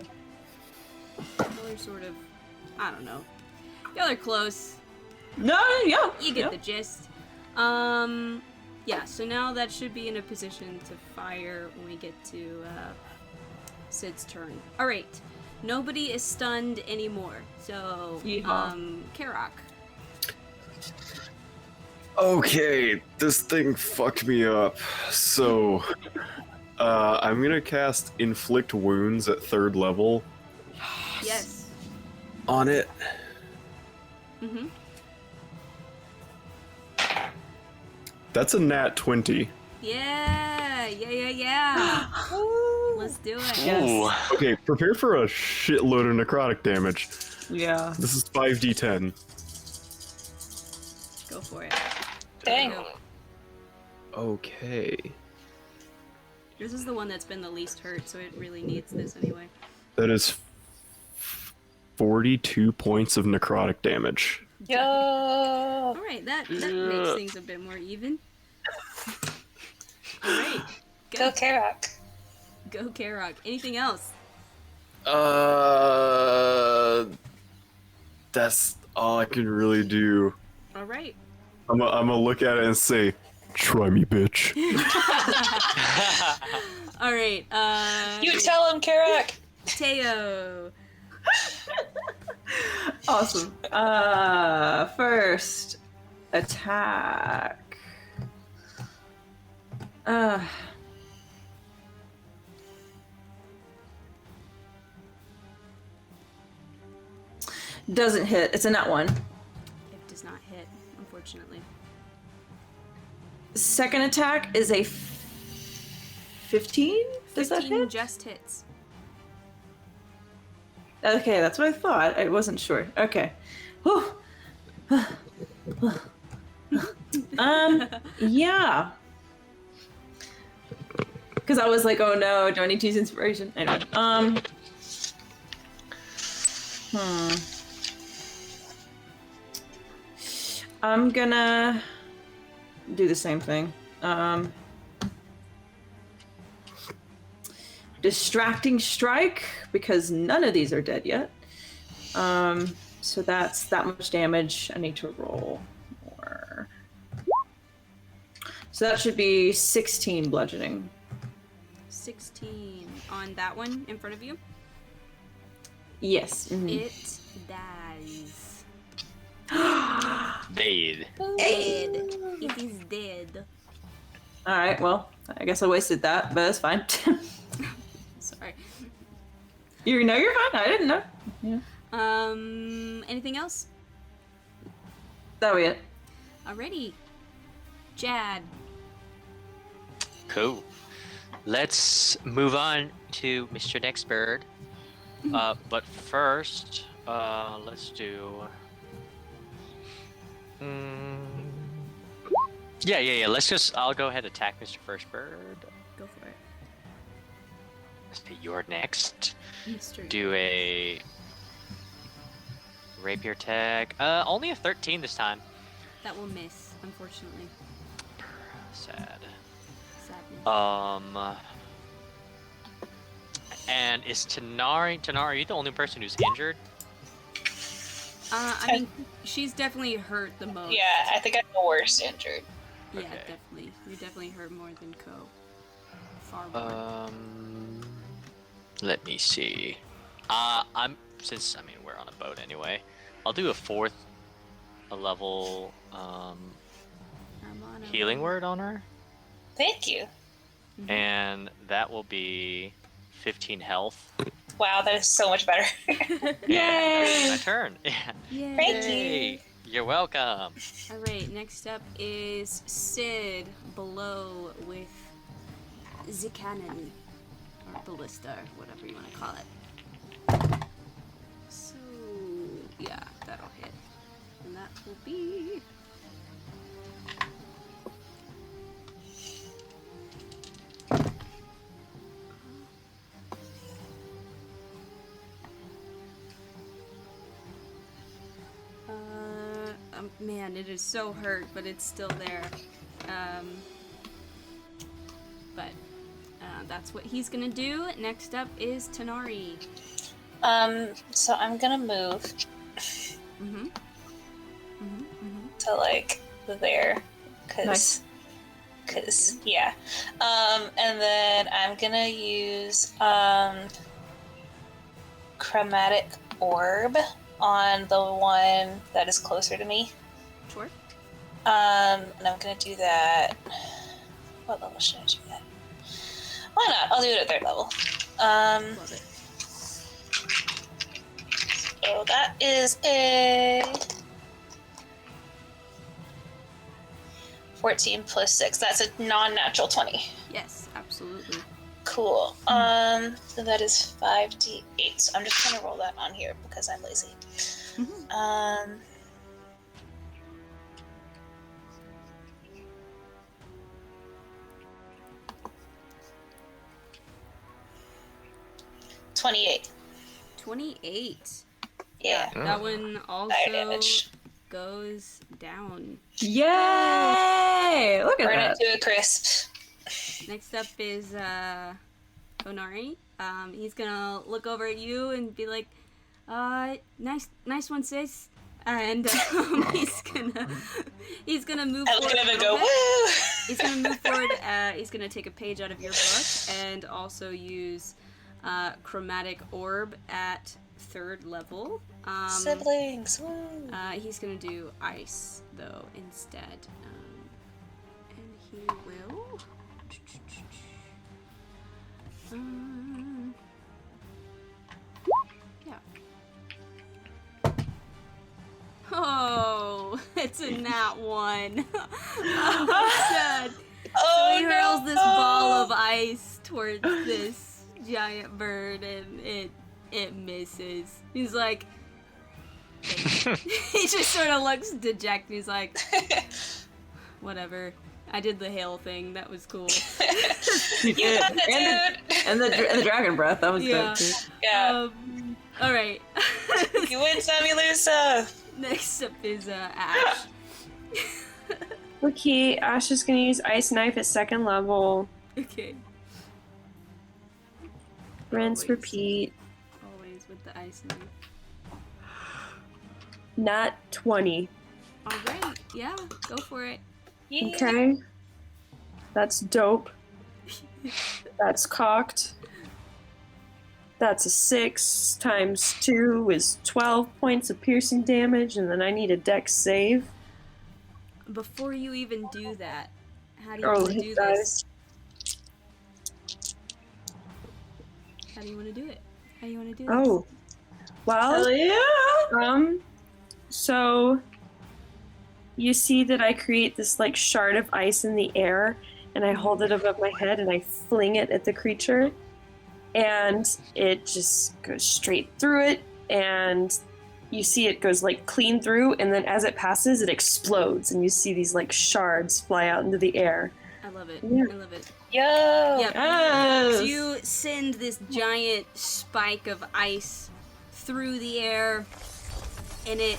Y'all are sort of, I don't know. Y'all are close. No, yeah. You get the gist. Yeah, so now that should be in a position to fire when we get to Sid's turn. Alright. Nobody is stunned anymore. So, Yeehaw. Karok. Okay, this thing fucked me up. So, I'm gonna cast Inflict Wounds at 3rd level Yes. on it. Mm-hmm. That's a nat 20. Yeah. Let's do it. Yes. Okay, prepare for a shitload of necrotic damage. Yeah. This is 5d10. Go for it. Dang. Go. Okay. This is the one that's been the least hurt, so it really needs this anyway. That is 42 points of necrotic damage. Yo. Alright, that makes things a bit more even. Alright. Go Karok. Go, Karok. Anything else? That's all I can really do. Alright. I'm gonna look at it and say, "Try me, bitch." Alright, You tell him, Karok. Teo. Awesome. First attack. Doesn't hit. It's a nat 1. It does not hit, unfortunately. Second attack is a 15? Does that 15 hit? just hits. Okay, that's what I thought. I wasn't sure. Okay. Whew. Yeah. Because I was like, oh no, do I need to use inspiration? Anyway, I'm gonna do the same thing. Distracting strike, because none of these are dead yet. So that's that much damage. I need to roll more. So that should be 16 bludgeoning. 16 on that one in front of you. Yes. Mhm. It dies. Dead. Dead. It is dead. All right. Well, I guess I wasted that, but that's fine. Sorry. You're fine. I didn't know. Yeah. Anything else? That'll be it. Alrighty. Jad. Cool. Let's move on to Mr. Next Bird. But first, let's do. Yeah. I'll go ahead and attack Mr. First Bird. Go for it. Let's be your next. Mr. Do a rapier tag. Only a 13 this time. That will miss, unfortunately. Sad. Sadness. And is Tanari, are you the only person who's injured? I mean, she's definitely hurt the most. Yeah, I think I'm the worst injured. Yeah, Okay. definitely. You definitely hurt more than Ko. Far more. Let me see. We're on a boat anyway. I'll do a fourth level Armano. healing word on her, Thank you. and that will be 15 health. Wow, that is so much better. Yay! My turn. Yay. Thank you. Yay! You're welcome. Alright, next up is Sid below with the cannon. Or ballista, or whatever you want to call it. So, yeah, that'll hit. And that will be... Man, it is so hurt, but it's still there. But that's what he's gonna do. Next up is Tanari. So I'm gonna move to like there, cause yeah. And then I'm gonna use chromatic orb on the one that is closer to me. Sure. And I'm gonna do that. What level should I do that? Why not? I'll do it at 3rd level. Love it. So that is a 14 plus 6. That's a non-natural 20. Yes, absolutely. Cool. So that is 5d8. So I'm just gonna roll that on here because I'm lazy. 28. 28. Yeah. That one Fire also damage. goes down. Yay! Look at Burn that. it to a crisp. Next up is Onari. He's gonna look over at you and be like, nice one, sis. And he's gonna move I look forward. at him and a go, little bit. woo! He's gonna move forward. He's gonna take a page out of your book and also use chromatic orb at 3rd level. Siblings, woo! He's gonna do ice though instead, and he will. Yeah. Oh, it's a nat 1. Oh, sad. Oh, So he hurls this ball of ice towards this giant bird, and it misses. He's like, he just sort of looks dejected. He's like, whatever. I did the hail thing. That was cool. You did. got it, And the dragon breath. That was Yeah. dope too. Yeah. All right. You win some, you lose some. Next up is Ash. Okay, Ash is gonna use Ice Knife at 2nd level. Okay. Rinse, Always. repeat. Always with the ice knife. Nat 20. All right. Yeah. Go for it. Yeah. Okay. That's dope. That's cocked. That's a 6 times 2 is 12 points of piercing damage, and then I need a dex save. Before you even do that, how do you Oh, want to hit do dice. this? How do you want to do it? How do you want to do this? Oh. Well, Hell yeah! So you see that I create this like shard of ice in the air, and I hold it above my head and I fling it at the creature, and it just goes straight through it, and you see it goes like clean through, and then as it passes it explodes, and you see these like shards fly out into the air. I love it. Yeah. I love it. Yo! Yep. Yes! So you send this giant spike of ice through the air, and it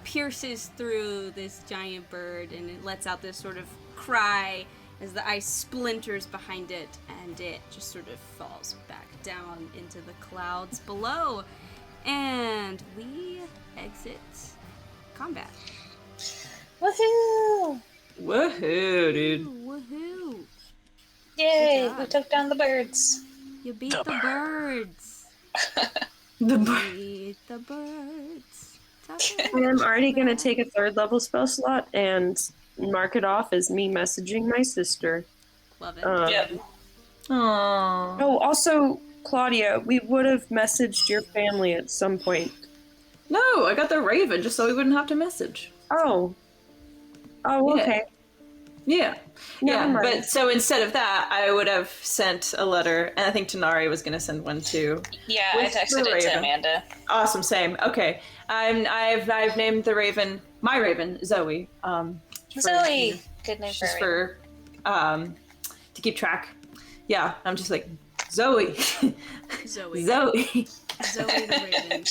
pierces through this giant bird, and it lets out this sort of cry as the ice splinters behind it, and it just sort of falls back down into the clouds below. And we exit combat. Woohoo! Woohoo, dude. Woohoo! Yay! job. We took down the birds. You beat the birds. The Beat the birds. I'm already gonna take a 3rd level spell slot and mark it off as me messaging my sister. Love it. Yep. Aww. Oh, also, Claudia, we would have messaged your family at some point. No, I got the raven just so we wouldn't have to message. Oh. Oh, Yeah. okay. Yeah. Never Yeah, mind. but so instead of that, I would have sent a letter, and I think Tanari was going to send one too. Yeah, I With texted the it to raven. Amanda. Awesome, same. Okay, I've named the raven my raven Zoe. Zoe! Good name for Just her. for to keep track. Yeah, I'm just like Zoe, Zoe. Zoe. Zoe the Raven.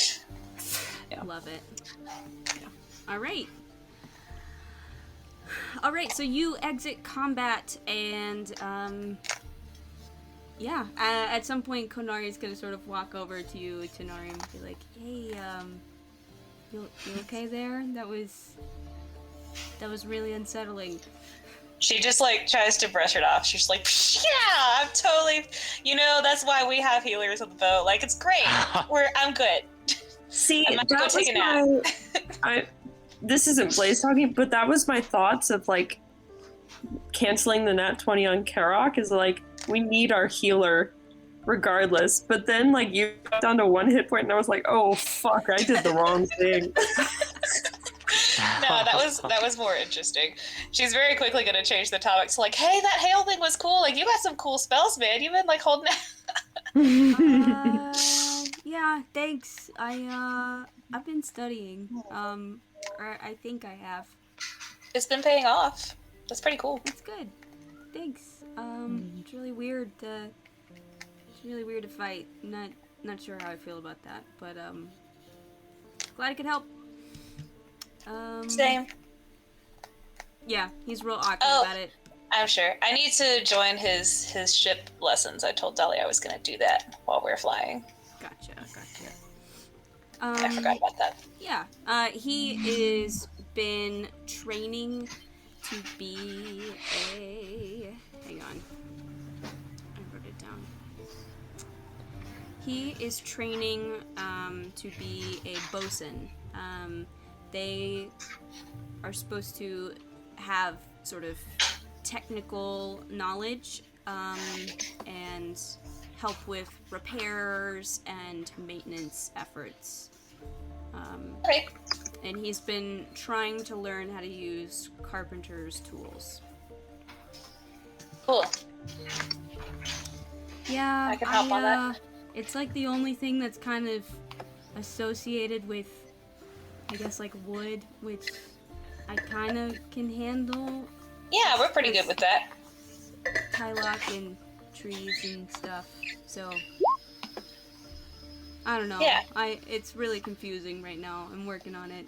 Yeah. Love it. All right. All right, so you exit combat, and yeah, at some point, Konari is gonna sort of walk over to you, Tenari, and be like, "Hey, you okay there? That was really unsettling." She just like tries to brush it off. She's like, yeah, I'm totally, that's why we have healers on the boat. Like, it's great. I'm good. See, I'm that gonna go was take a nap. this isn't Blaze talking, but that was my thoughts of like canceling the nat 20 on Karok is like, we need our healer regardless. But then like you got down to 1 hit point and I was like, oh fuck, I did the wrong thing. No, that was more interesting. She's very quickly going to change the topic to like, hey, that hail thing was cool. Like, you got some cool spells, man. You've been like holding it. Yeah, thanks. I've been studying. Or I think I have. It's been paying off. That's pretty cool. That's good. Thanks. It's really weird to fight. Not sure how I feel about that, but glad I could help. Same. Yeah, he's real awkward about it. I'm sure. I need to join his ship lessons. I told Dolly I was going to do that while we're flying. Gotcha. I forgot about that. Yeah. He is been training to be a... Hang on. I wrote it down. He is training to be a bosun. They are supposed to have sort of technical knowledge and help with repairs and maintenance efforts. Okay. And he's been trying to learn how to use carpenter's tools. Cool. Yeah, I can help on that. It's like the only thing that's kind of associated with, I guess, like wood, which I kind of can handle. Yeah, we're pretty good with that. Tylock and trees and stuff. So I don't know. Yeah. It's really confusing right now. I'm working on it.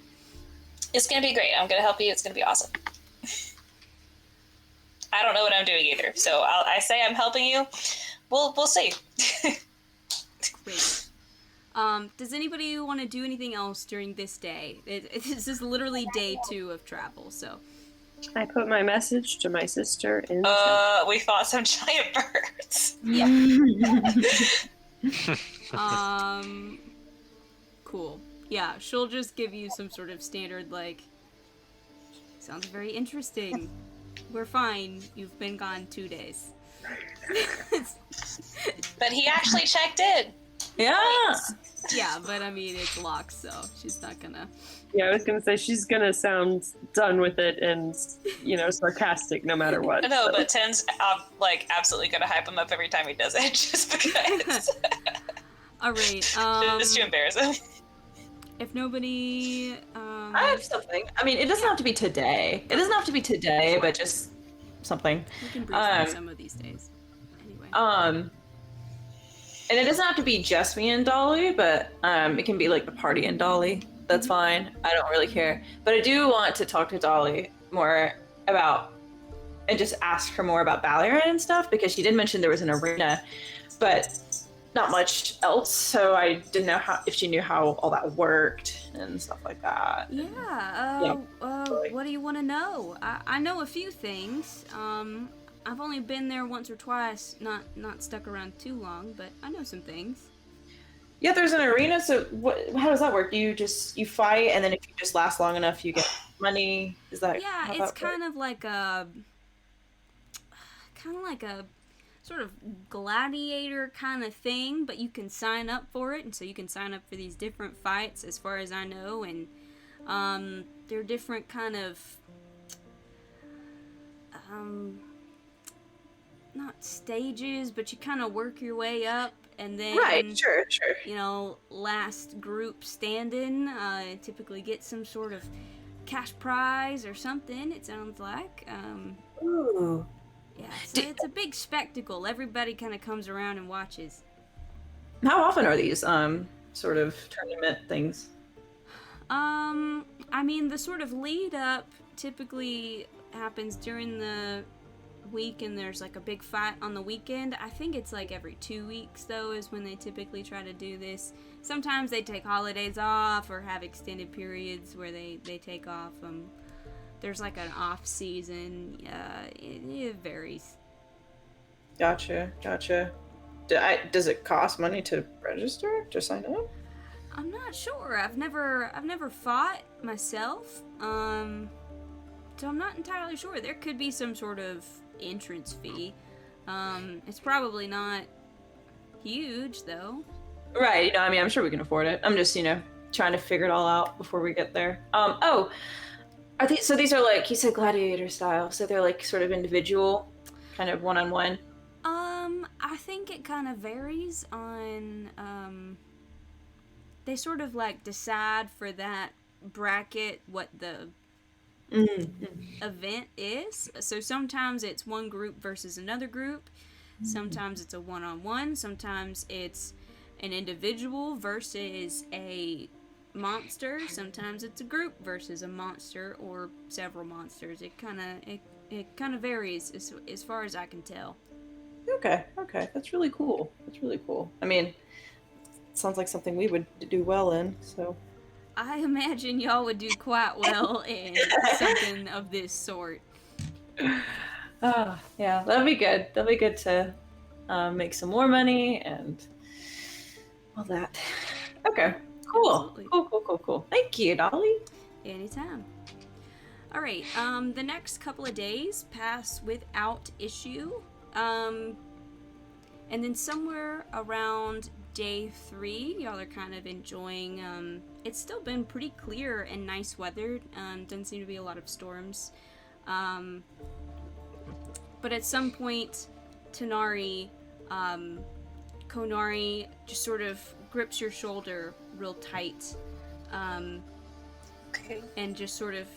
It's gonna be great. I'm gonna help you. It's gonna be awesome. I don't know what I'm doing either, so I say I'm helping you. We'll see. Great. Does anybody want to do anything else during this day? This is literally day 2 of travel, so. I put my message to my sister in We fought some giant birds. Yeah. Cool. Yeah, she'll just give you some sort of standard, like, sounds very interesting. We're fine. You've been gone 2 days. But he actually checked in. Yeah. Yeah, but I mean, it's locked, so she's not gonna... Yeah, I was gonna say she's gonna sound done with it and, sarcastic no matter what. No, but Ten's absolutely gonna hype him up every time he does it, just because. Alright, just to embarrass him. If nobody, I have something. I mean, it doesn't have to be today. It doesn't have to be today, but just something. we can breeze through some of these days. Anyway. And it doesn't have to be just me and Dolly, but it can be like the party and Dolly. That's fine. I don't really care. But I do want to talk to Dolly more about, and just ask her more about Valorant and stuff, because she did mention there was an arena, but not much else. So I didn't know if she knew how all that worked and stuff like that. Yeah, what do you want to know? I know a few things. I've only been there once or twice, not stuck around too long, but I know some things. Yeah, there's an arena, so how does that work? You fight, and then if you just last long enough, you get money? Is that... Yeah, it's kind of like a sort of gladiator kind of thing, but you can sign up for it, and so you can sign up for these different fights, as far as I know, and they're different kind of... not stages, but you kind of work your way up, and then Right, sure. Last group standing typically get some sort of cash prize or something, it sounds like. Ooh. Yeah, so it's a big spectacle. Everybody kind of comes around and watches. How often are these sort of tournament things? I mean, the sort of lead up typically happens during the week and there's like a big fight on the weekend. I think it's like every 2 weeks though is when they typically try to do this. Sometimes they take holidays off or have extended periods where they take off. There's like an off season. It varies. Gotcha. Does it cost money to register, to sign up? I'm not sure. I've never fought myself. So I'm not entirely sure. There could be some sort of entrance fee. It's probably not huge though. Right. I mean, I'm sure we can afford it. I'm just, trying to figure it all out before we get there. These are like, you said gladiator style, so they're like sort of individual, kind of one-on-one? I think it kind of varies on, they sort of like decide for that bracket what the event is. So sometimes it's one group versus another group. Sometimes it's a one-on-one. Sometimes it's an individual versus a monster. Sometimes it's a group versus a monster or several monsters. It kind of varies as far as I can tell. Okay. That's really cool. I mean, it sounds like something we would do well in, so. I imagine y'all would do quite well in something of this sort. Yeah, that'd be good. That'd be good to make some more money and all that. Okay, cool. Absolutely. Cool. Thank you, Dolly. Anytime. All right. The next couple of days pass without issue. And then somewhere around day 3, y'all are kind of enjoying. It's still been pretty clear and nice weather. Doesn't seem to be a lot of storms. But at some point, Tanari, Konari just sort of grips your shoulder real tight. Okay. And just sort of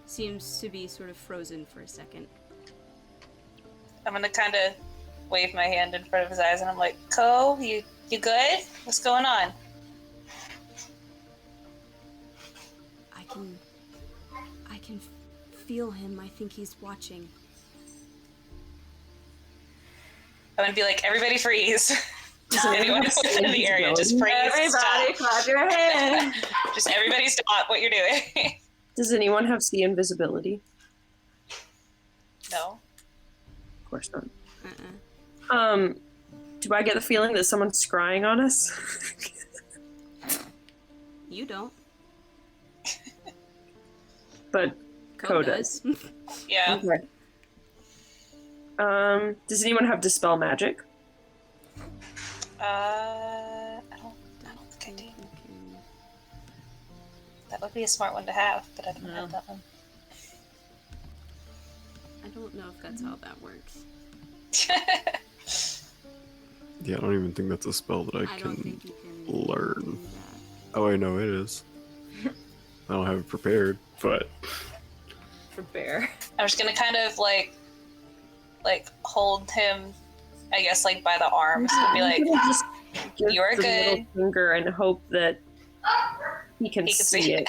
seems to be sort of frozen for a second. I'm gonna kind of wave my hand in front of his eyes, and I'm like, "Ko, you good? What's going on?" I can feel him. I think he's watching. I'm gonna be like, "Everybody freeze!" Anyone who's in the area, just freeze. Everybody, stop. clap your hands. Just everybody stop what you're doing. Does anyone have see invisibility? No. Of course not. Uh-uh. Do I get the feeling that someone's scrying on us? You don't. But Ko does. Yeah. Okay. Does anyone have dispel magic? I don't think I do. That would be a smart one to have, but I don't have that one. I don't know if that's how that works. Yeah, I don't even think that's a spell that I I don't can think you can learn. do that. Oh, I know it is. I don't have it prepared, but For bear. I'm just gonna kind of like hold him, I guess, like by the arms and be like, Just give "You are the good." little finger and hope that he can He can see it.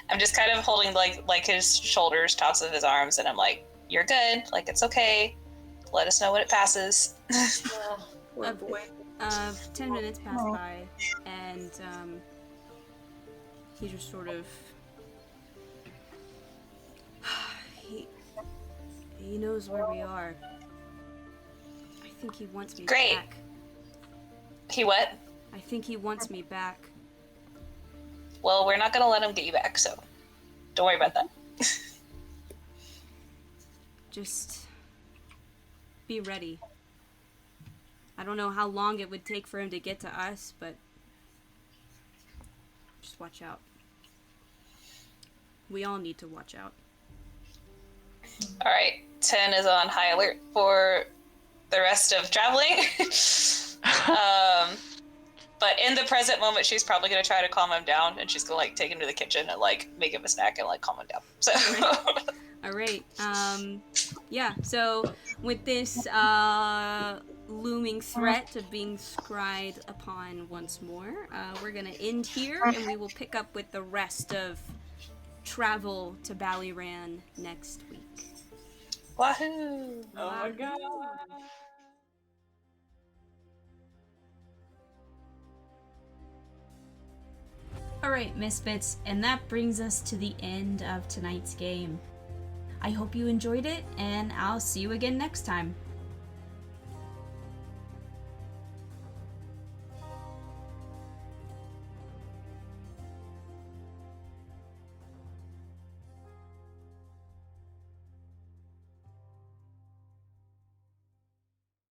I'm just kind of holding like his shoulders, tops of his arms, and I'm like, "You're good. Like it's okay. Let us know when it passes." Poor boy. 10 minutes pass by, and he just sort of he knows where we are. I think he wants me Great. back. He what? I think he wants me back. Well, we're not gonna let him get you back, so don't worry about that. Just be ready. I don't know how long it would take for him to get to us, but just watch out. We all need to watch out. All right, 10 is on high alert for the rest of traveling. But in the present moment, she's probably gonna try to calm him down, and she's gonna like take him to the kitchen and like make him a snack and like calm him down. So. All right. Yeah. So with this looming threat of being scryed upon once more, we're gonna end here, and we will pick up with the rest of travel to Ballyran next week. Wahoo! Oh my god. Alright, Misfits, and that brings us to the end of tonight's game. I hope you enjoyed it, and I'll see you again next time.